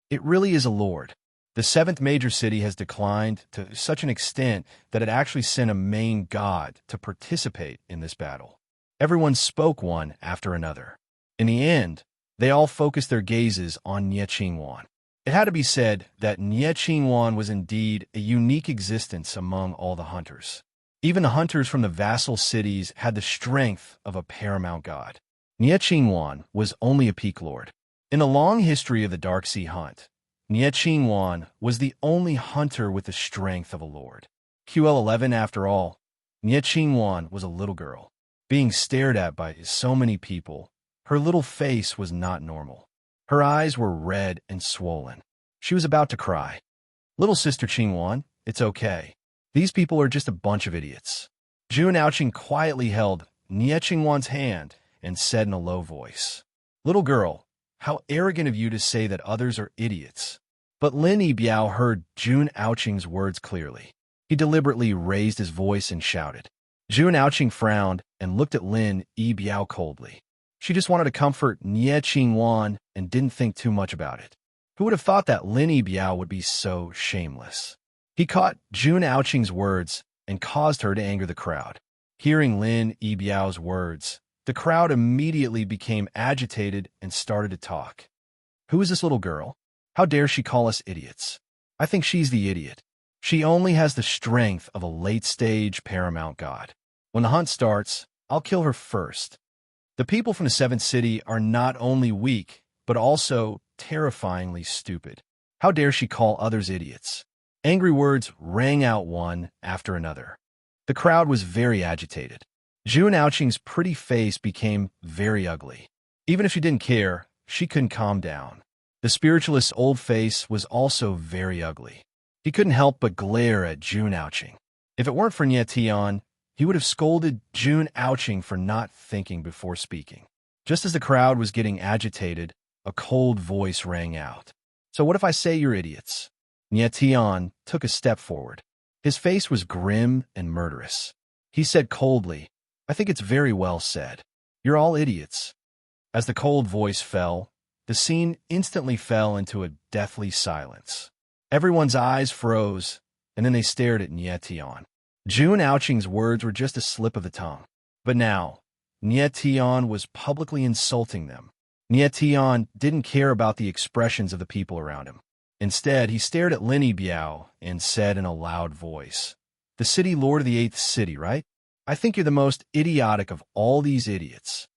It really is a lord. The seventh major city has declined to such an extent that it actually sent a main god to participate in this battle. Everyone spoke one after another. In the end, they all focused their gazes on Nie Qingwan. It had to be said that Nie Qingwan was indeed a unique existence among all the hunters. Even the hunters from the vassal cities had the strength of a paramount god. Nie Qingwan was only a peak lord. In the long history of the Dark Sea hunt, Nie Qingwan was the only hunter with the strength of a lord. QL11, after all, Nie Qingwan was a little girl, being stared at by so many people. Her little face was not normal. Her eyes were red and swollen. She was about to cry. Little sister Qingwan, it's okay. These people are just a bunch of idiots. Jun Aoqing quietly held Nie Qingwan's hand and said in a low voice, Little girl, how arrogant of you to say that others are idiots. But Lin Yibiao heard Jun Aoqing's words clearly. He deliberately raised his voice and shouted. Jun Aoqing frowned and looked at Lin Yibiao coldly. She just wanted to comfort Nie Qingwan and didn't think too much about it. Who would have thought that Lin Yibiao would be so shameless? He caught Jun Aoqing's words and caused her to anger the crowd. Hearing Lin Yibiao's words, the crowd immediately became agitated and started to talk. Who is this little girl? How dare she call us idiots? I think she's the idiot. She only has the strength of a late-stage paramount god. When the hunt starts, I'll kill her first. The people from the seventh city are not only weak, but also terrifyingly stupid. How dare she call others idiots? Angry words rang out one after another. The crowd was very agitated. Jun Aoqing's pretty face became very ugly. Even if she didn't care, she couldn't calm down. The spiritualist's old face was also very ugly. He couldn't help but glare at Jun Aoqing. If it weren't for Nie Tian, he would have scolded Jun Aoqing for not thinking before speaking. Just as the crowd was getting agitated, a cold voice rang out. So what if I say you're idiots? Nie Tian took a step forward. His face was grim and murderous. He said coldly, I think it's very well said. You're all idiots. As the cold voice fell, the scene instantly fell into a deathly silence. Everyone's eyes froze, and then they stared at Nie Tian. Jun Aoqing's words were just a slip of the tongue. But now, Nie Tian was publicly insulting them. Nie Tian didn't care about the expressions of the people around him. Instead, he stared at Lin Yibiao and said in a loud voice, The city lord of the eighth city, right? I think you're the most idiotic of all these idiots.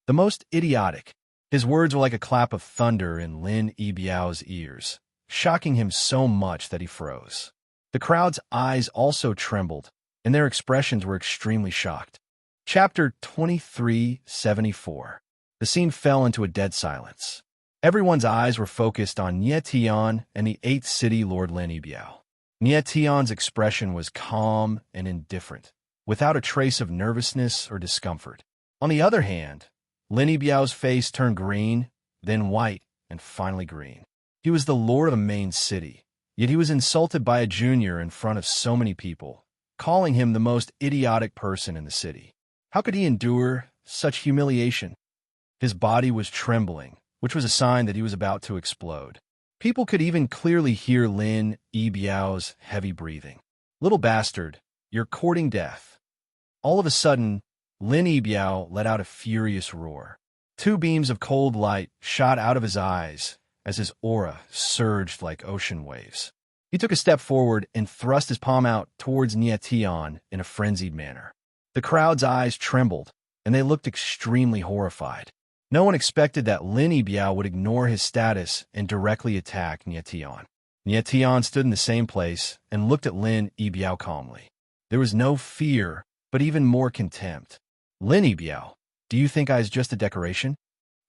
The most idiotic. His words were like a clap of thunder in Lin Yibiao's ears, shocking him so much that he froze. The crowd's eyes also trembled, and their expressions were extremely shocked. Chapter 2374. The scene fell into a dead silence. Everyone's eyes were focused on Nie Tian and the eighth city lord Lin Yibiao. Nie Tian's expression was calm and indifferent, without a trace of nervousness or discomfort. On the other hand, Lin Yibiao's face turned green, then white, and finally green. He was the lord of a main city, yet he was insulted by a junior in front of so many people, calling him the most idiotic person in the city. How could he endure such humiliation? His body was trembling, which was a sign that he was about to explode. People could even clearly hear Lin Yibiao's heavy breathing. Little bastard, you're courting death. All of a sudden, Lin Yibiao let out a furious roar. Two beams of cold light shot out of his eyes as his aura surged like ocean waves. He took a step forward and thrust his palm out towards Nie Tian in a frenzied manner. The crowd's eyes trembled, and they looked extremely horrified. No one expected that Lin Yibiao would ignore his status and directly attack Nie Tian. Nie Tian stood in the same place and looked at Lin Yibiao calmly. There was no fear, but even more contempt. Lin Yibiao, do you think I was just a decoration?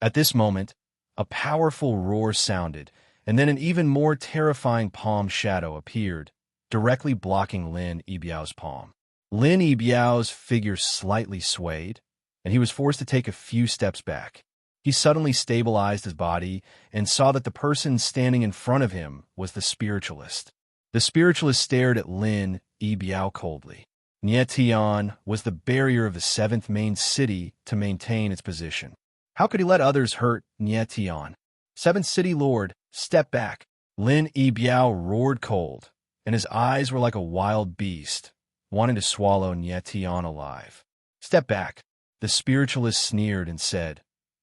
At this moment, a powerful roar sounded, and then an even more terrifying palm shadow appeared, directly blocking Lin Yibiao's palm. Lin Yibiao's figure slightly swayed, and he was forced to take a few steps back. He suddenly stabilized his body and saw that the person standing in front of him was the spiritualist. The spiritualist stared at Lin Yibiao coldly. Tian was the barrier of the seventh main city to maintain its position. How could he let others hurt Tian? Seventh City Lord, step back. Lin Yibiao roared cold, and his eyes were like a wild beast, wanting to swallow Tian alive. Step back. The spiritualist sneered and said,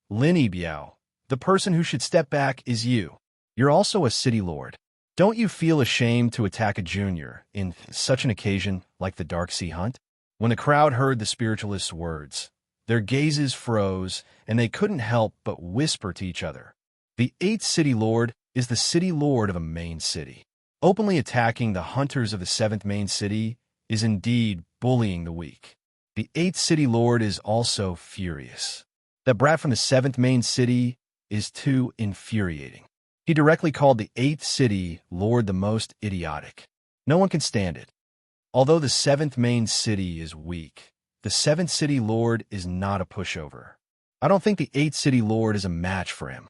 Lin Yibiao, the person who should step back is you. You're also a city lord. Don't you feel ashamed to attack a junior in such an occasion like the Dark Sea Hunt? When the crowd heard the spiritualist's words, their gazes froze, and they couldn't help but whisper to each other. The eighth city lord is the city lord of a main city. Openly attacking the hunters of the seventh main city is indeed bullying the weak. The eighth city lord is also furious. That brat from the seventh main city is too infuriating. He directly called the eighth city lord the most idiotic. No one can stand it. Although the seventh main city is weak, the seventh city lord is not a pushover. I don't think the eighth city lord is a match for him.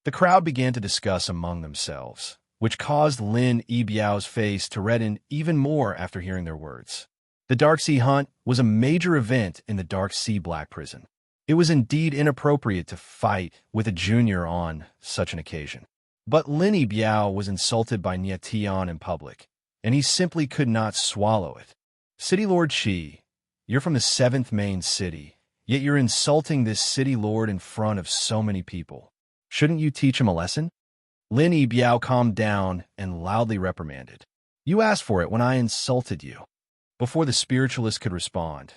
The crowd began to discuss among themselves, which caused Lin Yibiao's face to redden even more after hearing their words. The Dark Sea Hunt was a major event in the Dark Sea Black Prison. It was indeed inappropriate to fight with a junior on such an occasion. But Lin Yibiao was insulted by Tian in public, and he simply could not swallow it. City Lord Shi, you're from the seventh main city, yet you're insulting this city lord in front of so many people. Shouldn't you teach him a lesson? Lin Yibiao calmed down and loudly reprimanded. You asked for it when I insulted you. Before the spiritualist could respond,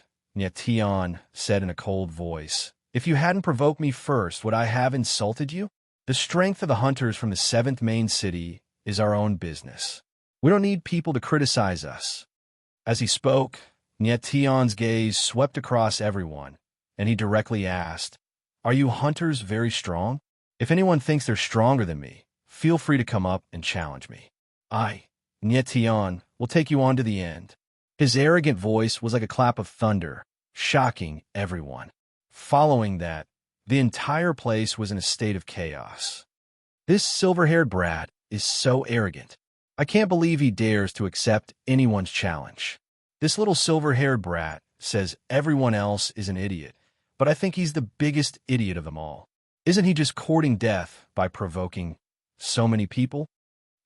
Tian said in a cold voice, If you hadn't provoked me first, would I have insulted you? The strength of the hunters from the seventh main city is our own business. We don't need people to criticize us. As he spoke, Tian's gaze swept across everyone, and he directly asked, Are you hunters very strong? If anyone thinks they're stronger than me, feel free to come up and challenge me. Tian, will take you on to the end. His arrogant voice was like a clap of thunder, shocking everyone. Following that, the entire place was in a state of chaos. This silver-haired brat is so arrogant. I can't believe he dares to accept anyone's challenge. This little silver-haired brat says everyone else is an idiot, but I think he's the biggest idiot of them all. Isn't he just courting death by provoking so many people?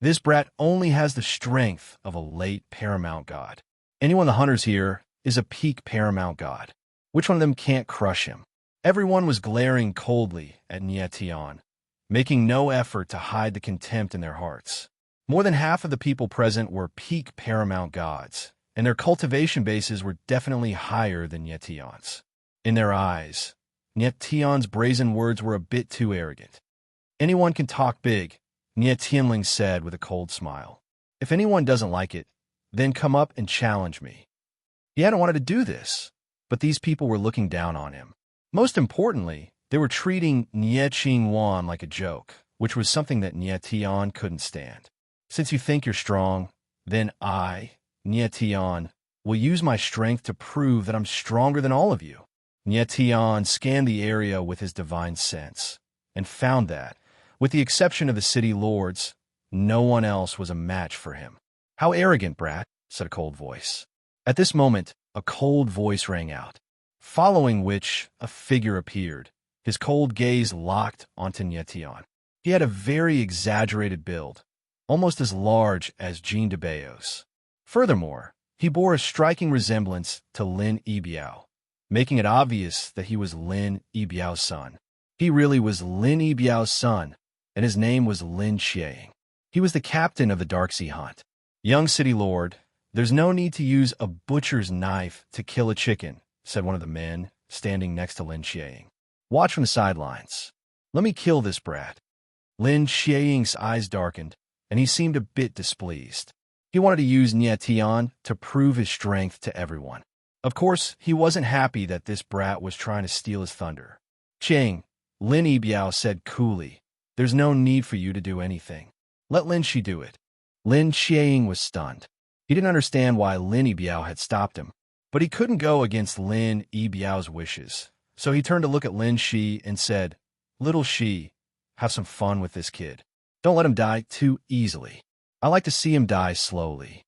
This brat only has the strength of a late paramount god. Anyone the hunters here is a peak paramount god. Which one of them can't crush him? Everyone was glaring coldly at Tian, making no effort to hide the contempt in their hearts. More than half of the people present were peak paramount gods, and their cultivation bases were definitely higher than Tian's. In their eyes, Tian's brazen words were a bit too arrogant. Anyone can talk big, Tianling said with a cold smile. If anyone doesn't like it, then come up and challenge me. He hadn't wanted to do this, but these people were looking down on him. Most importantly, they were treating Qingwan like a joke, which was something that Tian couldn't stand. Since you think you're strong, then I, Tian, will use my strength to prove that I'm stronger than all of you. Tian scanned the area with his divine sense, and found that, with the exception of the city lords, no one else was a match for him. How arrogant, brat, said a cold voice. At this moment, a cold voice rang out, following which a figure appeared, his cold gaze locked onto Tian. He had a very exaggerated build, almost as large as Jean de Beos. Furthermore, he bore a striking resemblance to Lin Yibiao, making it obvious that he was Lin Yibiao's son. He really was Lin Yibiao's son, and his name was Lin Xiang. He was the captain of the Dark Sea Hunt. Young city lord, there's no need to use a butcher's knife to kill a chicken, said one of the men standing next to Lin Xiang. Watch from the sidelines. Let me kill this brat. Lin Xiang's eyes darkened, and he seemed a bit displeased. He wanted to use Tian to prove his strength to everyone. Of course, he wasn't happy that this brat was trying to steal his thunder. Qiang, Lin Yibiao said coolly, there's no need for you to do anything. Let Lin Shi do it. Lin Xiang was stunned. He didn't understand why Lin Yibiao had stopped him, but he couldn't go against Lin Yibiao's wishes. So he turned to look at Lin Shi and said, Little Shi, have some fun with this kid. Don't let him die too easily. I like to see him die slowly.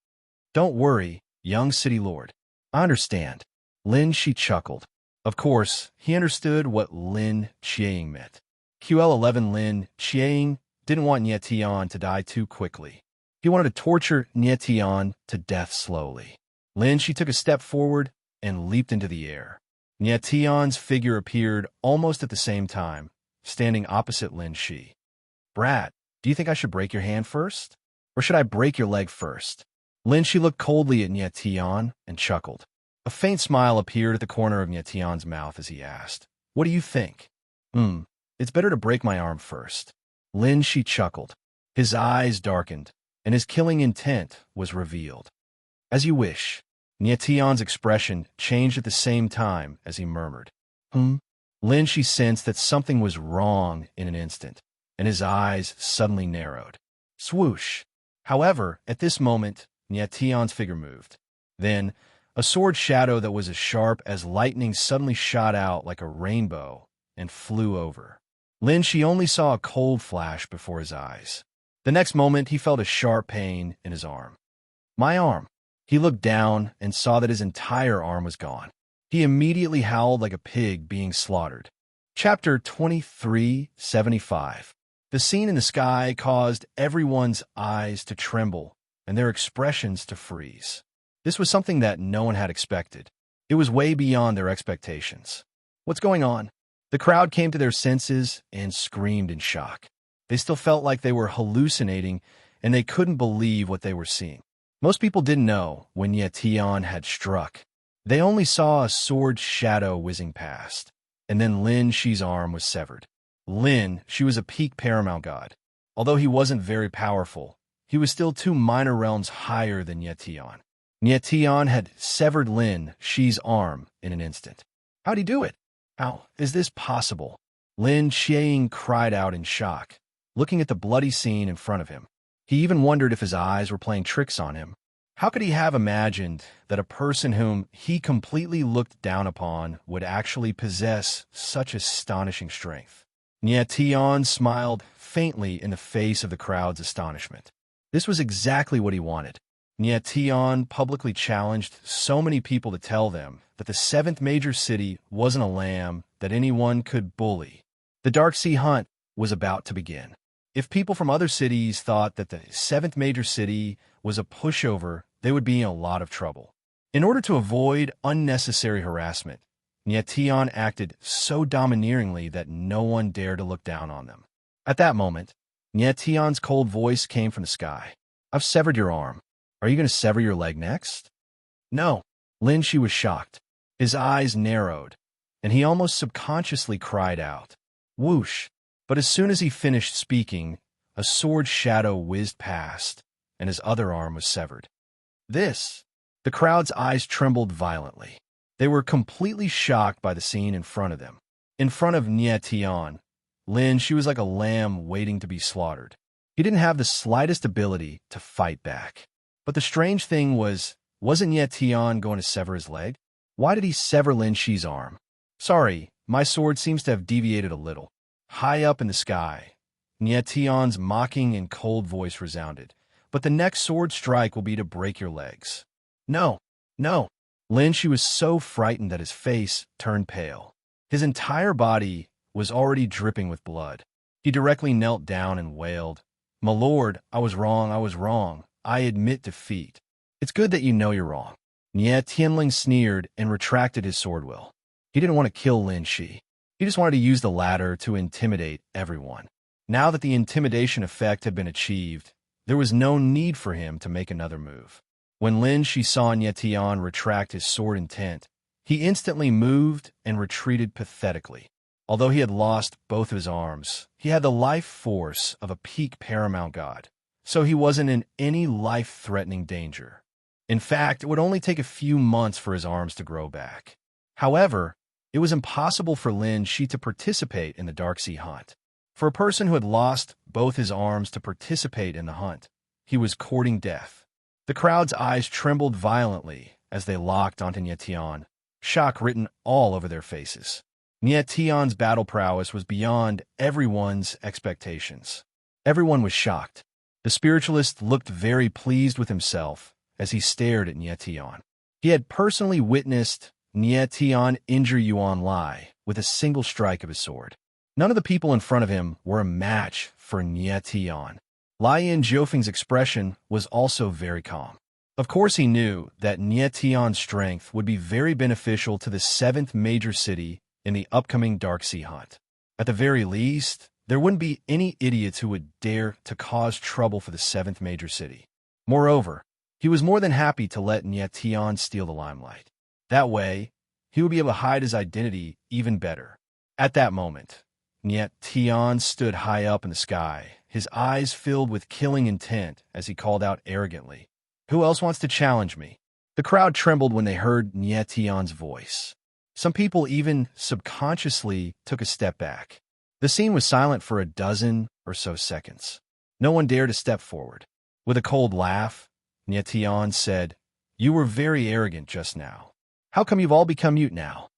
Don't worry, young city lord. I understand. Lin Shi chuckled. Of course, he understood what Lin Qiang meant. QL11 Lin Qiang didn't want Nie Tian to die too quickly. He wanted to torture Nie Tian to death slowly. Lin Shi took a step forward and leaped into the air. Nie Tian's figure appeared almost at the same time, standing opposite Lin Shi. Brat, do you think I should break your hand first? Or should I break your leg first? Lin Shi looked coldly at Nie Tian and chuckled. A faint smile appeared at the corner of Nie Tian's mouth as he asked, What do you think? It's better to break my arm first. Lin Shi chuckled. His eyes darkened, and his killing intent was revealed. As you wish. Nie Tian's expression changed at the same time as he murmured, Lin Shi sensed that something was wrong in an instant, and his eyes suddenly narrowed. Swoosh! However, at this moment, Nie Tian's figure moved. Then, a sword shadow that was as sharp as lightning suddenly shot out like a rainbow and flew over. Lin Shi only saw a cold flash before his eyes. The next moment, he felt a sharp pain in his arm. My arm. He looked down and saw that his entire arm was gone. He immediately howled like a pig being slaughtered. Chapter 2375. The scene in the sky caused everyone's eyes to tremble and their expressions to freeze. This was something that no one had expected. It was way beyond their expectations. What's going on? The crowd came to their senses and screamed in shock. They still felt like they were hallucinating, and they couldn't believe what they were seeing. Most people didn't know when Nie Tian had struck. They only saw a sword shadow whizzing past, and then Lin Shi's arm was severed. Lin Shi was a peak paramount god. Although he wasn't very powerful, he was still 2 minor realms higher than Nie Tian. Nie Tian had severed Lin Shi's arm in an instant. How'd he do it? How is this possible? Lin Qiang cried out in shock, looking at the bloody scene in front of him. He even wondered if his eyes were playing tricks on him. How could he have imagined that a person whom he completely looked down upon would actually possess such astonishing strength? Nie Tian smiled faintly in the face of the crowd's astonishment. This was exactly what he wanted. Nie Tian publicly challenged so many people to tell them that the 7th major city wasn't a lamb that anyone could bully. The Dark Sea hunt was about to begin. If people from other cities thought that the 7th major city was a pushover, they would be in a lot of trouble. In order to avoid unnecessary harassment, Nie Tian acted so domineeringly that no one dared to look down on them. At that moment, Nie Tian's cold voice came from the sky. I've severed your arm. Are you going to sever your leg next? No. Lin Shi was shocked. His eyes narrowed, and he almost subconsciously cried out, Whoosh! But as soon as he finished speaking, a sword shadow whizzed past, and his other arm was severed. This! The crowd's eyes trembled violently. They were completely shocked by the scene in front of them. In front of Nie Tian, Lin Shi was like a lamb waiting to be slaughtered. He didn't have the slightest ability to fight back. But the strange thing was, wasn't Nie Tian going to sever his leg? Why did he sever Lin Shi's arm? Sorry, my sword seems to have deviated a little. High up in the sky, Nie Tian's mocking and cold voice resounded. But the next sword strike will be to break your legs. No, no. Lin Shi was so frightened that his face turned pale. His entire body was already dripping with blood. He directly knelt down and wailed, My lord, I was wrong, I was wrong. I admit defeat. It's good that you know you're wrong. Nie Tianling sneered and retracted his sword will. He didn't want to kill Lin Shi. He just wanted to use the latter to intimidate everyone. Now that the intimidation effect had been achieved, there was no need for him to make another move. When Lin Shi saw Nie Tian retract his sword intent, he instantly moved and retreated pathetically. Although he had lost both of his arms, he had the life force of a peak paramount god. So he wasn't in any life-threatening danger. In fact, it would only take a few months for his arms to grow back. However, it was impossible for Lin Shi to participate in the Dark Sea hunt. For a person who had lost both his arms to participate in the hunt, he was courting death. The crowd's eyes trembled violently as they locked onto Nie Tian, shock written all over their faces. Nie Tian's battle prowess was beyond everyone's expectations. Everyone was shocked. The spiritualist looked very pleased with himself as he stared at Nie Tian. He had personally witnessed Tian injure Yuan Lai with a single strike of his sword. None of the people in front of him were a match for Tian. Lai Yin Jiufeng's expression was also very calm. Of course, he knew that Tian's strength would be very beneficial to the 7th major city in the upcoming Dark Sea hunt. At the very least, there wouldn't be any idiots who would dare to cause trouble for the 7th major city. Moreover, he was more than happy to let Tian steal the limelight. That way, he would be able to hide his identity even better. At that moment, Tian stood high up in the sky, his eyes filled with killing intent as he called out arrogantly, "Who else wants to challenge me?" The crowd trembled when they heard Tian's voice. Some people even subconsciously took a step back. The scene was silent for a dozen or so seconds. No one dared to step forward. With a cold laugh, Tian said, "You were very arrogant just now. How come you've all become mute now?"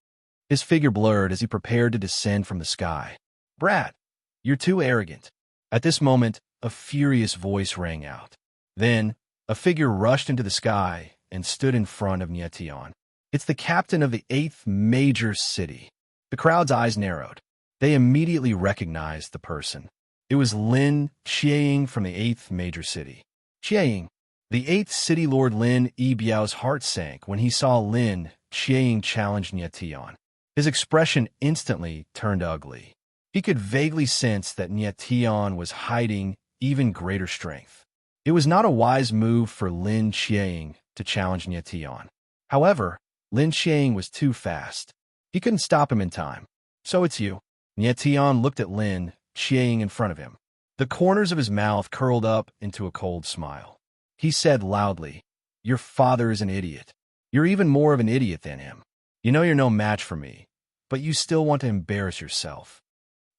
His figure blurred as he prepared to descend from the sky. "Brat, you're too arrogant." At this moment, a furious voice rang out. Then, a figure rushed into the sky and stood in front of Tian. "It's the captain of the 8th major city." The crowd's eyes narrowed. They immediately recognized the person. It was Lin Qiang from the 8th major city. Qiang, the 8th city lord Lin Yibiao's heart sank when he saw Lin Qiang challenge Tian. His expression instantly turned ugly. He could vaguely sense that Tian was hiding even greater strength. It was not a wise move for Lin Qiang to challenge Tian. However, Lin Qiang was too fast. He couldn't stop him in time. "So it's you." Tian looked at Lin Qiang in front of him. The corners of his mouth curled up into a cold smile. He said loudly, "Your father is an idiot. You're even more of an idiot than him. You know you're no match for me, but you still want to embarrass yourself.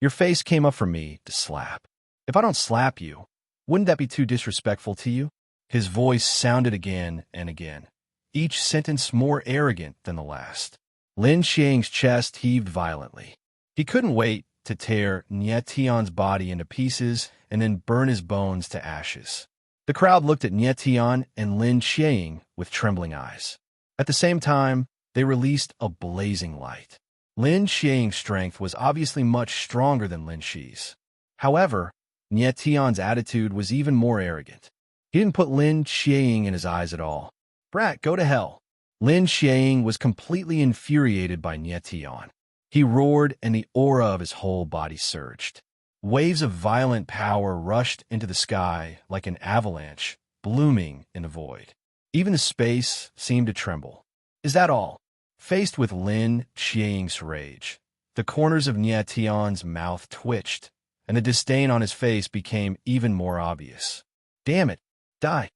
Your face came up for me to slap. If I don't slap you, wouldn't that be too disrespectful to you?" His voice sounded again and again, each sentence more arrogant than the last. Lin Qiang's chest heaved violently. He couldn't wait to tear Tian's body into pieces and then burn his bones to ashes. The crowd looked at Tian and Lin Qiang with trembling eyes. At the same time, they released a blazing light. Lin Qiang's strength was obviously much stronger than Lin Qi's. However, Tian's attitude was even more arrogant. He didn't put Lin Qiang in his eyes at all. "Brat, go to hell." Lin Qiang was completely infuriated by Tian. He roared and the aura of his whole body surged. Waves of violent power rushed into the sky like an avalanche, blooming in the void. Even the space seemed to tremble. "Is that all?" Faced with Lin Qiang's rage, the corners of Tian's mouth twitched, and the disdain on his face became even more obvious. "Damn it, die!"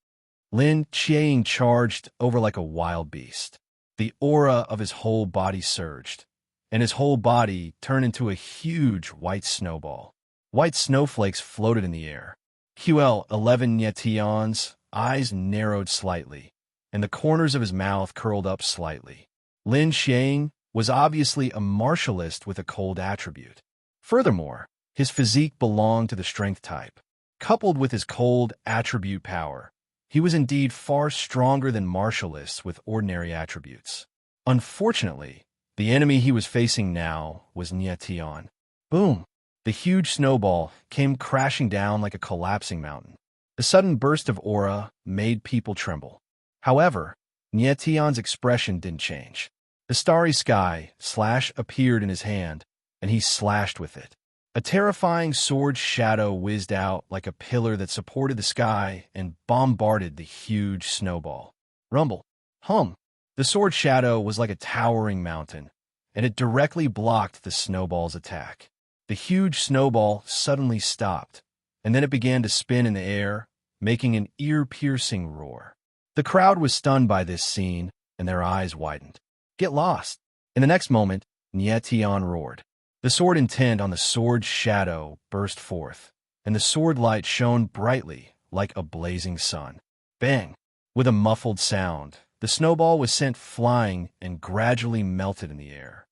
Lin Qiang charged over like a wild beast. The aura of his whole body surged, and his whole body turned into a huge white snowball. White snowflakes floated in the air. QL11 Tian's eyes narrowed slightly, and the corners of his mouth curled up slightly. Lin Qiang was obviously a martialist with a cold attribute. Furthermore, his physique belonged to the strength type. Coupled with his cold attribute power, he was indeed far stronger than martialists with ordinary attributes. Unfortunately, the enemy he was facing now was Tian. Boom! The huge snowball came crashing down like a collapsing mountain. The sudden burst of aura made people tremble. However, Tian's expression didn't change. The starry sky slash appeared in his hand, and he slashed with it. A terrifying sword shadow whizzed out like a pillar that supported the sky and bombarded the huge snowball. Rumble. Hum. The sword shadow was like a towering mountain, and it directly blocked the snowball's attack. The huge snowball suddenly stopped, and then it began to spin in the air, making an ear-piercing roar. The crowd was stunned by this scene, and their eyes widened. "Get lost!" In the next moment, Tian roared. The sword intent on the sword shadow burst forth, and the sword light shone brightly like a blazing sun. Bang! With a muffled sound, the snowball was sent flying and gradually melted in the air.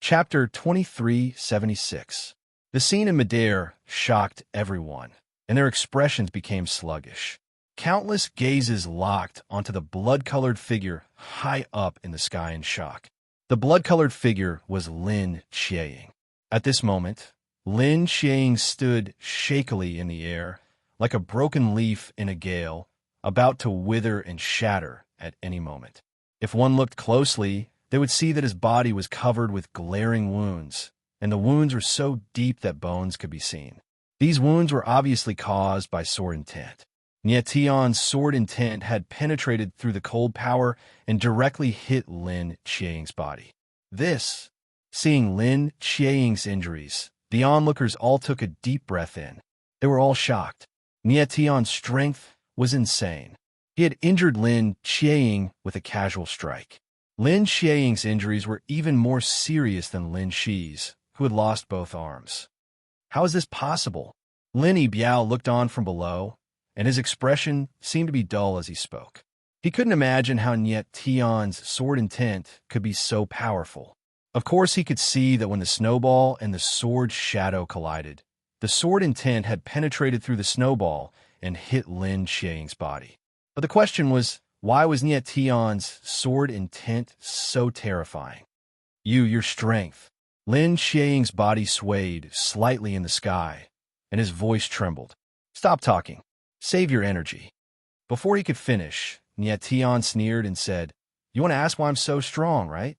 Chapter 2376. The scene in midair shocked everyone, and their expressions became sluggish. Countless gazes locked onto the blood-colored figure high up in the sky in shock. The blood-colored figure was Lin Qieying. At this moment, Lin Qieying stood shakily in the air, like a broken leaf in a gale, about to wither and shatter at any moment. If one looked closely, they would see that his body was covered with glaring wounds, and the wounds were so deep that bones could be seen. These wounds were obviously caused by sword intent. Nie Tian's sword intent had penetrated through the cold power and directly hit Lin Qieying's body. Seeing Lin Qieying's injuries, the onlookers all took a deep breath in. They were all shocked. Nie Tian's strength was insane. He had injured Lin Qieying with a casual strike. Lin Qieying's injuries were even more serious than Lin Shi's, who had lost both arms. How is this possible? Lin Yibiao looked on from below, and his expression seemed to be dull as he spoke. He couldn't imagine how Nie Tian's sword intent could be so powerful. Of course, he could see that when the snowball and the sword shadow collided, the sword intent had penetrated through the snowball and hit Lin Qieying's body. But the question was, why was Nie Tian's sword intent so terrifying? Your strength. Lin Qieying's body swayed slightly in the sky, and his voice trembled. Stop talking. Save your energy. Before he could finish, Nie Tian sneered and said, You want to ask why I'm so strong, right?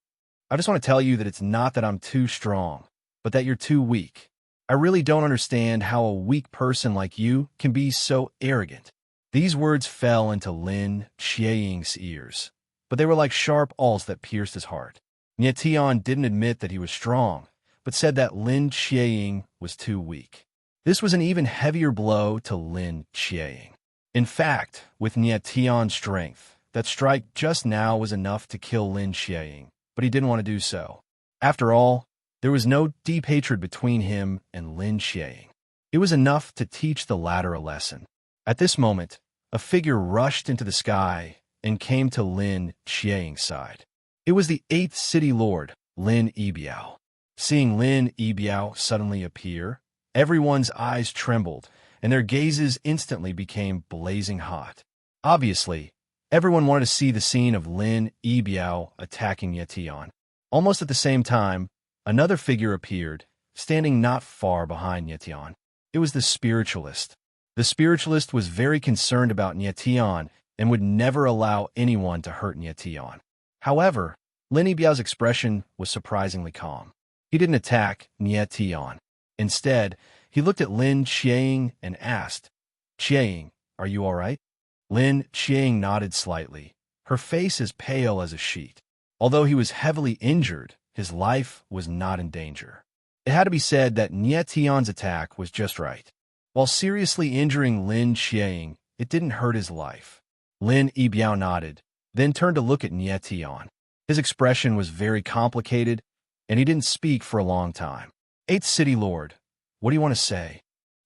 I just want to tell you that it's not that I'm too strong, but that you're too weak. I really don't understand how a weak person like you can be so arrogant. These words fell into Lin Qieying's ears, but they were like sharp awls that pierced his heart. Nie Tian didn't admit that he was strong, but said that Lin Qieying was too weak. This was an even heavier blow to Lin Qieying. In fact, with Nie Tian's strength, that strike just now was enough to kill Lin Qieying, but he didn't want to do so. After all, there was no deep hatred between him and Lin Qieying. It was enough to teach the latter a lesson. At this moment, a figure rushed into the sky and came to Lin Qieying's side. It was the 8th City Lord, Lin Yibiao. Seeing Lin Yibiao suddenly appear, everyone's eyes trembled, and their gazes instantly became blazing hot. Obviously, everyone wanted to see the scene of Lin Yibiao attacking Nie Tian. Almost at the same time, another figure appeared, standing not far behind Nie Tian. It was the spiritualist. The spiritualist was very concerned about Nie Tian and would never allow anyone to hurt Nie Tian. However, Lin Yibiao's expression was surprisingly calm. He didn't attack Nie Tian. Instead, he looked at Lin Qieying and asked, Qieying, are you all right? Lin Qieying nodded slightly, her face as pale as a sheet. Although he was heavily injured, his life was not in danger. It had to be said that Nie Tian's attack was just right. While seriously injuring Lin Qieying, it didn't hurt his life. Lin Yibiao nodded, then turned to look at Nie Tian. His expression was very complicated, and he didn't speak for a long time. 8th City Lord, what do you want to say?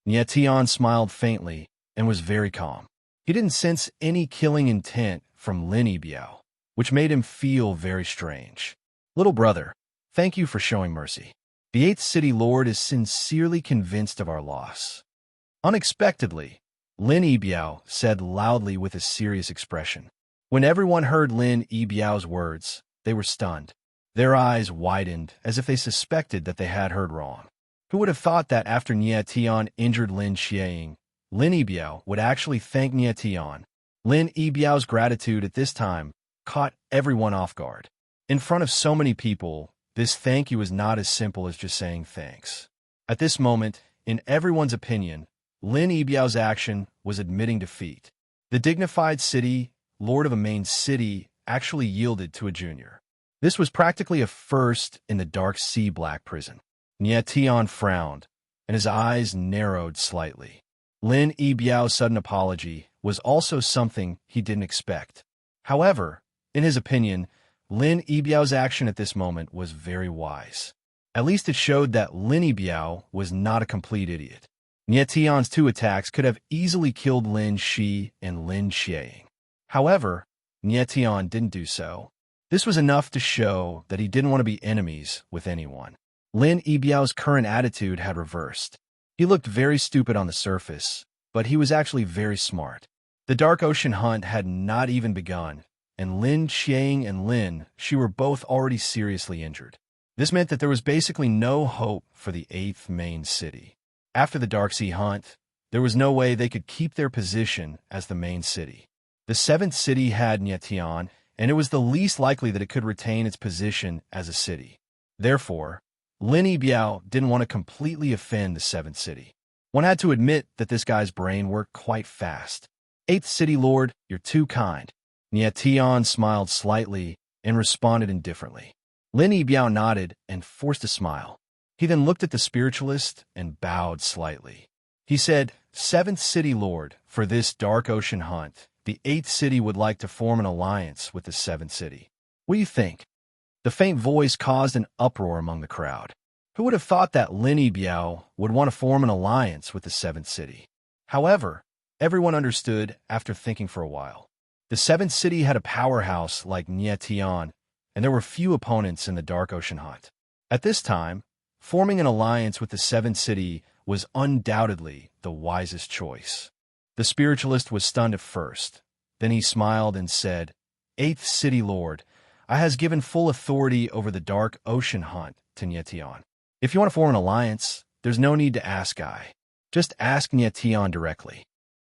Nie Tian smiled faintly and was very calm. He didn't sense any killing intent from Lin Yibiao, which made him feel very strange. Little brother, thank you for showing mercy. The 8th City Lord is sincerely convinced of our loss. Unexpectedly, Lin Yibiao said loudly with a serious expression. When everyone heard Lin Yibiao's words, they were stunned. Their eyes widened as if they suspected that they had heard wrong. Who would have thought that after Nie Tian injured Lin Qieying, Lin Yibiao would actually thank Nie Tian? Lin Yibiao's gratitude at this time caught everyone off guard. In front of so many people, this thank you was not as simple as just saying thanks. At this moment, in everyone's opinion, Lin Yibiao's action was admitting defeat. The dignified city, lord of a main city, actually yielded to a junior. This was practically a first in the Dark Sea Black Prison. Nie Tian frowned, and his eyes narrowed slightly. Lin Yibiao's sudden apology was also something he didn't expect. However, in his opinion, Lin Yibiao's action at this moment was very wise. At least it showed that Lin Yibiao was not a complete idiot. Nie Tian's 2 attacks could have easily killed Lin Shi and Lin Qieying. However, Nie Tian didn't do so. This was enough to show that he didn't want to be enemies with anyone. Lin Yibiao's current attitude had reversed. He looked very stupid on the surface, but he was actually very smart. The Dark Ocean hunt had not even begun, and Lin Qiang and Lin Shi were both already seriously injured. This meant that there was basically no hope for the 8th main city. After the Dark Sea hunt, there was no way they could keep their position as the main city. The 7th city had Nietian, and it was the least likely that it could retain its position as a city. Therefore, Lin Biao didn't want to completely offend the 7th city. One had to admit that this guy's brain worked quite fast. 8th city lord, you're too kind. Nietian smiled slightly and responded indifferently. Lin Biao nodded and forced a smile. He then looked at the spiritualist and bowed slightly. He said, 7th city lord, for this Dark Ocean hunt, the 8th city would like to form an alliance with the 7th city. What do you think? The faint voice caused an uproar among the crowd. Who would have thought that Lin Biao would want to form an alliance with the 7th city? However, everyone understood after thinking for a while. The 7th city had a powerhouse like Nietian, and there were few opponents in the Dark Ocean hunt. At this time, forming an alliance with the 7th city was undoubtedly the wisest choice. The spiritualist was stunned at first. Then he smiled and said, 8th city lord, I has given full authority over the Dark Ocean hunt to Nietian. If you want to form an alliance, there's no need to ask I. Just ask Nietian directly.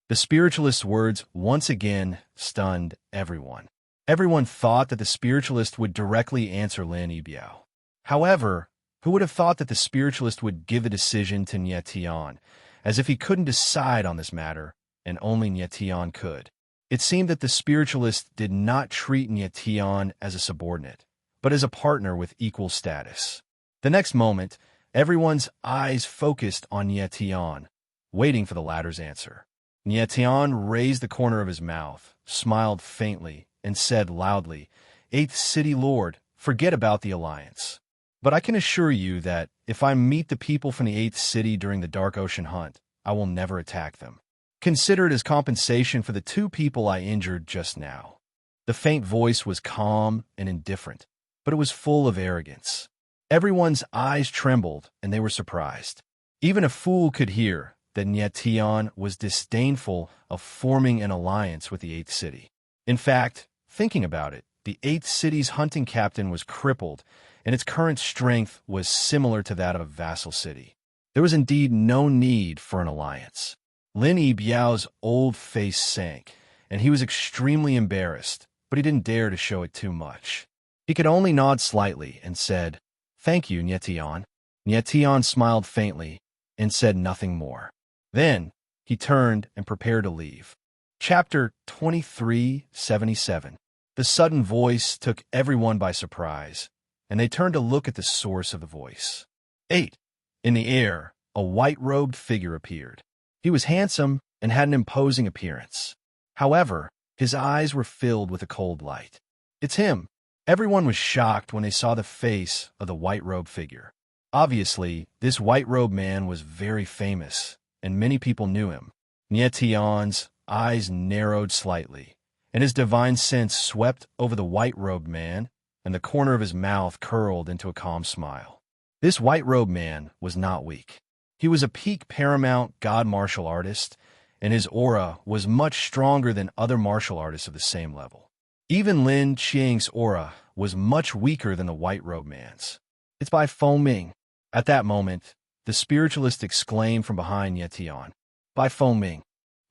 The spiritualist's words once again stunned everyone. Everyone thought that the spiritualist would directly answer Lin Biao. However, who would have thought that the spiritualist would give a decision to Nietian, as if he couldn't decide on this matter, and only Nietian could? It seemed that the spiritualist did not treat Nietian as a subordinate, but as a partner with equal status. The next moment, everyone's eyes focused on Nietian, waiting for the latter's answer. Nietian raised the corner of his mouth, smiled faintly, and said loudly, 8th city lord, forget about the alliance. But I can assure you that if I meet the people from the 8th city during the Dark Ocean hunt, I will never attack them. Consider it as compensation for the 2 people I injured just now. The faint voice was calm and indifferent, but it was full of arrogance. Everyone's eyes trembled, and they were surprised. Even a fool could hear that Nietian was disdainful of forming an alliance with the 8th city. In fact, thinking about it, the 8th city's hunting captain was crippled, and its current strength was similar to that of a vassal city. There was indeed no need for an alliance. Lin Biao's old face sank, and he was extremely embarrassed, but he didn't dare to show it too much. He could only nod slightly and said, Thank you, Nietian. Nietian smiled faintly and said nothing more. Then, he turned and prepared to leave. Chapter 2377. The sudden voice took everyone by surprise, and they turned to look at the source of the voice. 8. In the air, a white-robed figure appeared. He was handsome and had an imposing appearance. However, his eyes were filled with a cold light. It's him. Everyone was shocked when they saw the face of the white-robed figure. Obviously, this white-robed man was very famous, and many people knew him. Nietian's eyes narrowed slightly, and his divine sense swept over the white-robed man, and the corner of his mouth curled into a calm smile. This white-robed man was not weak. He was a peak paramount god martial artist, and his aura was much stronger than other martial artists of the same level. Even Lin Qiang's aura was much weaker than the white-robed man's. It's by Fengming. At that moment, the spiritualist exclaimed from behind Nietian, By Fengming.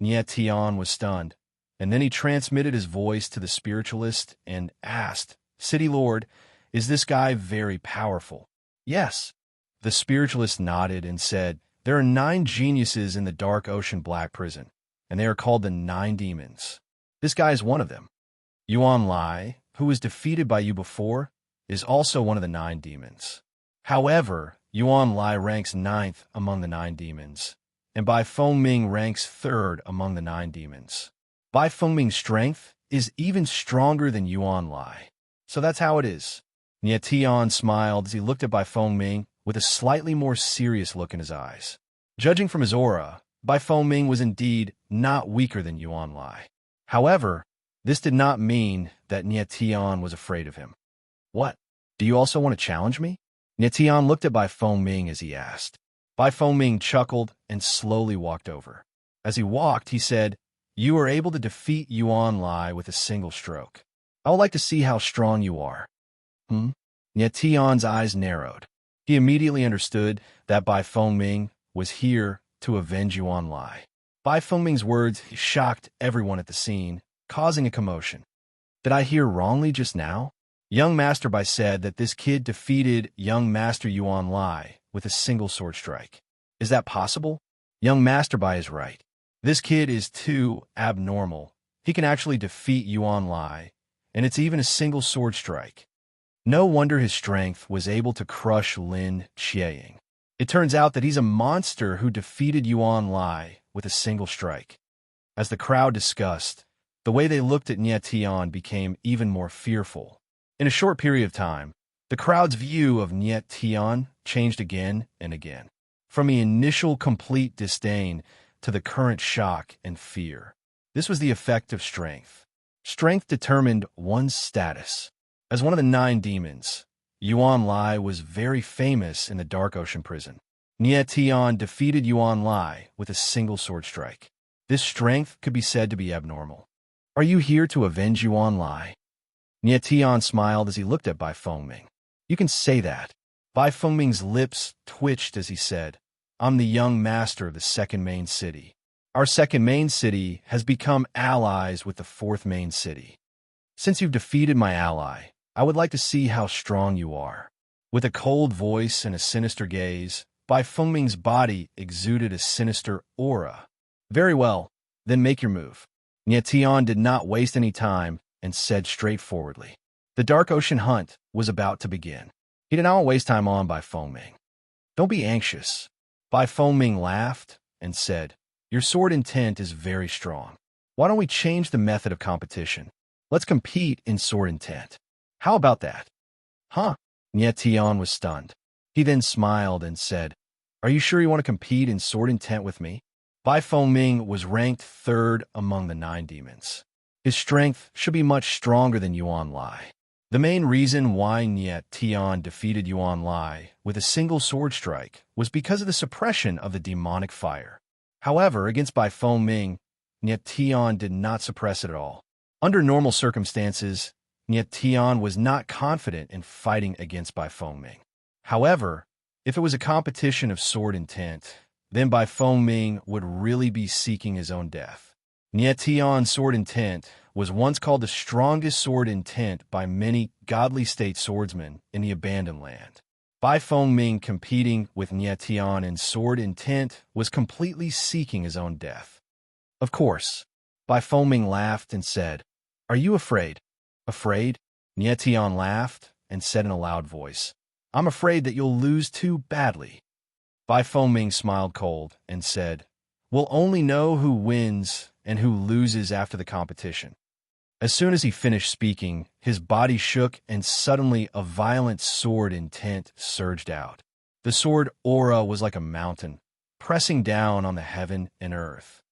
Nietian was stunned, and then he transmitted his voice to the spiritualist and asked, City Lord, is this guy very powerful? Yes. The spiritualist nodded and said, There are 9 geniuses in the Dark Ocean Black Prison, and they are called the 9 demons. This guy is one of them. Yuan Lai, who was defeated by you before, is also one of the 9 demons. However, Yuan Lai ranks 9th among the 9 demons, and Bai Fengming ranks 3rd among the 9 demons. Bai Fengming's strength is even stronger than Yuan Lai. So that's how it is. Nietian smiled as he looked at Bai Fengming with a slightly more serious look in his eyes. Judging from his aura, Bai Fengming was indeed not weaker than Yuan Lai. However, this did not mean that Nietian was afraid of him. What? Do you also want to challenge me? Nietian looked at Bai Fengming as he asked. Bai Fengming chuckled and slowly walked over. As he walked, he said, You were able to defeat Yuan Lai with a single stroke. I would like to see how strong you are. Yet Tian's eyes narrowed. He immediately understood that Bai Fengming was here to avenge Yuan Lai. Bai Fengming's words shocked everyone at the scene, causing a commotion. Did I hear wrongly just now? Young Master Bai said that this kid defeated young Master Yuan Lai with a single sword strike. Is that possible? Young Master Bai is right. This kid is too abnormal. He can actually defeat Yuan Lai, and it's even a single sword strike. No wonder his strength was able to crush Lin Qieying. It turns out that he's a monster who defeated Yuan Lai with a single strike. As the crowd discussed, the way they looked at Nie Tian became even more fearful. In a short period of time, the crowd's view of Nie Tian changed again and again, from the initial complete disdain to the current shock and fear. This was the effect of strength. Strength determined one's status. As one of the 9 demons, Yuan Lai was very famous in the Dark Ocean prison. Nie Tian defeated Yuan Lai with a single sword strike. This strength could be said to be abnormal. Are you here to avenge Yuan Lai? Nie Tian smiled as he looked at Bai Fengming. You can say that. Bai Fengming's lips twitched as he said, I'm the young master of the 2nd main city. Our 2nd main city has become allies with the 4th main city. Since you've defeated my ally, I would like to see how strong you are. With a cold voice and a sinister gaze, Bai Fengming's body exuded a sinister aura. Very well, then make your move. Nie Tian did not waste any time and said straightforwardly. The Dark Ocean hunt was about to begin. He did not waste time on Bai Fengming. Don't be anxious. Bai Fengming laughed and said, Your sword intent is very strong. Why don't we change the method of competition? Let's compete in sword intent. How about that? Huh? Nie Tian was stunned. He then smiled and said, Are you sure you want to compete in sword intent with me? Bai Fengming was ranked 3rd among the 9 demons. His strength should be much stronger than Yuan Lai. The main reason why Nie Tian defeated Yuan Lai with a single sword strike was because of the suppression of the demonic fire. However, against Bai Fengming, Nie Tian did not suppress it at all. Under normal circumstances, Nie Tian was not confident in fighting against Bai Fengming. However, if it was a competition of sword intent, then Bai Fengming would really be seeking his own death. Nie Tian's sword intent was once called the strongest sword intent by many godly state swordsmen in the Abandoned Land. Bai Fengming competing with Nie Tian in sword intent was completely seeking his own death. Of course, Bai Fengming laughed and said, Are you afraid? Afraid? Nie Tian laughed and said in a loud voice, I'm afraid that you'll lose too badly. Bai Fengming smiled cold and said, We'll only know who wins and who loses after the competition. As soon as he finished speaking, his body shook and suddenly a violent sword intent surged out. The sword aura was like a mountain, pressing down on the heaven and earth.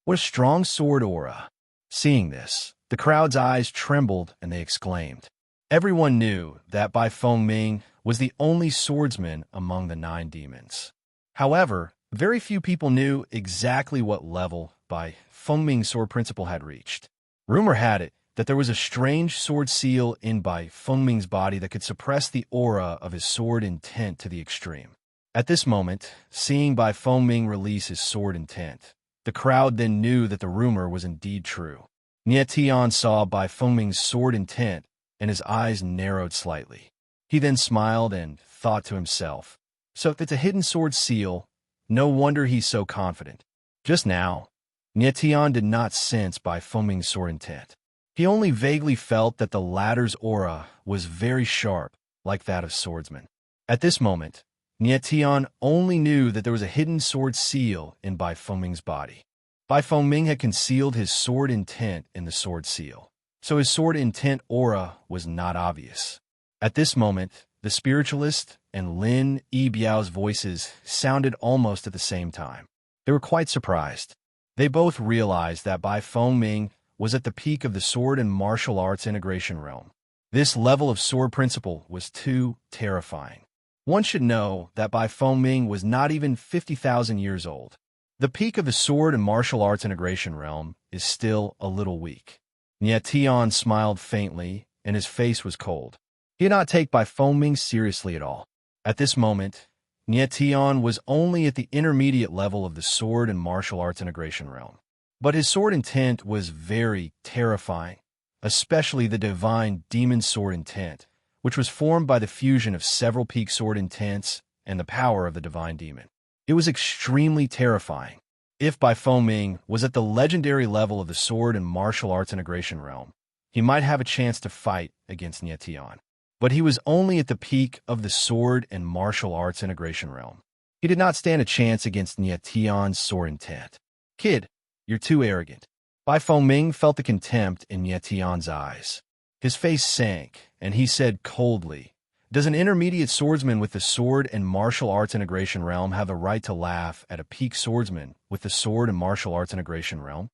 What a strong sword aura! Seeing this, the crowd's eyes trembled and they exclaimed. Everyone knew that Bai Fengming was the only swordsman among the 9 demons. However, very few people knew exactly what level Bai Fengming's sword principle had reached. Rumor had it that there was a strange sword seal in Bai Fengming's body that could suppress the aura of his sword intent to the extreme. At this moment, seeing Bai Fengming release his sword intent, the crowd then knew that the rumor was indeed true. Nie Tian saw Bai Fengming's sword intent, and his eyes narrowed slightly. He then smiled and thought to himself, So if it's a hidden sword seal, no wonder he's so confident. Just now, Nie Tian did not sense Bai Fengming's sword intent. He only vaguely felt that the latter's aura was very sharp, like that of swordsmen. At this moment, Nie Tian only knew that there was a hidden sword seal in Bai Fengming's body. Bai Fengming had concealed his sword intent in the sword seal, so his sword intent aura was not obvious. At this moment, the spiritualist and Lin Yibiao's voices sounded almost at the same time. They were quite surprised. They both realized that Bai Fengming was at the peak of the sword and martial arts integration realm. This level of sword principle was too terrifying. One should know that Bai Fengming was not even 50,000 years old. The peak of the sword and martial arts integration realm is still a little weak. Yet Tian smiled faintly, and his face was cold. He did not take Bai Fengming seriously at all. At this moment, Nye Tian was only at the intermediate level of the sword and martial arts integration realm. But his sword intent was very terrifying, especially the divine demon sword intent, which was formed by the fusion of several peak sword intents and the power of the divine demon. It was extremely terrifying. If Bai Fengming was at the legendary level of the sword and martial arts integration realm, he might have a chance to fight against Nye Tian. But he was only at the peak of the sword and martial arts integration realm. He did not stand a chance against Nye Tian's sword intent. "Kid, you're too arrogant." Bai Fengming felt the contempt in Nye Tian's eyes. His face sank, and he said coldly, "Does an intermediate swordsman with the sword and martial arts integration realm have the right to laugh at a peak swordsman with the sword and martial arts integration realm?"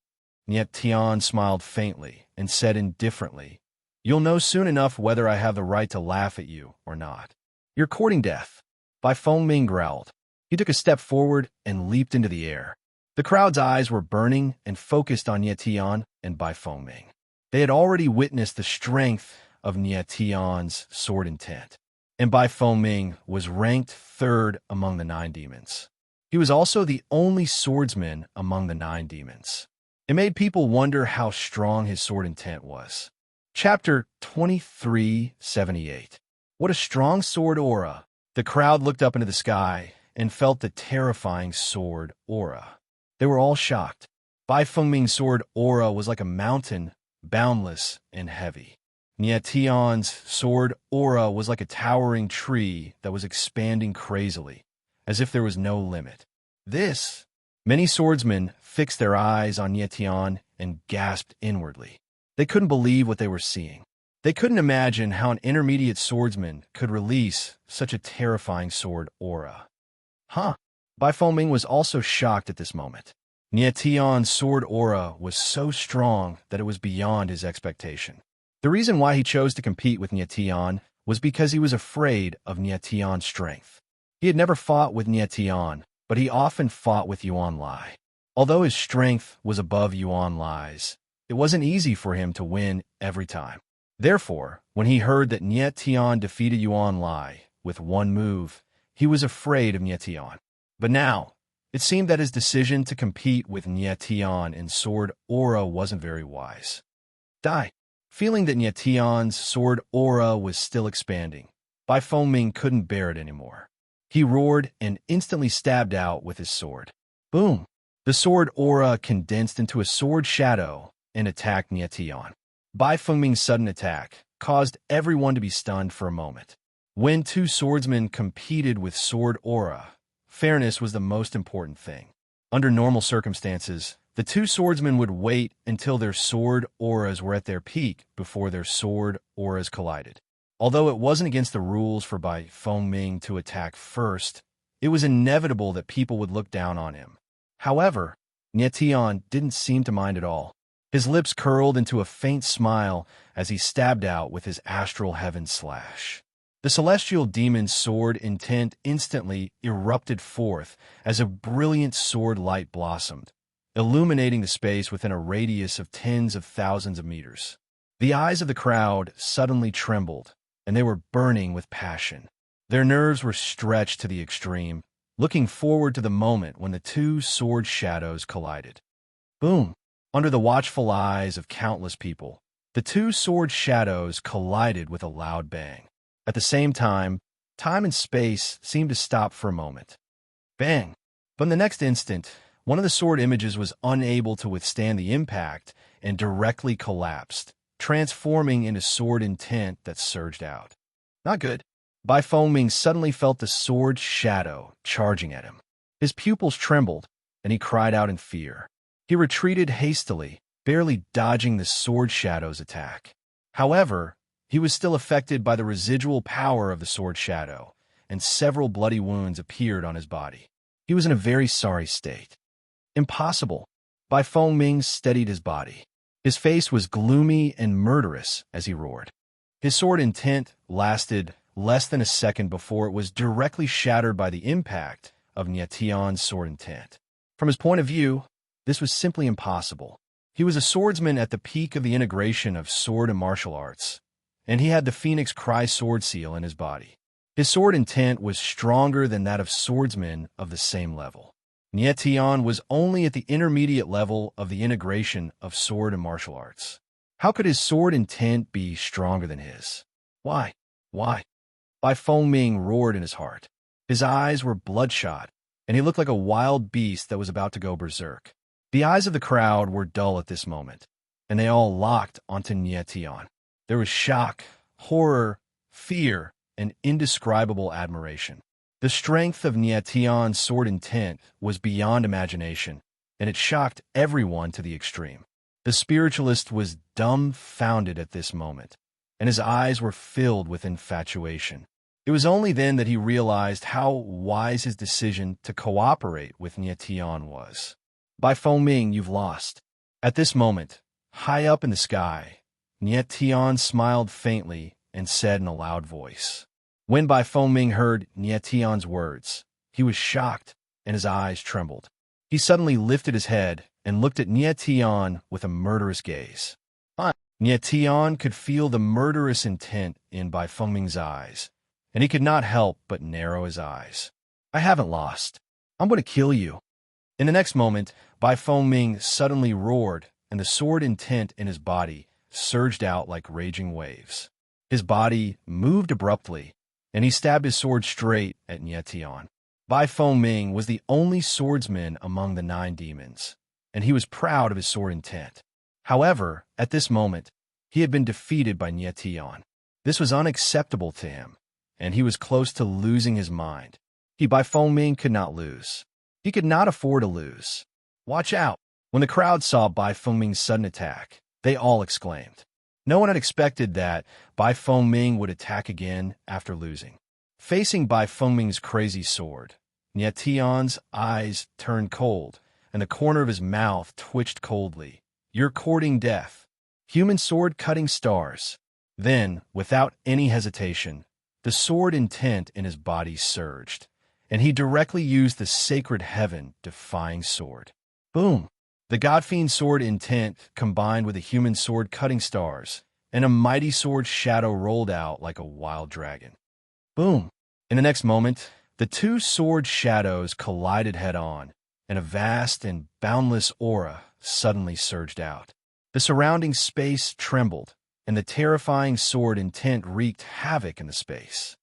Nye Tian smiled faintly and said indifferently, "You'll know soon enough whether I have the right to laugh at you or not. You're courting death." Bai Fengming growled. He took a step forward and leaped into the air. The crowd's eyes were burning and focused on Nye Tian and Bai Fengming. They had already witnessed the strength of Nye Tian's sword intent, and Bai Fengming was ranked third among the 9 demons. He was also the only swordsman among the 9 demons. It made people wonder how strong his sword intent was. Chapter 2378. What a strong sword aura! The crowd looked up into the sky and felt the terrifying sword aura. They were all shocked. Bai Fengming's sword aura was like a mountain, boundless and heavy. Nye Tian's sword aura was like a towering tree that was expanding crazily, as if there was no limit. Many swordsmen fixed their eyes on Nye Tian and gasped inwardly. They couldn't believe what they were seeing. They couldn't imagine how an intermediate swordsman could release such a terrifying sword aura. Bai Fengming was also shocked at this moment. Nye Tian's sword aura was so strong that it was beyond his expectation. The reason why he chose to compete with Nye Tian was because he was afraid of Nye Tian's strength. He had never fought with Nye Tian, but he often fought with Yuan Lai. Although his strength was above Yuan Lai's, it wasn't easy for him to win every time. Therefore, when he heard that Nye Tian defeated Yuan Lai with one move, he was afraid of Nye Tian. But now, it seemed that his decision to compete with Nye Tian in sword aura wasn't very wise. Feeling that Nye Tian's sword aura was still expanding, Bai Fengming couldn't bear it anymore. He roared and instantly stabbed out with his sword. Boom! The sword aura condensed into a sword shadow and attacked Nye Tian. Bai Fengming's sudden attack caused everyone to be stunned for a moment. When 2 swordsmen competed with sword aura, fairness was the most important thing. Under normal circumstances, the 2 swordsmen would wait until their sword auras were at their peak before their sword auras collided. Although it wasn't against the rules for Bai Fengming to attack first, it was inevitable that people would look down on him. However, Nye Tian didn't seem to mind at all. His lips curled into a faint smile as he stabbed out with his astral heaven slash. The celestial demon's sword intent instantly erupted forth as a brilliant sword light blossomed, illuminating the space within a radius of tens of thousands of meters. The eyes of the crowd suddenly trembled, and they were burning with passion. Their nerves were stretched to the extreme, looking forward to the moment when the 2 sword shadows collided. Boom! Under the watchful eyes of countless people, the 2 sword shadows collided with a loud bang. At the same time and space seemed to stop for a moment. Bang! But in the next instant, one of the sword images was unable to withstand the impact and directly collapsed, transforming into sword intent that surged out. Not good. Bai Fengming suddenly felt the sword shadow charging at him. His pupils trembled, and he cried out in fear. He retreated hastily, barely dodging the sword shadow's attack. However, he was still affected by the residual power of the sword shadow, and several bloody wounds appeared on his body. He was in a very sorry state. Impossible. Bai Fengming steadied his body. His face was gloomy and murderous as he roared. His sword intent lasted less than a second before it was directly shattered by the impact of Nye Tian's sword intent. From his point of view, this was simply impossible. He was a swordsman at the peak of the integration of sword and martial arts, and he had the Phoenix Cry sword seal in his body. His sword intent was stronger than that of swordsmen of the same level. Nietian was only at the intermediate level of the integration of sword and martial arts. How could his sword intent be stronger than his? Why? Why? Bai Fengming roared in his heart. His eyes were bloodshot, and he looked like a wild beast that was about to go berserk. The eyes of the crowd were dull at this moment, and they all locked onto Nietian. There was shock, horror, fear, and indescribable admiration. The strength of Nietian's sword intent was beyond imagination, and it shocked everyone to the extreme. The spiritualist was dumbfounded at this moment, and his eyes were filled with infatuation. It was only then that he realized how wise his decision to cooperate with Nietian was. Bai Fengming, you've lost. At this moment, high up in the sky, Nietian smiled faintly and said in a loud voice. When Bai Fengming heard Nietian's words, he was shocked and his eyes trembled. He suddenly lifted his head and looked at Nietian with a murderous gaze. Nietian could feel the murderous intent in Bai Fengming's eyes, and he could not help but narrow his eyes. I haven't lost. I'm going to kill you. In the next moment, Bai Fengming suddenly roared, and the sword intent in his body surged out like raging waves. His body moved abruptly, and he stabbed his sword straight at Nietian. Bai Fengming was the only swordsman among the 9 demons, and he was proud of his sword intent. However, at this moment, he had been defeated by Nietian. This was unacceptable to him, and he was close to losing his mind. Bai Fengming could not lose. He could not afford to lose. Watch out! When the crowd saw Bai Fengming's sudden attack, they all exclaimed. No one had expected that Bai Fengming would attack again after losing. Facing Bai Fengming's crazy sword, Nietian's eyes turned cold, and the corner of his mouth twitched coldly. You're courting death. Human sword cutting stars. Then, without any hesitation, the sword intent in his body surged, and he directly used the sacred heaven-defying sword. Boom! The God-fiend sword intent combined with a human sword cutting stars, and a mighty sword shadow rolled out like a wild dragon. Boom! In the next moment, the 2 sword shadows collided head-on, and a vast and boundless aura suddenly surged out. The surrounding space trembled, and the terrifying sword intent wreaked havoc in the space.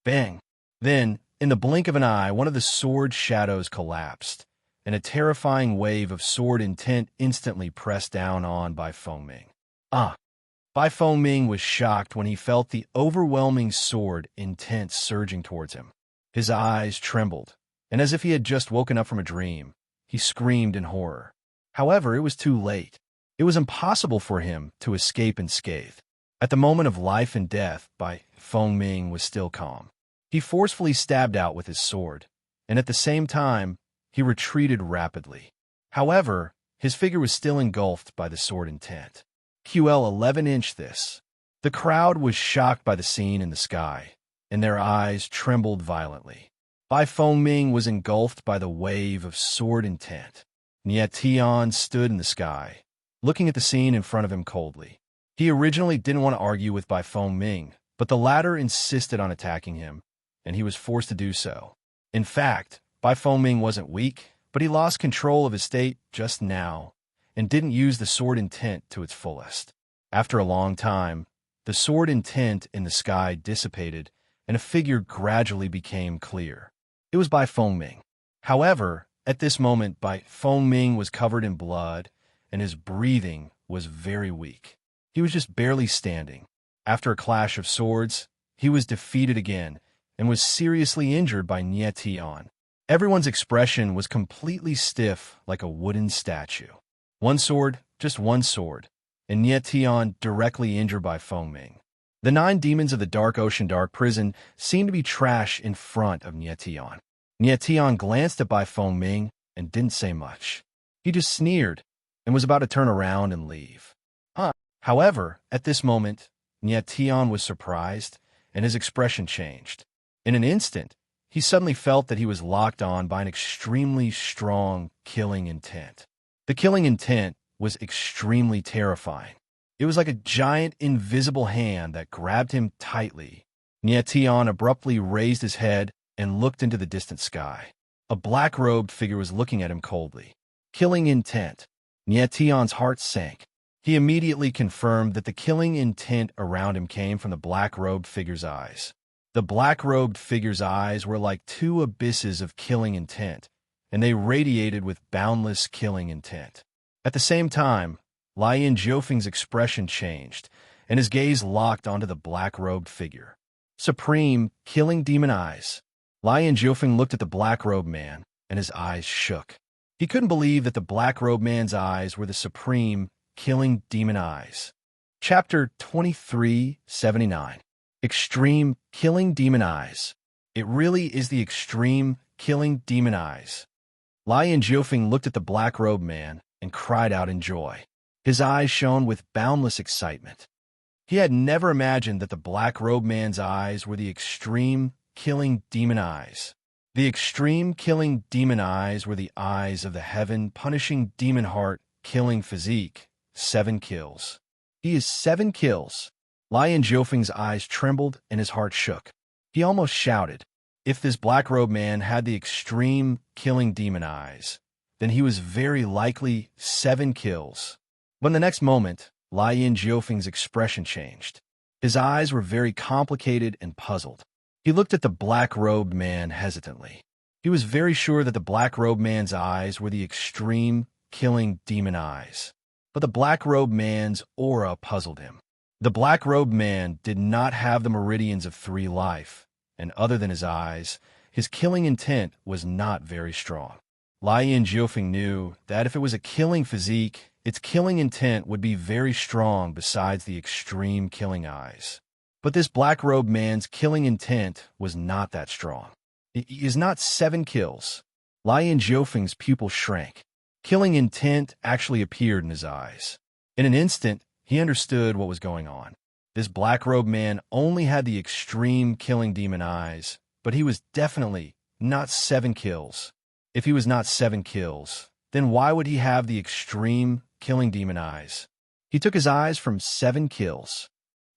Bang! Then, in the blink of an eye, one of the sword shadows collapsed, and a terrifying wave of sword intent instantly pressed down on Bai Fengming. Bai Fengming was shocked when he felt the overwhelming sword intent surging towards him. His eyes trembled, and as if he had just woken up from a dream, he screamed in horror. However, it was too late. It was impossible for him to escape unscathed. At the moment of life and death, Bai Fengming was still calm. He forcefully stabbed out with his sword, and at the same time, he retreated rapidly. However, his figure was still engulfed by the sword intent. QL 11-inch this. The crowd was shocked by the scene in the sky, and their eyes trembled violently. Bai Fengming was engulfed by the wave of sword intent. Nietian stood in the sky, looking at the scene in front of him coldly. He originally didn't want to argue with Bai Fengming, but the latter insisted on attacking him, and he was forced to do so. In fact, Bai Fengming wasn't weak, but he lost control of his state just now, and didn't use the sword intent to its fullest. After a long time, the sword intent in the sky dissipated, and a figure gradually became clear. It was Bai Fengming. However, at this moment, Bai Fengming was covered in blood, and his breathing was very weak. He was just barely standing. After a clash of swords, he was defeated again, and was seriously injured by Nietian. Everyone's expression was completely stiff like a wooden statue. One sword, just one sword, and Nietian directly injured Bai Fengming. The 9 demons of the Dark Ocean Dark Prison seemed to be trash in front of Nietian. Nietian glanced at Bai Fengming and didn't say much. He just sneered and was about to turn around and leave. However, at this moment, Nietian was surprised, and his expression changed. In an instant, he suddenly felt that he was locked on by an extremely strong killing intent. The killing intent was extremely terrifying. It was like a giant invisible hand that grabbed him tightly. Nyetian abruptly raised his head and looked into the distant sky. A black-robed figure was looking at him coldly. Killing intent. Nyetian's heart sank. He immediately confirmed that the killing intent around him came from the black-robed figure's eyes. The black-robed figure's eyes were like two abysses of killing intent, and they radiated with boundless killing intent. At the same time, Lien Jiufeng's expression changed, and his gaze locked onto the black-robed figure. Supreme, killing demon eyes. Lien Jiufeng looked at the black-robed man, and his eyes shook. He couldn't believe that the black-robed man's eyes were the supreme, killing demon eyes. Chapter 2379. Extreme, killing demon eyes. It really is the extreme, killing demon eyes. Lien Jiufeng looked at the black-robed man and cried out in joy. His eyes shone with boundless excitement. He had never imagined that the black-robed man's eyes were the extreme, killing demon eyes. The extreme, killing demon eyes were the eyes of the heaven-punishing demon heart, killing physique. 7 kills. He is 7 kills. Lien Jiufeng's eyes trembled and his heart shook. He almost shouted. If this black-robed man had the extreme, killing demon eyes, then he was very likely 7 kills. But in the next moment, Lien Jiufeng's expression changed. His eyes were very complicated and puzzled. He looked at the black-robed man hesitantly. He was very sure that the black-robed man's eyes were the extreme, killing demon eyes. But the black-robed man's aura puzzled him. The black-robed man did not have the meridians of 3 life, and other than his eyes, his killing intent was not very strong. Lien Jiufeng knew that if it was a killing physique, its killing intent would be very strong besides the extreme killing eyes. But this black-robed man's killing intent was not that strong. It is not 7 kills. Lien Jiufeng's pupil shrank. Killing intent actually appeared in his eyes. In an instant, he understood what was going on. This black-robed man only had the extreme killing demon eyes, but he was definitely not 7 kills. If he was not 7 kills, then why would he have the extreme killing demon eyes? He took his eyes from 7 kills.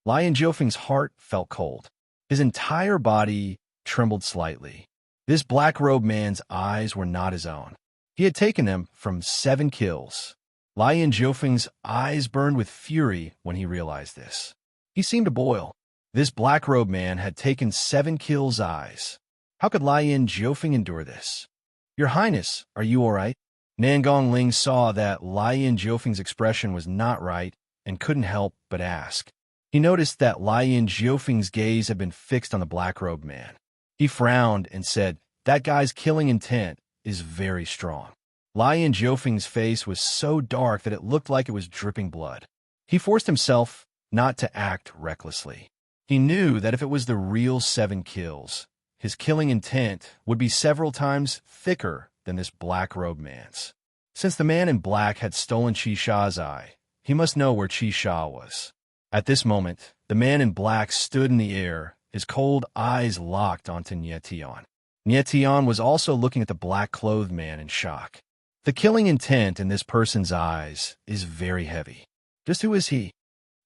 Lien Jiufeng's heart felt cold. His entire body trembled slightly. This black-robed man's eyes were not his own. He had taken them from 7 kills. Lien Jiufeng's eyes burned with fury when he realized this. He seemed to boil. This black-robed man had taken 7 kills' eyes. How could Lien Jiufeng endure this? Your Highness, are you all right? Nangong Ling saw that Lien Jiufeng's expression was not right and couldn't help but ask. He noticed that Lien Jiufeng's gaze had been fixed on the black-robed man. He frowned and said, "That guy's killing intent is very strong." Lien Jiufeng's face was so dark that it looked like it was dripping blood. He forced himself not to act recklessly. He knew that if it was the real 7 kills, his killing intent would be several times thicker than this black-robed man's. Since the man in black had stolen Qisha's eye, he must know where Qisha was. At this moment, the man in black stood in the air, his cold eyes locked onto Nyetian. Nyetian was also looking at the black-clothed man in shock. The killing intent in this person's eyes is very heavy. Just who is he?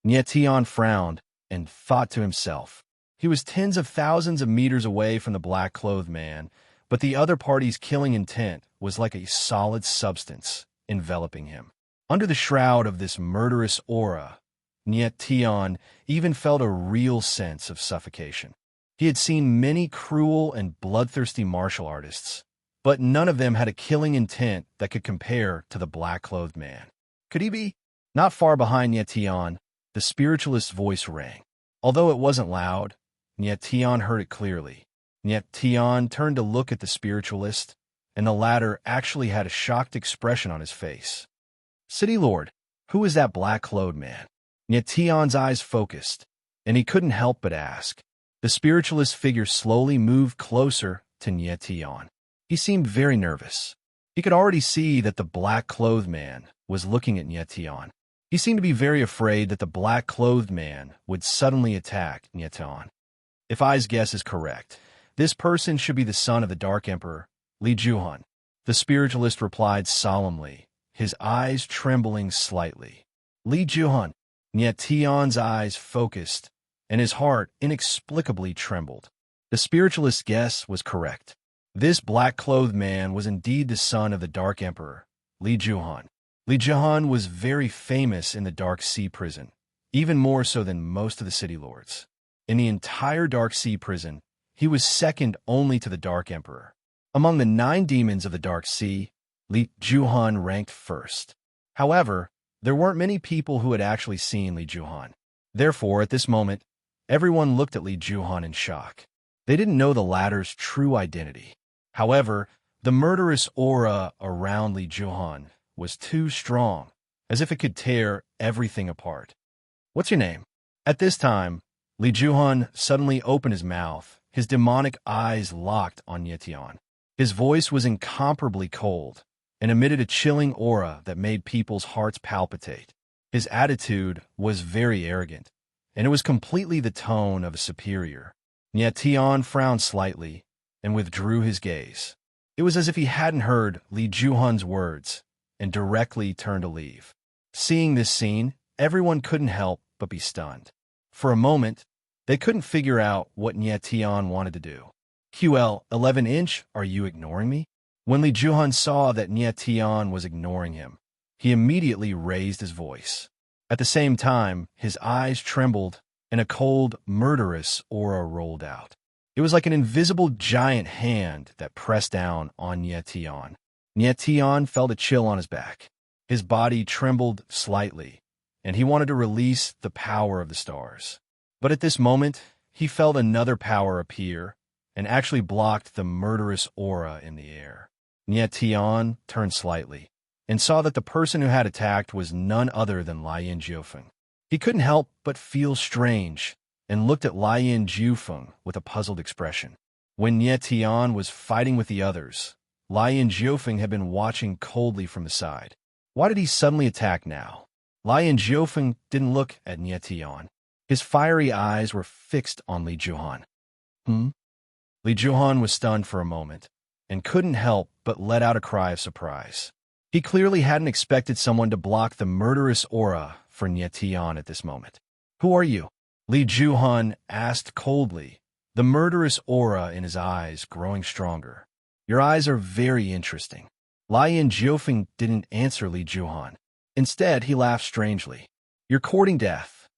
Nyetian frowned and thought to himself. He was tens of thousands of meters away from the black-clothed man, but the other party's killing intent was like a solid substance enveloping him. Under the shroud of this murderous aura, Nyetian even felt a real sense of suffocation. He had seen many cruel and bloodthirsty martial artists, but none of them had a killing intent that could compare to the black-clothed man. Could he be? Not far behind Nyetian, the spiritualist's voice rang. Although it wasn't loud, Nyetian heard it clearly. Nyetian turned to look at the spiritualist, and the latter actually had a shocked expression on his face. "City Lord, who is that black-clothed man?" Nyetian's eyes focused, and he couldn't help but ask. The spiritualist figure slowly moved closer to Nyetian. He seemed very nervous. He could already see that the black-clothed man was looking at Nyetian. He seemed to be very afraid that the black-clothed man would suddenly attack Nyetian. If I's guess is correct, this person should be the son of the Dark Emperor, Li Juhan. The spiritualist replied solemnly. his eyes trembling slightly. Li Juhan. Nye Tian's eyes focused, and his heart inexplicably trembled. The spiritualist's guess was correct. This black-clothed man was indeed the son of the Dark Emperor, Li Juhan. Li Juhan was very famous in the Dark Sea prison, even more so than most of the city lords. In the entire Dark Sea prison, he was second only to the Dark Emperor. Among the 9 demons of the Dark Sea, Li Juhan ranked first. However, there weren't many people who had actually seen Li Juhan. Therefore, at this moment, everyone looked at Li Juhan in shock. They didn't know the latter's true identity. However, the murderous aura around Li Juhan was too strong, as if it could tear everything apart. "What's your name?" At this time, Li Juhan suddenly opened his mouth, his demonic eyes locked on Nye Tian. His voice was incomparably cold, and emitted a chilling aura that made people's hearts palpitate. His attitude was very arrogant, and it was completely the tone of a superior. Nye Tian frowned slightly and withdrew his gaze. It was as if he hadn't heard Li Juhan's words and directly turned to leave. Seeing this scene, everyone couldn't help but be stunned. For a moment, they couldn't figure out what Nye Tian wanted to do. "QL 11-inch, are you ignoring me?" When Li Juhan saw that Nye Tian was ignoring him, he immediately raised his voice. At the same time, his eyes trembled and a cold, murderous aura rolled out. It was like an invisible giant hand that pressed down on Nye Tian. Nye Tian felt a chill on his back. His body trembled slightly, and he wanted to release the power of the stars. But at this moment, he felt another power appear and actually blocked the murderous aura in the air. Nye Tian turned slightly and saw that the person who had attacked was none other than Lian Jiufeng. He couldn't help but feel strange and looked at Lian Jiufeng with a puzzled expression. When Nye Tian was fighting with the others, Lian Jiufeng had been watching coldly from the side. Why did he suddenly attack now? Lian Jiufeng didn't look at Nye Tian. His fiery eyes were fixed on Li Juhan. Li Juhan was stunned for a moment and couldn't help but let out a cry of surprise. He clearly hadn't expected someone to block the murderous aura for Nye Tian at this moment. "Who are you?" Li Juhan asked coldly, the murderous aura in his eyes growing stronger. "Your eyes are very interesting." Lian Jiufeng didn't answer Li Juhan. Instead, he laughed strangely. "You're courting death."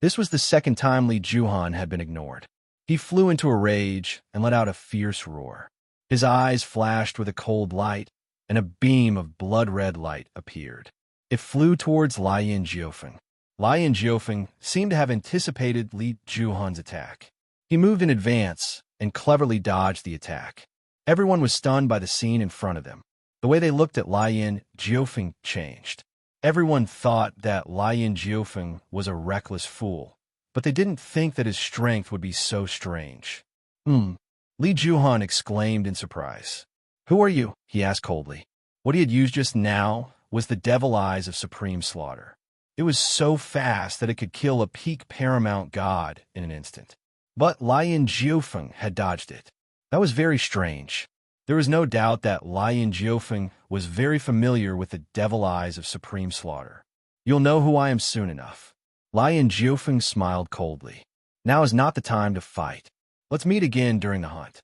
This was the second time Li Juhan had been ignored. He flew into a rage and let out a fierce roar. His eyes flashed with a cold light, and a beam of blood-red light appeared. It flew towards Lian Jiufeng. Lian Jiufeng seemed to have anticipated Li Juhan's attack. He moved in advance and cleverly dodged the attack. Everyone was stunned by the scene in front of them. The way they looked at Lian Jiufeng changed. Everyone thought that Lian Jiufeng was a reckless fool, but they didn't think that his strength would be so strange. Li Juhan exclaimed in surprise. "Who are you?" he asked coldly. What he had used just now was the devil eyes of supreme slaughter. It was so fast that it could kill a peak paramount god in an instant. But Lian Jiufeng had dodged it. That was very strange. There was no doubt that Lian Jiufeng was very familiar with the devil eyes of supreme slaughter. "You'll know who I am soon enough." Lian Jiufeng smiled coldly. "Now is not the time to fight. Let's meet again during the hunt."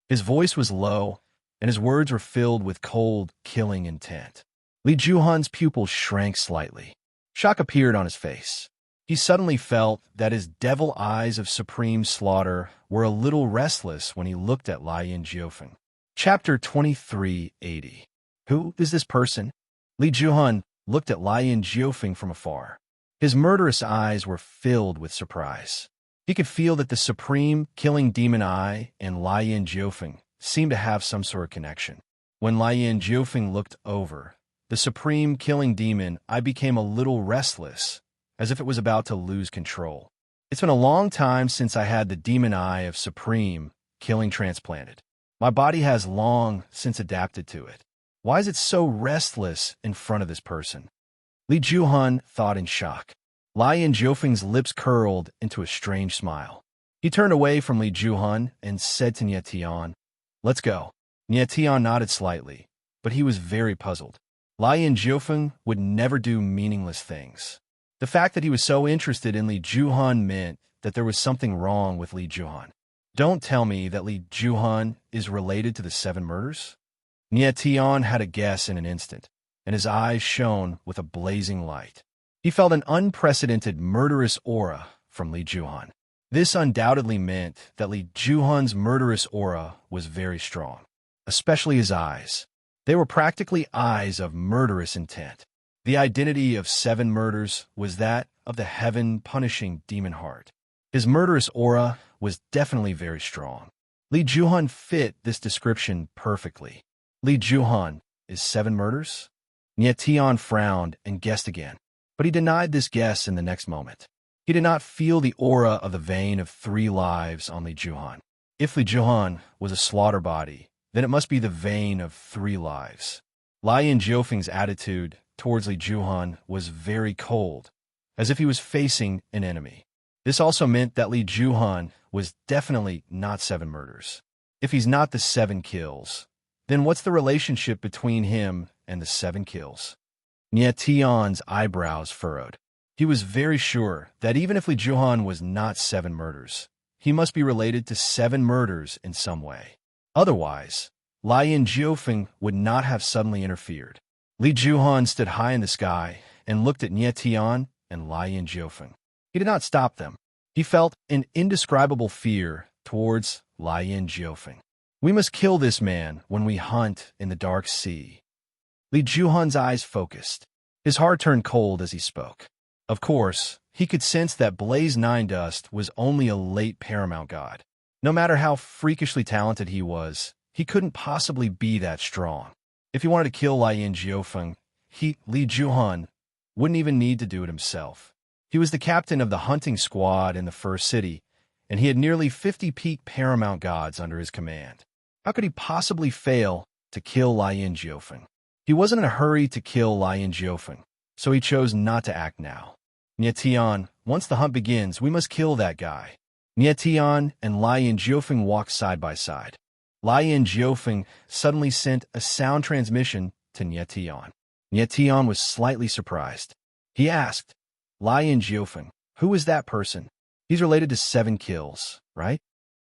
His voice was low, and his words were filled with cold, killing intent. Li Juhan's pupils shrank slightly. Shock appeared on his face. He suddenly felt that his devil eyes of supreme slaughter were a little restless when he looked at Lian Jiufeng. Chapter 2380. Who is this person? Li Juhan looked at Lian Jiufeng from afar. His murderous eyes were filled with surprise. He could feel that the supreme killing demon eye and Lian Jiufeng seemed to have some sort of connection. When Lian Jiufeng looked over, the supreme killing demon eye became a little restless, as if it was about to lose control. It's been a long time since I had the demon eye of supreme killing transplanted. My body has long since adapted to it. Why is it so restless in front of this person? Li Juhan thought in shock. Lian Jiufeng's lips curled into a strange smile. He turned away from Li Juhan and said to Nye Tian, "Let's go." Nye Tian nodded slightly, but he was very puzzled. Lien Jiufeng would never do meaningless things. The fact that he was so interested in Li Juhan meant that there was something wrong with Li Juhan. Don't tell me that Li Juhan is related to the 7 murders? Nie Tian had a guess in an instant, and his eyes shone with a blazing light. He felt an unprecedented murderous aura from Li Juhan. This undoubtedly meant that Li Juhan's murderous aura was very strong, especially his eyes. They were practically eyes of murderous intent. The identity of 7 murders was that of the heaven-punishing demon heart. His murderous aura was definitely very strong. Li Juhan fit this description perfectly. Li Juhan is 7 murders? Nie Tian frowned and guessed again, but he denied this guess in the next moment. He did not feel the aura of the vein of 3 lives on Li Juhan. If Li Juhan was a slaughter body, then it must be the vein of 3 lives. Lien Jiufeng's attitude towards Li Juhan was very cold, as if he was facing an enemy. This also meant that Li Juhan was definitely not 7 murders. If he's not the 7 kills, then what's the relationship between him and the 7 kills? Nie Tian's eyebrows furrowed. He was very sure that even if Li Juhan was not 7 murders, he must be related to 7 murders in some way. Otherwise, Lien Jiufeng would not have suddenly interfered. Li Juhan stood high in the sky and looked at Nie Tian and Lien Jiufeng. He did not stop them. He felt an indescribable fear towards Lien Jiufeng. We must kill this man when we hunt in the dark sea. Li Juhan's eyes focused. His heart turned cold as he spoke. Of course, he could sense that Blaze Nine Dust was only a late paramount god. No matter how freakishly talented he was, he couldn't possibly be that strong. If he wanted to kill Lien Jiufeng, Li Juhan, wouldn't even need to do it himself. He was the captain of the hunting squad in the first city, and he had nearly 50 peak paramount gods under his command. How could he possibly fail to kill Lien Jiufeng? He wasn't in a hurry to kill Lien Jiufeng, so he chose not to act now. Nie Tian, once the hunt begins, we must kill that guy. Nie Tian and Lien Jiufeng walked side by side. Lien Jiufeng suddenly sent a sound transmission to Nie Tian. Nie Tian was slightly surprised. He asked, Lien Jiufeng, who is that person? He's related to 7 kills, right?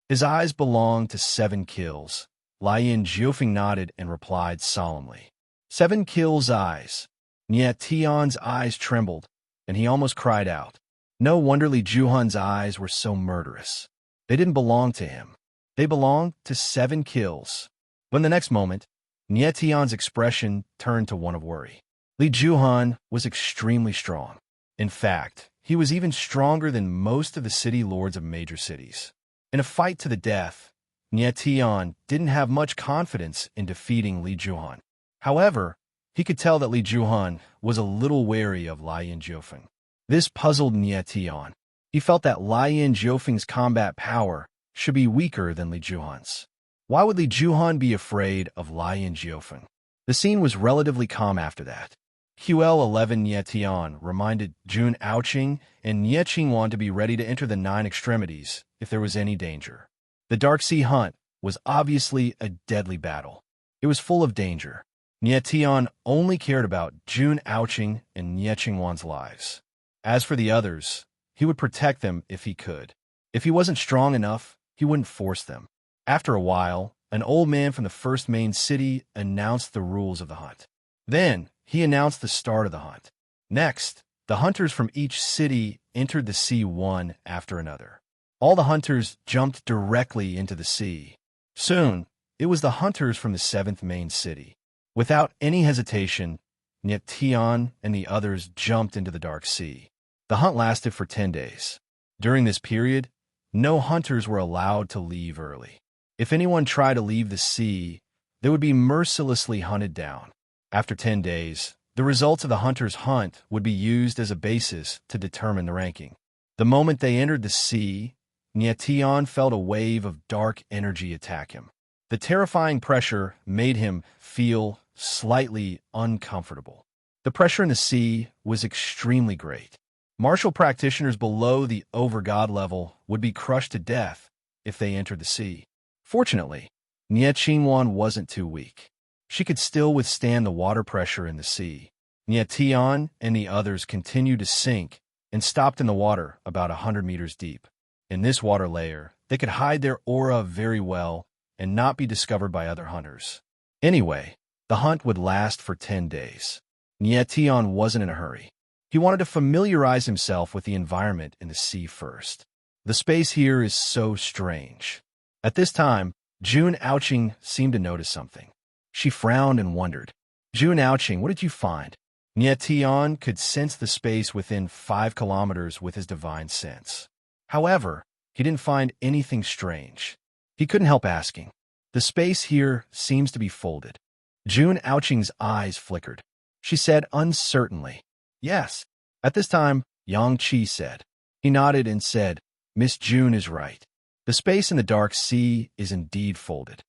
His eyes belong to 7 kills. Lien Jiufeng nodded and replied solemnly. 7 kills' eyes. Nie Tian's eyes trembled, and he almost cried out. No wonder Li Juhan's eyes were so murderous. They didn't belong to him. They belonged to 7 kills. But in the next moment, Nie Tian's expression turned to one of worry. Li Juhan was extremely strong. In fact, he was even stronger than most of the city lords of major cities. In a fight to the death, Nie Tian didn't have much confidence in defeating Li Juhan. However, he could tell that Li Juhan was a little wary of Lien Jiufeng. This puzzled Nie Tian. He felt that Lien Jiufeng's combat power should be weaker than Li Juhan's. Why would Li Juhan be afraid of Lien Jiufeng? The scene was relatively calm after that. QL11 Nie Tian reminded Jun Aoqing and Nie Qingwan to be ready to enter the 9 extremities if there was any danger. The Dark Sea hunt was obviously a deadly battle. It was full of danger. Nie Tian only cared about Jun Aoqing and Nie Qingwan's lives. As for the others, he would protect them if he could. If he wasn't strong enough, he wouldn't force them. After a while, an old man from the first main city announced the rules of the hunt. Then, he announced the start of the hunt. Next, the hunters from each city entered the sea one after another. All the hunters jumped directly into the sea. Soon, it was the hunters from the 7th main city. Without any hesitation, Nie Tian and the others jumped into the Dark Sea. The hunt lasted for 10 days. During this period, no hunters were allowed to leave early. If anyone tried to leave the sea, they would be mercilessly hunted down. After 10 days, the results of the hunters' hunt would be used as a basis to determine the ranking. The moment they entered the sea, Nie Tian felt a wave of dark energy attack him. The terrifying pressure made him feel slightly uncomfortable. The pressure in the sea was extremely great. Martial practitioners below the over-god level would be crushed to death if they entered the sea. Fortunately, Nie Qingwan wasn't too weak. She could still withstand the water pressure in the sea. Yet Tian and the others continued to sink and stopped in the water about 100 meters deep. In this water layer, they could hide their aura very well and not be discovered by other hunters. Anyway, the hunt would last for 10 days. Tian wasn't in a hurry. He wanted to familiarize himself with the environment in the sea first. The space here is so strange. At this time, June Ouching seemed to notice something. She frowned and wondered. June Ouching, what did you find? Tian could sense the space within 5 kilometers with his divine sense. However, he didn't find anything strange. He couldn't help asking. The space here seems to be folded. June Ouching's eyes flickered. She said uncertainly, "Yes." At this time, Yang Qi said. He nodded and said, "Miss June is right. The space in the dark sea is indeed folded."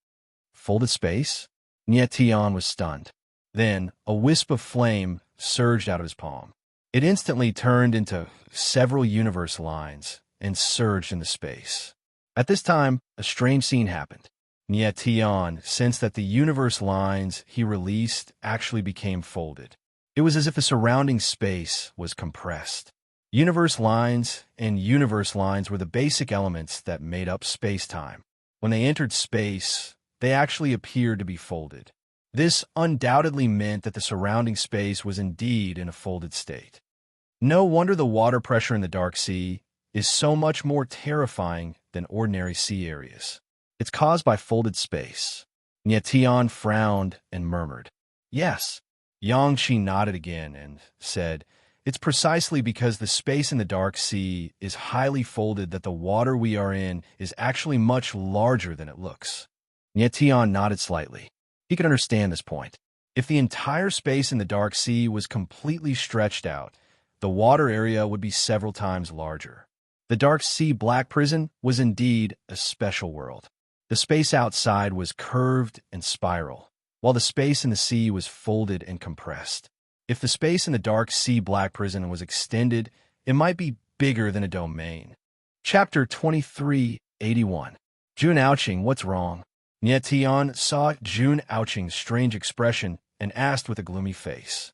Folded space? Tian was stunned. Then, a wisp of flame surged out of his palm. It instantly turned into several universe lines and surged into space. At this time, a strange scene happened. Tian sensed that the universe lines he released actually became folded. It was as if the surrounding space was compressed. Universe lines and universe lines were the basic elements that made up space-time. When they entered space, they actually appeared to be folded. This undoubtedly meant that the surrounding space was indeed in a folded state. No wonder the water pressure in the dark sea is so much more terrifying than ordinary sea areas. It's caused by folded space. Tian frowned and murmured, "Yes." Yang Qi nodded again and said, "It's precisely because the space in the dark sea is highly folded that the water we are in is actually much larger than it looks." Tian nodded slightly. He could understand this point. If the entire space in the dark sea was completely stretched out, the water area would be several times larger. The dark sea black prison was indeed a special world. The space outside was curved and spiral, while the space in the sea was folded and compressed. If the space in the dark sea black prison was extended, it might be bigger than a domain. Chapter 2381. June Ouching, what's wrong? Tian saw June Ouching's strange expression and asked with a gloomy face.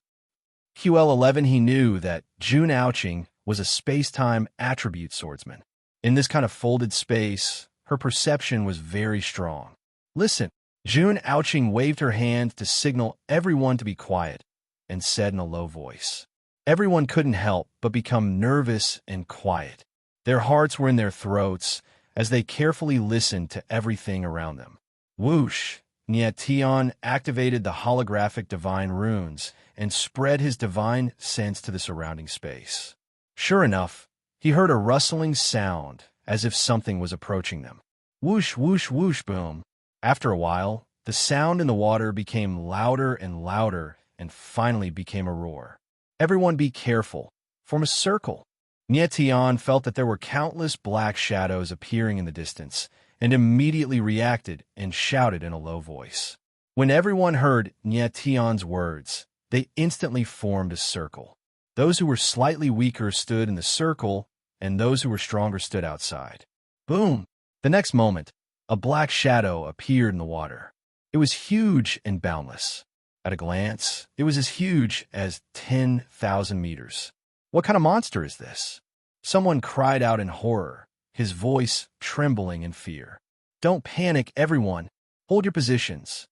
QL11 he knew that June Ouching was a space-time attribute swordsman. In this kind of folded space, her perception was very strong. "Listen." June Ouching waved her hand to signal everyone to be quiet and said in a low voice. Everyone couldn't help but become nervous and quiet. Their hearts were in their throats as they carefully listened to everything around them. Whoosh! Tian activated the holographic divine runes and spread his divine sense to the surrounding space. Sure enough, he heard a rustling sound as if something was approaching them. Whoosh, whoosh, whoosh, boom. After a while, the sound in the water became louder and finally became a roar. Everyone be careful. Form a circle. Tian felt that there were countless black shadows appearing in the distance and immediately reacted and shouted in a low voice. When everyone heard Tian's words, they instantly formed a circle. Those who were slightly weaker stood in the circle, and those who were stronger stood outside. Boom! The next moment, a black shadow appeared in the water. It was huge and boundless. At a glance, it was as huge as 10,000 meters. What kind of monster is this? Someone cried out in horror, his voice trembling in fear. Don't panic, everyone. Hold your positions.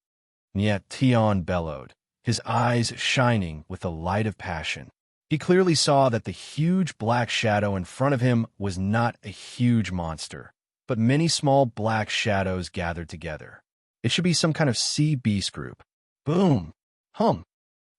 Tian bellowed, his eyes shining with the light of passion. He clearly saw that the huge black shadow in front of him was not a huge monster, but many small black shadows gathered together. It should be some kind of sea beast group. Boom! Hum!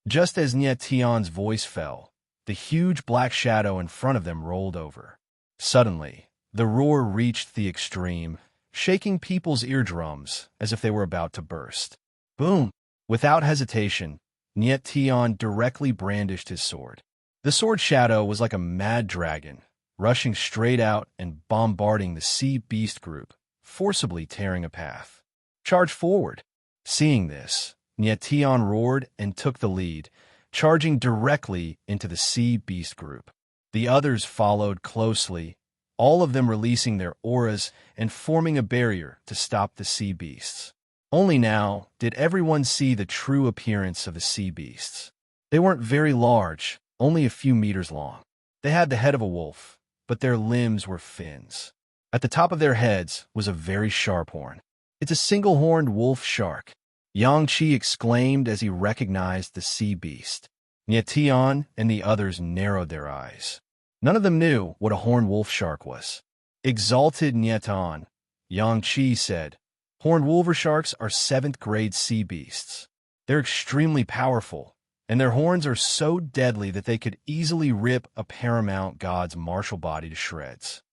Just as Tian's voice fell, the huge black shadow in front of them rolled over. Suddenly, the roar reached the extreme, shaking people's eardrums as if they were about to burst. Boom! Without hesitation, Tian directly brandished his sword. The sword shadow was like a mad dragon, rushing straight out and bombarding the sea beast group, forcibly tearing a path. Charge forward! Seeing this, Tian roared and took the lead, charging directly into the sea beast group. The others followed closely, all of them releasing their auras and forming a barrier to stop the sea beasts. Only now did everyone see the true appearance of the sea beasts. They weren't very large, only a few meters long. They had the head of a wolf, but their limbs were fins. At the top of their heads was a very sharp horn. "It's a single-horned wolf shark," Yang Qi exclaimed as he recognized the sea beast. Tian and the others narrowed their eyes. None of them knew what a horned wolf shark was. Exalted Tian, Yang Qi said, "Horned wolver sharks are 7th-grade sea beasts. They're extremely powerful, and their horns are so deadly that they could easily rip a paramount god's martial body to shreds.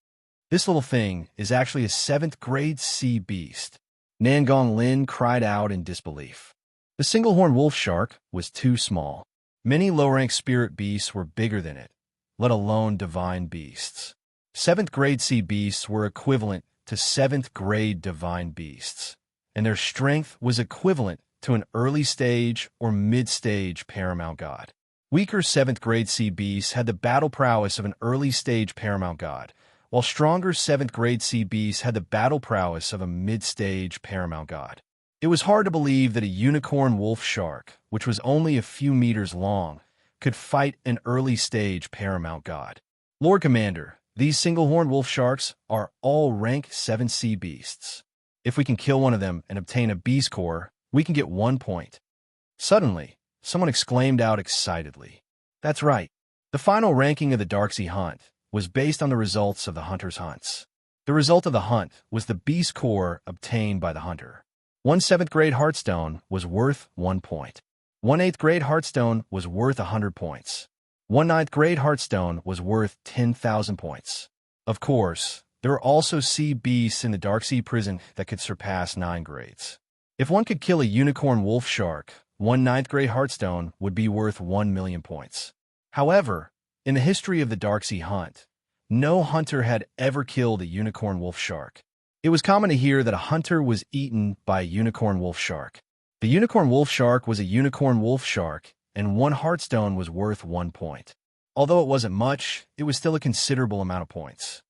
This little thing is actually a 7th-grade sea beast." Nangong Lin cried out in disbelief. The single-horned wolf shark was too small. Many low-rank spirit beasts were bigger than it, let alone divine beasts. 7th-grade sea beasts were equivalent to 7th-grade divine beasts, and their strength was equivalent to an early-stage or mid-stage paramount god. Weaker 7th-grade sea beasts had the battle prowess of an early-stage paramount god, while stronger 7th-grade sea beasts had the battle prowess of a mid-stage paramount god. It was hard to believe that a unicorn wolf shark, which was only a few meters long, could fight an early-stage paramount god. "Lord Commander, these single-horned wolf sharks are all rank 7 sea beasts. If we can kill one of them and obtain a beast core, we can get 1 point." Suddenly, someone exclaimed out excitedly. That's right. The final ranking of the Darksea hunt was based on the results of the hunter's hunts. The result of the hunt was the beast core obtained by the hunter. 1 7th-grade heartstone was worth 1 point. 1 8th-grade heartstone was worth 100 points. 1 9th-grade heartstone was worth 10,000 points. Of course, there were also sea beasts in the Darksea prison that could surpass 9 grades. If one could kill a unicorn wolf shark, 1 9th-grade heartstone would be worth 1 million points. However, in the history of the Darksea hunt, no hunter had ever killed a unicorn wolf shark. It was common to hear that a hunter was eaten by a unicorn wolf shark. The unicorn wolf shark was a unicorn wolf shark, and 1 heartstone was worth 1 point. Although it wasn't much, it was still a considerable amount of points.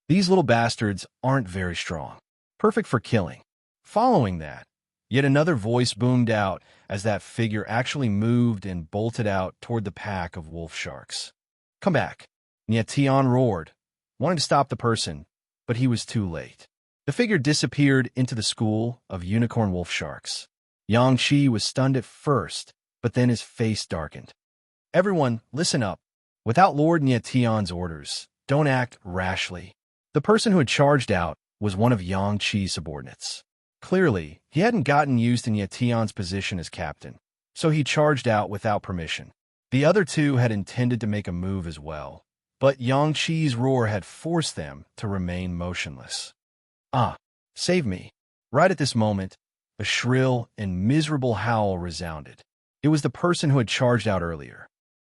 These little bastards aren't very strong. Perfect for killing. Following that, yet another voice boomed out as that figure actually moved and bolted out toward the pack of wolf sharks. "Come back," Tian roared, wanting to stop the person, but he was too late. The figure disappeared into the school of unicorn wolf sharks. Yang Qi was stunned at first, but then his face darkened. "Everyone, listen up. Without Lord Tian's orders, don't act rashly." The person who had charged out was one of Yang Qi's subordinates. Clearly, he hadn't gotten used to Tian's position as captain, so he charged out without permission. The other two had intended to make a move as well, but Yang Qi's roar had forced them to remain motionless. "Ah, save me." Right at this moment, a shrill and miserable howl resounded. It was the person who had charged out earlier.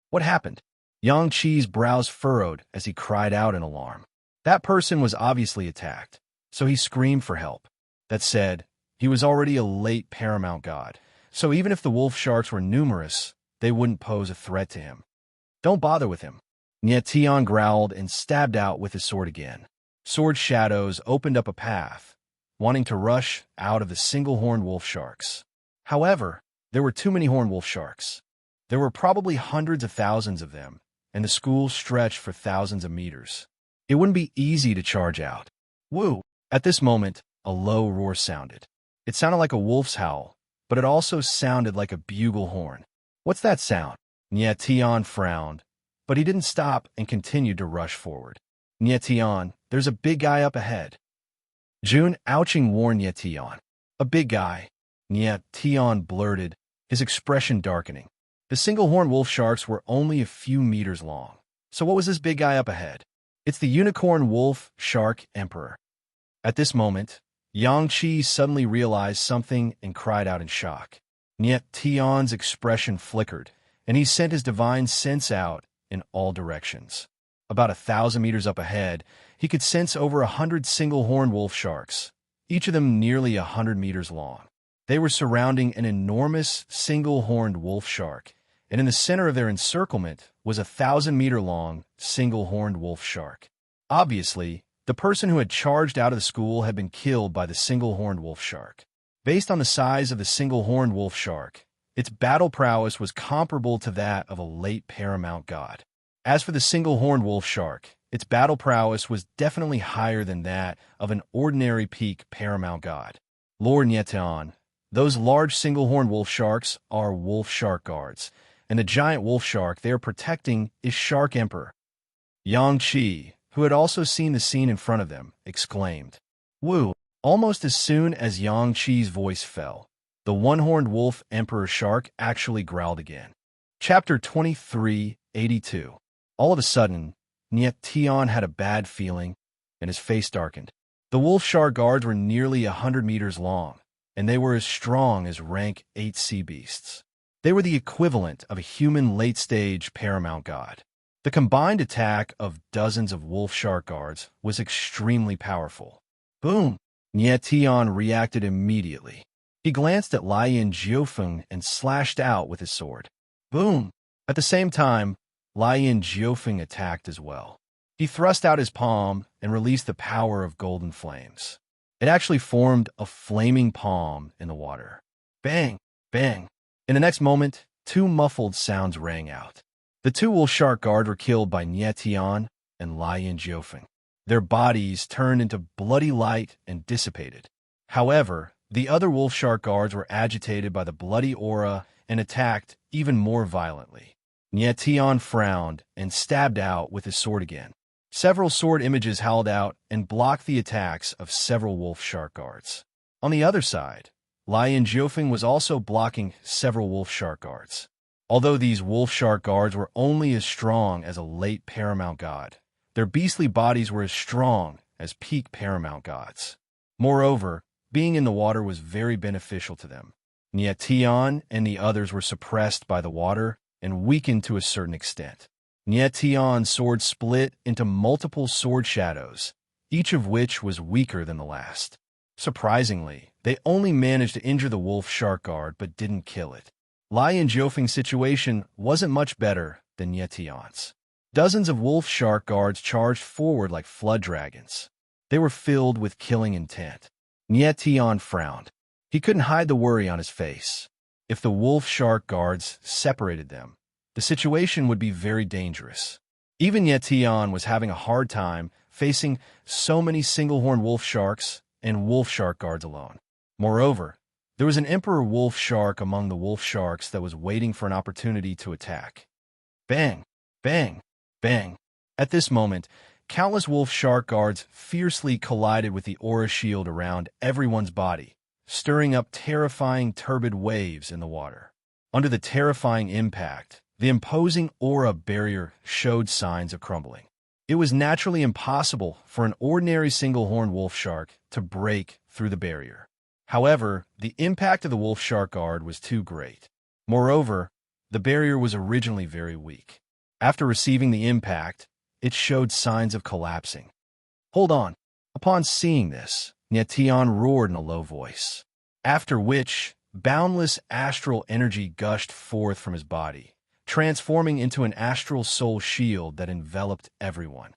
What happened? Yang Qi's brows furrowed as he cried out in alarm. That person was obviously attacked, so he screamed for help. That said, he was already a late paramount god, so even if the wolf sharks were numerous, they wouldn't pose a threat to him. "Don't bother with him." Tian growled and stabbed out with his sword again. Sword shadows opened up a path, wanting to rush out of the single-horned wolf sharks. However, there were too many horned wolf sharks. There were probably hundreds of thousands of them, and the school stretched for thousands of meters. It wouldn't be easy to charge out. Woo! At this moment, a low roar sounded. It sounded like a wolf's howl, but it also sounded like a bugle horn. "What's that sound?" Tian frowned, but he didn't stop and continued to rush forward. "Tian, there's a big guy up ahead." Jun ouching warned Tian. "A big guy," Tian blurted, his expression darkening. The single-horned wolf sharks were only a few meters long. So what was this big guy up ahead? "It's the unicorn wolf shark emperor." At this moment, Yang Qi suddenly realized something and cried out in shock. Tian's expression flickered, and he sent his divine sense out in all directions. About 1,000 meters up ahead, he could sense over 100 single-horned wolf sharks, each of them nearly 100 meters long. They were surrounding an enormous single-horned wolf shark, and in the center of their encirclement was a 1,000-meter-long single-horned wolf shark. Obviously, the person who had charged out of the school had been killed by the single-horned wolf shark. Based on the size of the single-horned wolf shark, its battle prowess was comparable to that of a late paramount god. As for the single-horned wolf shark, its battle prowess was definitely higher than that of an ordinary peak paramount god. Lord Nyetion, those large single-horned wolf sharks are wolf shark guards, and the giant wolf shark they are protecting is Shark Emperor. Yang Qi, who had also seen the scene in front of them, exclaimed, "Woo!" Almost as soon as Yang Qi's voice fell, the one-horned wolf emperor shark actually growled again. Chapter 2382. All of a sudden, Nyetion had a bad feeling, and his face darkened. The wolf shark guards were nearly 100 meters long, and they were as strong as rank 8 sea beasts. They were the equivalent of a human late-stage paramount god. The combined attack of dozens of wolf shark guards was extremely powerful. Boom! Nyetion reacted immediately. He glanced at Lian Jiufeng and slashed out with his sword. Boom! At the same time, Lian Jiufeng attacked as well. He thrust out his palm and released the power of golden flames. It actually formed a flaming palm in the water. Bang! Bang! In the next moment, two muffled sounds rang out. The two wolf shark guards were killed by Nyetion and Lian Jiufeng. Their bodies turned into bloody light and dissipated. However, the other wolf shark guards were agitated by the bloody aura and attacked even more violently. Nyetion frowned and stabbed out with his sword again. Several sword images howled out and blocked the attacks of several wolf shark guards. On the other side, Lian Jiufeng was also blocking several wolf shark guards. Although these wolf shark guards were only as strong as a late paramount god, their beastly bodies were as strong as peak paramount gods. Moreover, being in the water was very beneficial to them. Nyetion and the others were suppressed by the water and weakened to a certain extent. Nyetion's sword split into multiple sword shadows, each of which was weaker than the last. Surprisingly, they only managed to injure the wolf shark guard but didn't kill it. Lian Jiufeng's situation wasn't much better than Nyetion's. Dozens of wolf shark guards charged forward like flood dragons. They were filled with killing intent. Nyetion frowned. He couldn't hide the worry on his face. If the wolf shark guards separated them, the situation would be very dangerous. Even Nyetion was having a hard time facing so many single-horned wolf sharks and wolf shark guards alone. Moreover, there was an emperor wolf shark among the wolf sharks that was waiting for an opportunity to attack. Bang! Bang! Bang! At this moment, countless wolf shark guards fiercely collided with the aura shield around everyone's body, stirring up terrifying turbid waves in the water. Under the terrifying impact, the imposing aura barrier showed signs of crumbling. It was naturally impossible for an ordinary single-horned wolf shark to break through the barrier. However, the impact of the wolf shark guard was too great. Moreover, the barrier was originally very weak. After receiving the impact, it showed signs of collapsing. Hold on. Upon seeing this, Nyetion roared in a low voice, after which boundless astral energy gushed forth from his body, transforming into an astral soul shield that enveloped everyone.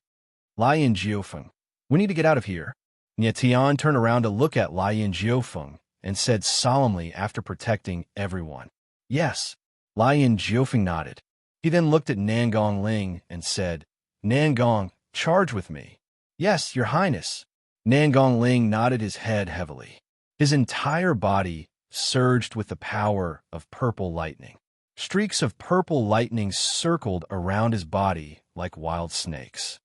Lian Jiufeng, we need to get out of here. Nyetion turned around to look at Lian Jiufeng and said solemnly after protecting everyone, "Yes." Lian Jiufeng nodded. He then looked at Nangong Ling and said, "Nangong, charge with me." "Yes, Your Highness." Nangong Ling nodded his head heavily. His entire body surged with the power of purple lightning. Streaks of purple lightning circled around his body like wild snakes.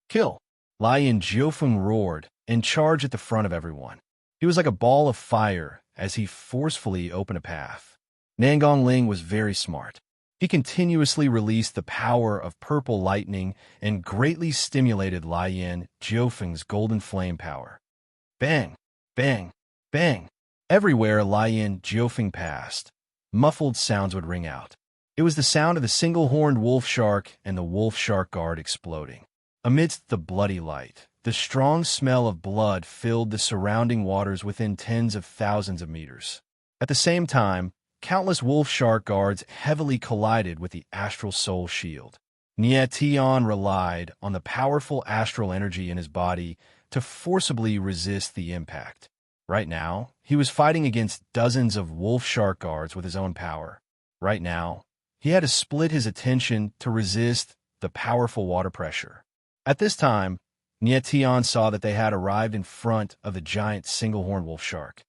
"Kill!" Lian Jiufeng roared and charged at the front of everyone. He was like a ball of fire as he forcefully opened a path. Nangong Ling was very smart. He continuously released the power of purple lightning and greatly stimulated Lian Jiufeng's golden flame power. Bang! Bang! Bang! Everywhere Lian Jiufeng passed, muffled sounds would ring out. It was the sound of the single-horned wolf shark and the wolf shark guard exploding. Amidst the bloody light, the strong smell of blood filled the surrounding waters within tens of thousands of meters. At the same time, countless wolf shark guards heavily collided with the astral soul shield. Nyetion relied on the powerful astral energy in his body to forcibly resist the impact. Right now, he was fighting against dozens of wolf shark guards with his own power. Right now, he had to split his attention to resist the powerful water pressure. At this time, Nietian saw that they had arrived in front of the giant single-horned wolf shark.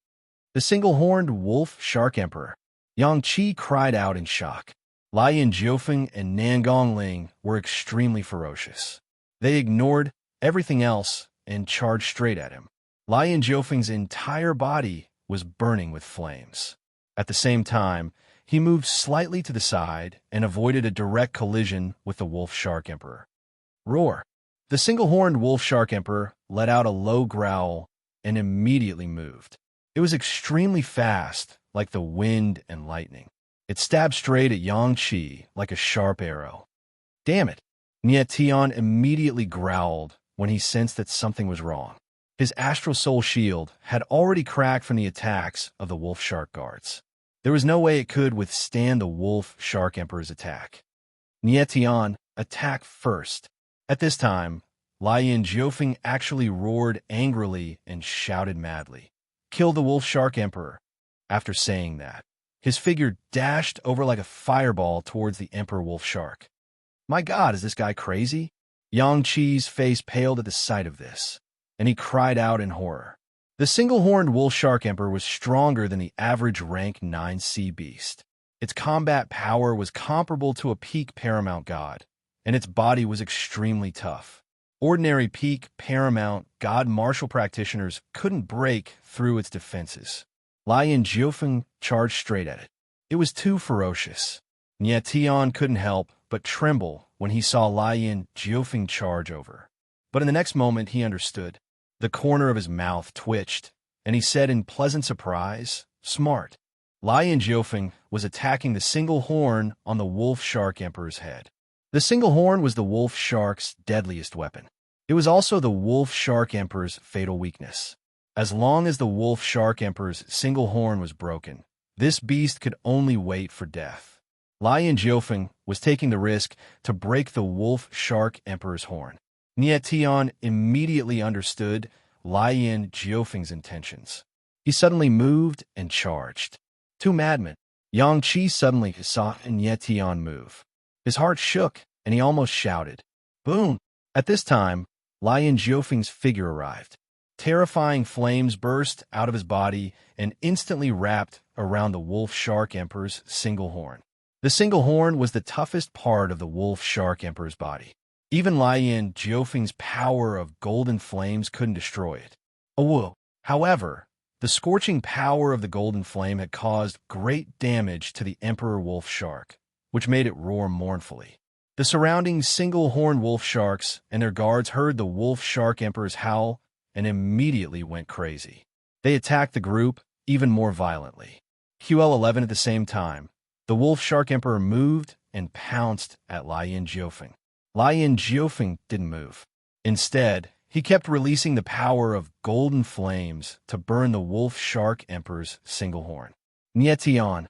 The single-horned wolf shark emperor. Yang Qi cried out in shock. Lian Jiufeng and Nangong Ling were extremely ferocious. They ignored everything else and charged straight at him. Lian Jiufeng's entire body was burning with flames. At the same time, he moved slightly to the side and avoided a direct collision with the wolf shark emperor. Roar! The single-horned wolf shark emperor let out a low growl and immediately moved. It was extremely fast, like the wind and lightning. It stabbed straight at Yang Qi like a sharp arrow. Damn it! Nietian immediately growled when he sensed that something was wrong. His astral soul shield had already cracked from the attacks of the wolf shark guards. There was no way it could withstand the wolf shark emperor's attack. Nietian, attack first. At this time, Lian Jiufeng actually roared angrily and shouted madly, "Kill the wolf shark emperor!" After saying that, his figure dashed over like a fireball towards the emperor wolf shark. My God, is this guy crazy? Yang Qi's face paled at the sight of this, and he cried out in horror. The single-horned wolf shark emperor was stronger than the average rank 9 sea beast. Its combat power was comparable to a peak paramount god, and its body was extremely tough. Ordinary peak paramount god martial practitioners couldn't break through its defenses. Lian Jiufeng charged straight at it. It was too ferocious. Nietian couldn't help but tremble when he saw Lian Jiufeng charge over. But in the next moment he understood. The corner of his mouth twitched, and he said in pleasant surprise, "Smart." Lian Jiufeng was attacking the single horn on the wolf shark emperor's head. The single horn was the wolf shark's deadliest weapon. It was also the wolf shark emperor's fatal weakness. As long as the wolf shark emperor's single horn was broken, this beast could only wait for death. Lian Jiufeng was taking the risk to break the wolf shark emperor's horn. Nietian immediately understood Lian Jiufeng's intentions. He suddenly moved and charged. Two madmen. Yang Qi suddenly saw Nietian move. His heart shook, and he almost shouted, "Boom!" At this time, Lian Jiufeng's figure arrived. Terrifying flames burst out of his body and instantly wrapped around the wolf shark emperor's single horn. The single horn was the toughest part of the wolf shark emperor's body. Even Lian Jiufeng's power of golden flames couldn't destroy it. However, the scorching power of the golden flame had caused great damage to the emperor wolf shark, which made it roar mournfully. The surrounding single-horned wolf sharks and their guards heard the wolf shark emperor's howl and immediately went crazy. They attacked the group even more violently. QL11 at the same time, the wolf shark emperor moved and pounced at Lian Jiufeng. Lian Jiufeng didn't move. Instead, he kept releasing the power of golden flames to burn the wolf shark emperor's single horn. Nietian,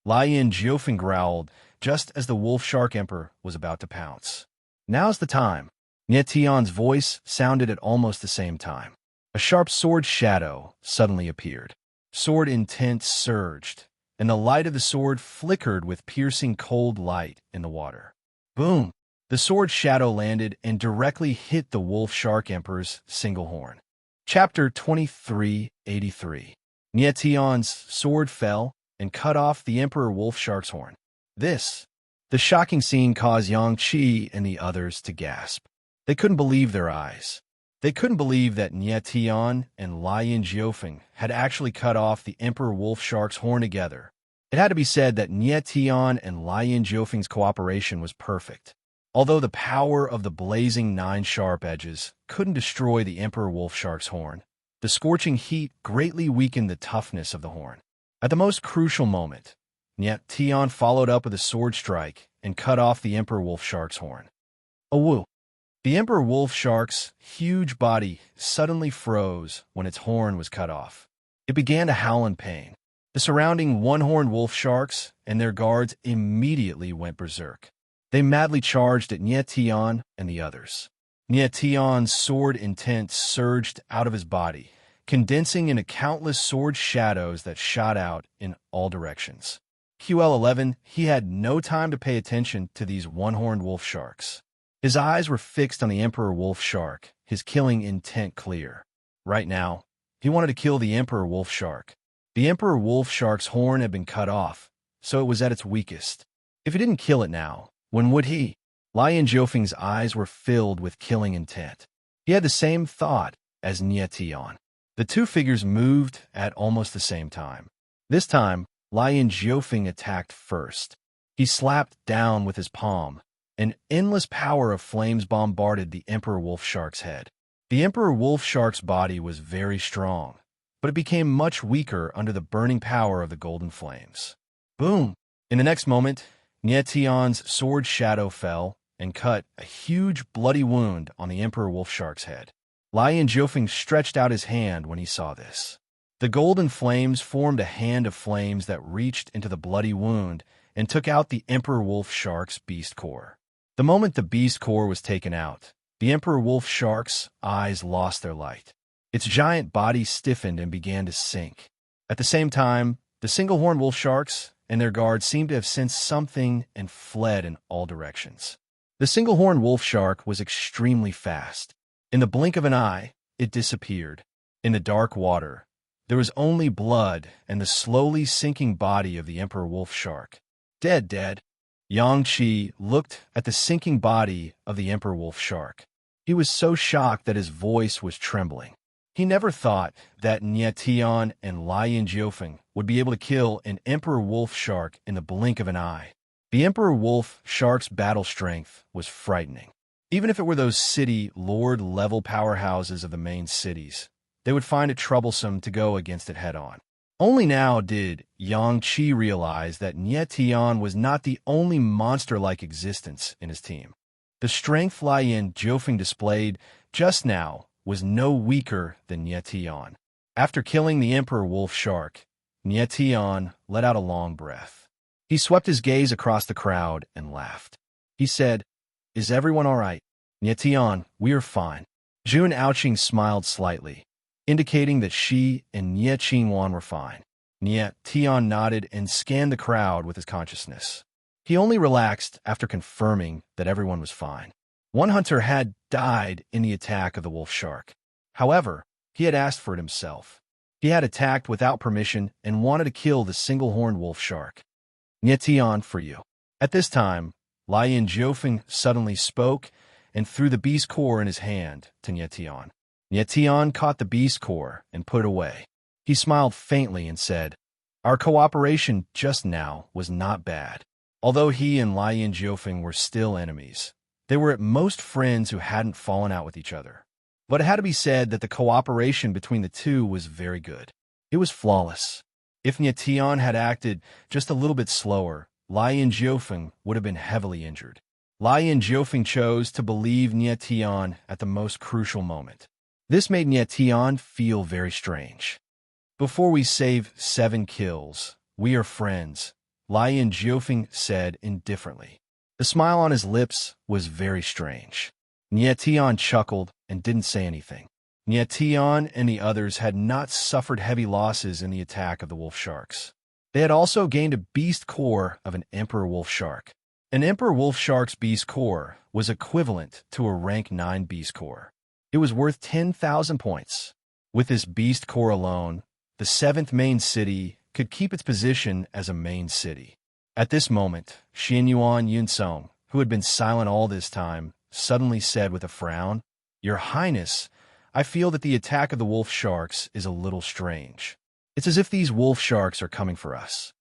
Lian Jiufeng growled just as the wolf shark emperor was about to pounce. Now's the time. Nietian's voice sounded at almost the same time. A sharp sword shadow suddenly appeared. Sword intent surged, and the light of the sword flickered with piercing cold light in the water. Boom! The sword shadow landed and directly hit the wolf shark emperor's single horn. Chapter 2383. Nietian's sword fell and cut off the emperor wolf shark's horn. The shocking scene caused Yang Qi and the others to gasp. They couldn't believe their eyes. They couldn't believe that Nietian and Lian Jiufeng had actually cut off the emperor wolf shark's horn together. It had to be said that Nietian and Lian Jiufeng's cooperation was perfect. Although the power of the blazing 9 sharp edges couldn't destroy the emperor wolf shark's horn, the scorching heat greatly weakened the toughness of the horn. At the most crucial moment, Nietian followed up with a sword strike and cut off the emperor wolf shark's horn. The emperor wolf shark's huge body suddenly froze when its horn was cut off. It began to howl in pain. The surrounding one-horned wolf sharks and their guards immediately went berserk. They madly charged at Nietian and the others. Nietian's sword intent surged out of his body, condensing into countless sword shadows that shot out in all directions. QL11, he had no time to pay attention to these one-horned wolf sharks. His eyes were fixed on the Emperor Wolf Shark, his killing intent clear. Right now, he wanted to kill the Emperor Wolf Shark. The Emperor Wolf Shark's horn had been cut off, so it was at its weakest. If he didn't kill it now, when would he? Lion Jiufeng's eyes were filled with killing intent. He had the same thought as Nie Tian. The two figures moved at almost the same time. This time, Lion Jiufeng attacked first. He slapped down with his palm. An endless power of flames bombarded the Emperor Wolf Shark's head. The Emperor Wolf Shark's body was very strong, but it became much weaker under the burning power of the golden flames. Boom! In the next moment, Nie Tian's sword shadow fell and cut a huge bloody wound on the Emperor Wolf Shark's head. Lion Jiufeng stretched out his hand when he saw this. The golden flames formed a hand of flames that reached into the bloody wound and took out the Emperor Wolf Shark's beast core. The moment the beast core was taken out, the Emperor Wolf Shark's eyes lost their light. Its giant body stiffened and began to sink. At the same time, the single-horned wolf sharks and their guards seemed to have sensed something and fled in all directions. The single-horned wolf shark was extremely fast. In the blink of an eye, it disappeared. In the dark water, there was only blood and the slowly sinking body of the Emperor Wolf Shark. Dead. Yang Qi looked at the sinking body of the Emperor Wolf Shark. He was so shocked that his voice was trembling. He never thought that Nie Tian and Lion Jiufeng would be able to kill an Emperor Wolf Shark in the blink of an eye. The Emperor Wolf Shark's battle strength was frightening. Even if it were those city lord-level powerhouses of the main cities, they would find it troublesome to go against it head-on. Only now did Yang Qi realize that Nie Tian was not the only monster-like existence in his team. The strength Lion Jiufeng displayed just now was no weaker than Nie Tian. After killing the Emperor Wolf Shark, Nie Tian let out a long breath. He swept his gaze across the crowd and laughed. He said, "Is everyone all right?" "Nie Tian, we are fine." Jun Aoqing smiled slightly, indicating that she and Nie Qingwan were fine. Nie Tian nodded and scanned the crowd with his consciousness. He only relaxed after confirming that everyone was fine. One hunter had died in the attack of the wolf shark. However, he had asked for it himself. He had attacked without permission and wanted to kill the single-horned wolf shark. Nie Tian for you. At this time, Lion Jiufeng suddenly spoke and threw the beast core in his hand to Nie Tian. Nie Tian caught the beast core and put it away. He smiled faintly and said, "Our cooperation just now was not bad." Although he and Lion Jiufeng were still enemies, they were at most friends who hadn't fallen out with each other. But it had to be said that the cooperation between the two was very good. It was flawless. If Nie Tian had acted just a little bit slower, Lion Jiufeng would have been heavily injured. Lion Jiufeng chose to believe Nie Tian at the most crucial moment. This made Nie Tian feel very strange. "Before we save 7 kills, we are friends," Lion Jiufeng said indifferently. The smile on his lips was very strange. Nie Tian chuckled and didn't say anything. Nie Tian and the others had not suffered heavy losses in the attack of the wolf sharks. They had also gained a beast core of an Emperor Wolf Shark. An Emperor Wolf Shark's beast core was equivalent to a rank 9 beast core. It was worth 10,000 points. With this beast core alone, the 7th main city could keep its position as a main city. At this moment, Xianyuan Yunsong, who had been silent all this time, suddenly said with a frown, "Your Highness, I feel that the attack of the wolf sharks is a little strange. It's as if these wolf sharks are coming for us."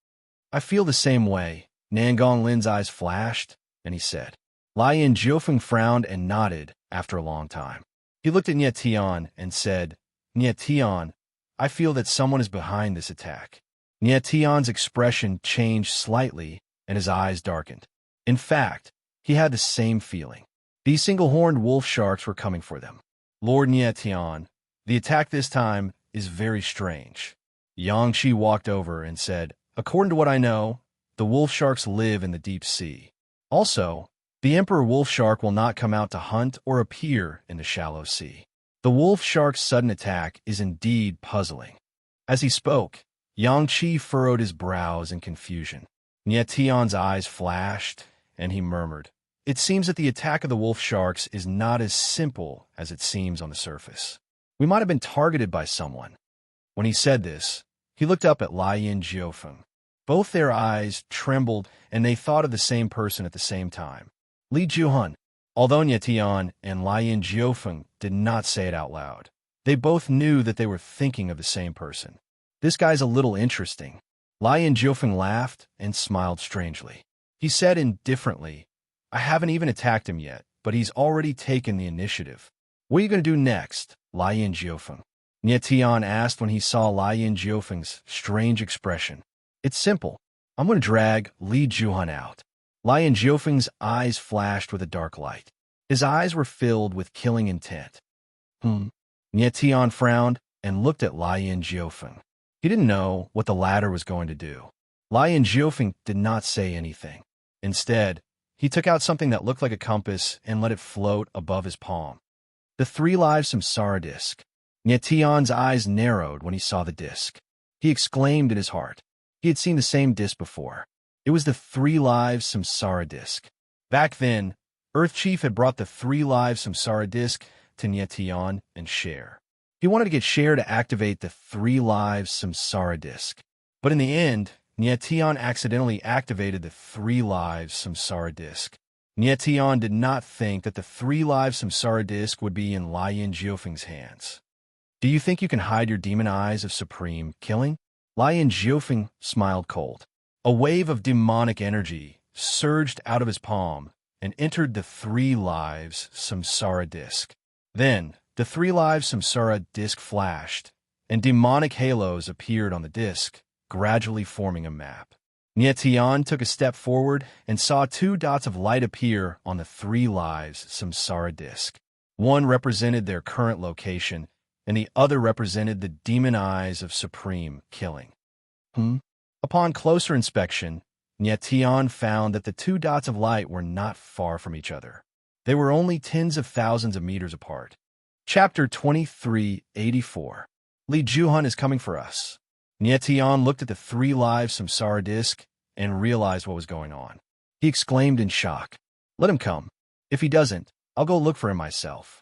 "I feel the same way." Nangong Lin's eyes flashed, and he said. Lion Jiufeng frowned and nodded after a long time. He looked at Nie Tian and said, "Nie Tian, I feel that someone is behind this attack." Nie Tian's expression changed slightly, and his eyes darkened. In fact, he had the same feeling. These single-horned wolf sharks were coming for them. "Lord Nie Tian, the attack this time is very strange." Yang Qi walked over and said, "According to what I know, the wolf sharks live in the deep sea. Also, the Emperor Wolf Shark will not come out to hunt or appear in the shallow sea. The wolf shark's sudden attack is indeed puzzling. As he spoke, Yang Qi furrowed his brows in confusion. Nye Tian's eyes flashed, and he murmured, "It seems that the attack of the wolf sharks is not as simple as it seems on the surface. We might have been targeted by someone." When he said this, he looked up at Lai Yin Jiufeng. Both their eyes trembled, and they thought of the same person at the same time. Li Juhun. Although Nye Tian and Lai Yin Jiufeng did not say it out loud, they both knew that they were thinking of the same person. "This guy's a little interesting." Lai Yin Jiufeng laughed and smiled strangely. He said indifferently, "I haven't even attacked him yet, but he's already taken the initiative." "What are you going to do next, Lai Yin Jiufeng?" Nye Tian asked when he saw Lai Yin Jiufeng's strange expression. "It's simple. I'm going to drag Li Juhun out." Lai Yin Jiufeng's eyes flashed with a dark light. His eyes were filled with killing intent. Nye Tian frowned and looked at Lai Yin Jiufeng. He didn't know what the latter was going to do. Lai Yin Jiufeng did not say anything. Instead, he took out something that looked like a compass and let it float above his palm. The 3 lives samsara disc. Nye Tian's eyes narrowed when he saw the disc. He exclaimed in his heart. He had seen the same disc before. It was the 3 lives samsara disc. Back then, Earth Chief had brought the 3 lives samsara disc to Nye Tian and Cher. He wanted to get Cher to activate the 3 lives samsara disc. But in the end, Nye Tian accidentally activated the 3 lives samsara disc. Nye Tian did not think that the 3 lives samsara disc would be in Lai Yin Jiufeng's hands. "Do you think you can hide your demon eyes of supreme killing?" Lai Yin Jiufeng smiled cold. A wave of demonic energy surged out of his palm and entered the 3 lives samsara disc. Then, the 3 lives samsara disc flashed, and demonic halos appeared on the disc, gradually forming a map. Nye Tian took a step forward and saw 2 dots of light appear on the 3 lives samsara disc. One represented their current location, and the other represented the demon eyes of supreme killing. Upon closer inspection, Nye Tian found that the 2 dots of light were not far from each other. They were only tens of thousands of meters apart. Chapter 2384. Li Juhun is coming for us. Nye Tian looked at the 3 lives samsara disc and realized what was going on. He exclaimed in shock, "Let him come. If he doesn't, I'll go look for him myself."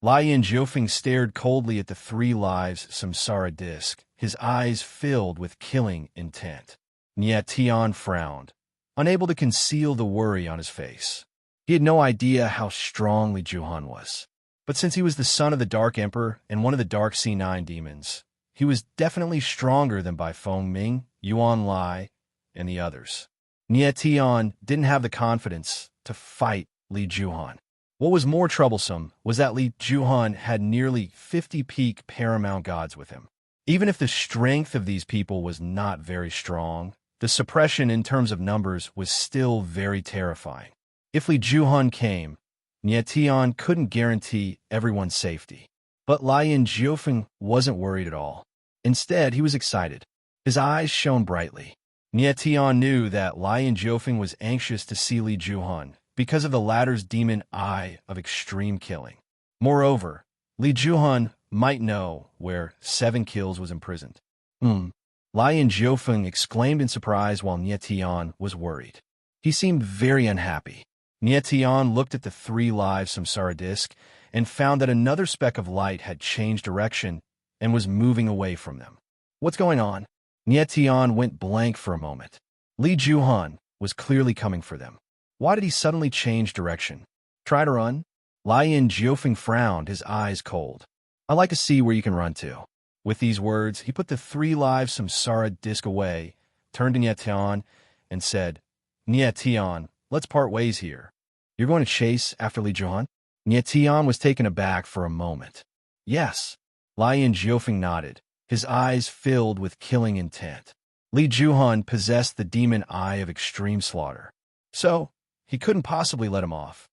Lai Yin Jiufeng stared coldly at the 3 lives samsara disc, his eyes filled with killing intent. Nye Tian frowned, unable to conceal the worry on his face. He had no idea how strong Li Juhun was. But since he was the son of the Dark Emperor and one of the Dark C9 demons, he was definitely stronger than Bai Fengming, Yuan Lai, and the others. Nye Tian didn't have the confidence to fight Li Juhun. What was more troublesome was that Li Juhun had nearly 50 peak paramount gods with him. Even if the strength of these people was not very strong, the suppression in terms of numbers was still very terrifying. If Li Juhun came, Nye Tian couldn't guarantee everyone's safety. But Lai Yin Jiufeng wasn't worried at all. Instead, he was excited. His eyes shone brightly. Nye Tian knew that Lai Yin Jiufeng was anxious to see Li Juhun because of the latter's demon eye of extreme killing. Moreover, Li Juhun might know where 7 Kills was imprisoned. Lai Yin Jiufeng exclaimed in surprise while Nye Tian was worried. He seemed very unhappy. Nye Tian looked at the 3 lives samsara disc and found that another speck of light had changed direction and was moving away from them. What's going on? Nye Tian went blank for a moment. Li Juhun was clearly coming for them. Why did he suddenly change direction? Try to run? Lai Yin Jiufeng frowned, his eyes cold. "I'd like to see where you can run to." With these words, he put the 3 lives samsara disc away, turned to Nye Tian, and said, "Nye Tian, let's part ways here. You're going to chase after Li Juhun?" Nye Tian was taken aback for a moment. "Yes." Lai Yin Jiufeng nodded, his eyes filled with killing intent. Li Juhun possessed the demon eye of extreme slaughter, so he couldn't possibly let him off.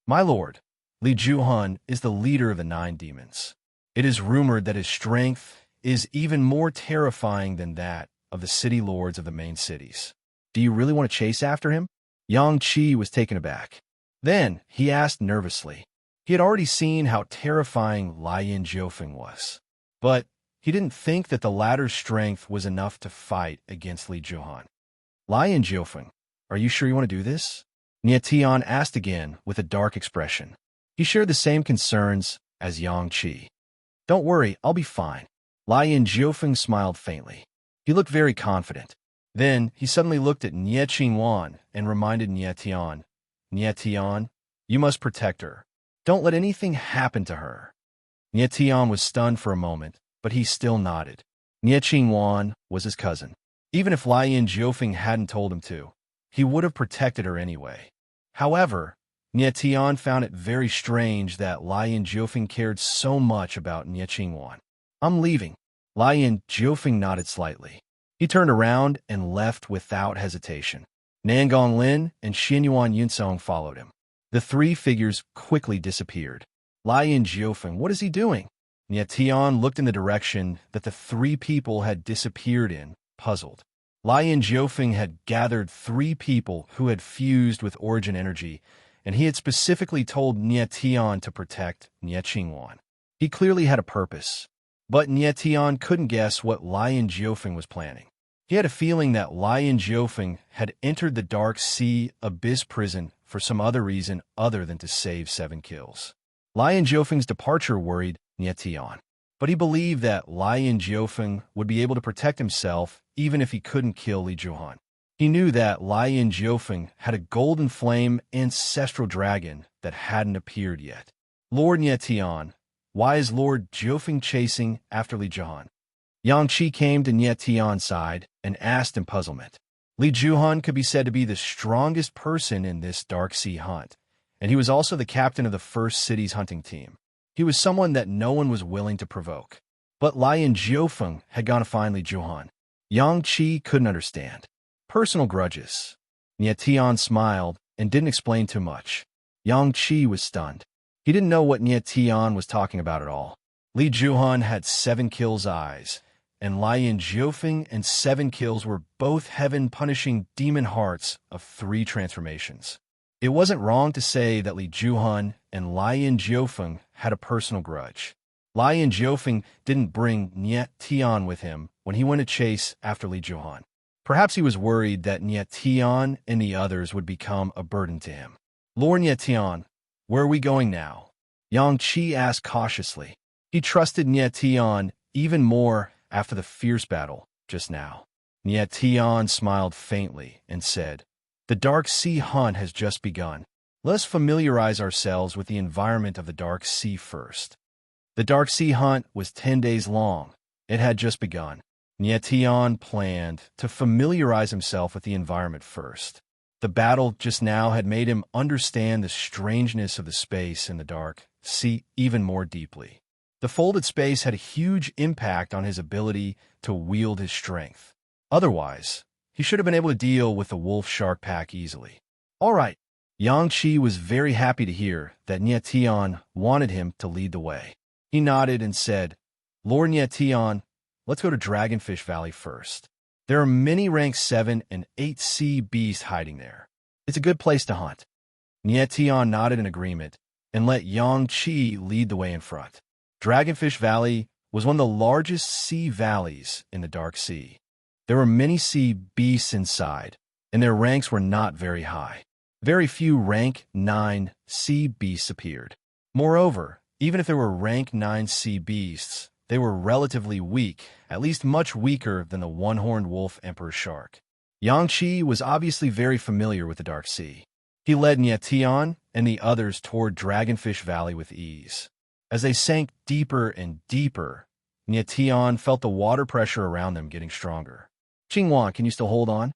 "My lord, Li Juhun is the leader of the 9 demons. It is rumored that his strength is even more terrifying than that of the city lords of the main cities. Do you really want to chase after him?" Yang Qi was taken aback. Then he asked nervously, He had already seen how terrifying Lien Jiufeng was, but he didn't think that the latter's strength was enough to fight against Li Juhan. Lien Jiufeng, are you sure you want to do this? Nie Tian asked again with a dark expression. He shared the same concerns as Yang Qi. Don't worry, I'll be fine. Lien Jiufeng smiled faintly. He looked very confident. Then he suddenly looked at Nie Qingwan and reminded Nie Tian, Nie Tian, you must protect her. Don't let anything happen to her. Nie Tian was stunned for a moment, but he still nodded. Nie Qingwan was his cousin. Even if Lien Jiufeng hadn't told him to, he would have protected her anyway. However, Nie Tian found it very strange that Lien Jiufeng cared so much about Nie Qingwan. I'm leaving. Lien Jiufeng nodded slightly. He turned around and left without hesitation. Nangong Lin and Xinyuan Yunsong followed him. The three figures quickly disappeared. Lien Jiufeng, what is he doing? Nie Tian looked in the direction that the three people had disappeared in, puzzled. Lien Jiufeng had gathered three people who had fused with origin energy, and he had specifically told Nie Tian to protect Nie Qingwan. He clearly had a purpose, but Nie Tian couldn't guess what Lien Jiufeng was planning. He had a feeling that Lien Jiufeng had entered the Dark Sea Abyss prison for some other reason other than to save 7 kills. Lien Jiufeng's departure worried Nie Tian, but he believed that Lien Jiufeng would be able to protect himself even if he couldn't kill Li Juhan. He knew that Lien Jiufeng had a golden flame ancestral dragon that hadn't appeared yet. Lord Nie Tian, why is Lord Jiufeng chasing after Li Juhan? Yang Qi came to Nie Tian's side and asked in puzzlement. Li Juhan could be said to be the strongest person in this Dark Sea hunt, and he was also the captain of the first city's hunting team. He was someone that no one was willing to provoke. But Lien Jiufeng had gone to find Li Juhan. Yang Qi couldn't understand. Personal grudges. Nie Tian smiled and didn't explain too much. Yang Qi was stunned. He didn't know what Nie Tian was talking about at all. Li Juhan had 7 kills eyes, and Lien Jiufeng and 7 kills were both heaven-punishing demon hearts of 3 transformations. It wasn't wrong to say that Li Juhan and Lien Jiufeng had a personal grudge. Lien Jiufeng didn't bring Nie Tian with him when he went to chase after Li Juhan. Perhaps he was worried that Nie Tian and the others would become a burden to him. Lord Nie Tian, where are we going now? Yang Qi asked cautiously. He trusted Nie Tian even more after the fierce battle just now. Nie Tian smiled faintly and said, the Dark Sea hunt has just begun. Let's familiarize ourselves with the environment of the Dark Sea first. The Dark Sea hunt was 10 days long. It had just begun. Nie Tian planned to familiarize himself with the environment first. The battle just now had made him understand the strangeness of the space in the Dark Sea even more deeply. The folded space had a huge impact on his ability to wield his strength. Otherwise, he should have been able to deal with the wolf shark pack easily. All right. Yang Qi was very happy to hear that Nie Tian wanted him to lead the way. He nodded and said, Lord Nie Tian, let's go to Dragonfish Valley first. There are many rank 7 and 8 sea beasts hiding there. It's a good place to hunt. Nie Tian nodded in agreement and let Yang Qi lead the way in front. Dragonfish Valley was one of the largest sea valleys in the Dark Sea. There were many sea beasts inside, and their ranks were not very high. Very few rank 9 sea beasts appeared. Moreover, even if there were rank 9 sea beasts, they were relatively weak, at least much weaker than the one-horned wolf emperor shark. Yang Qi was obviously very familiar with the Dark Sea. He led Nie Tian and the others toward Dragonfish Valley with ease. As they sank deeper and deeper, Nie Tian felt the water pressure around them getting stronger. Qingwan, can you still hold on?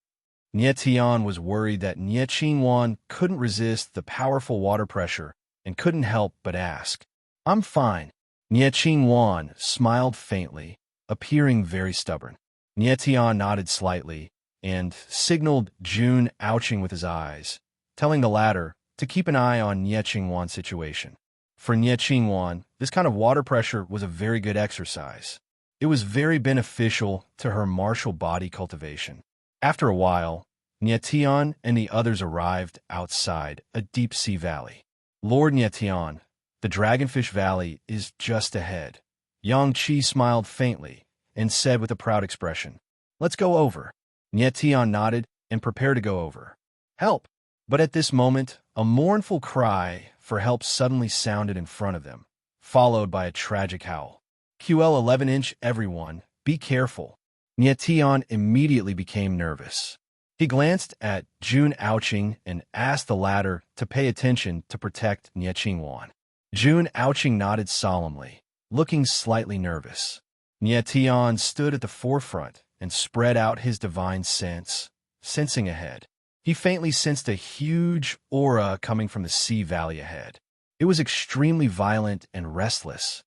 Nie Tian was worried that Nie Qingwan couldn't resist the powerful water pressure and couldn't help but ask. I'm fine. Nie Qingwan smiled faintly, appearing very stubborn. Nie Tian nodded slightly and signaled June ouching with his eyes, telling the latter to keep an eye on Nie Qingwan's situation. For Nie Qingwan, this kind of water pressure was a very good exercise. It was very beneficial to her martial body cultivation. After a while, Nie Tian and the others arrived outside a deep sea valley. Lord Nie Tian, the The Dragonfish Valley is just ahead. Yang Qi smiled faintly and said with a proud expression, "Let's go over." Nye Tian nodded and prepared to go over. "Help!" But at this moment, a mournful cry for help suddenly sounded in front of them, followed by a tragic howl. "QL 11-inch, everyone, be careful." Nye Tian immediately became nervous. He glanced at Jun Aoqing and asked the latter to pay attention to protect Nye Qingwan. Jun Aoqing nodded solemnly, looking slightly nervous. Nye Tian stood at the forefront and spread out his divine sense, sensing ahead. He faintly sensed a huge aura coming from the sea valley ahead. It was extremely violent and restless,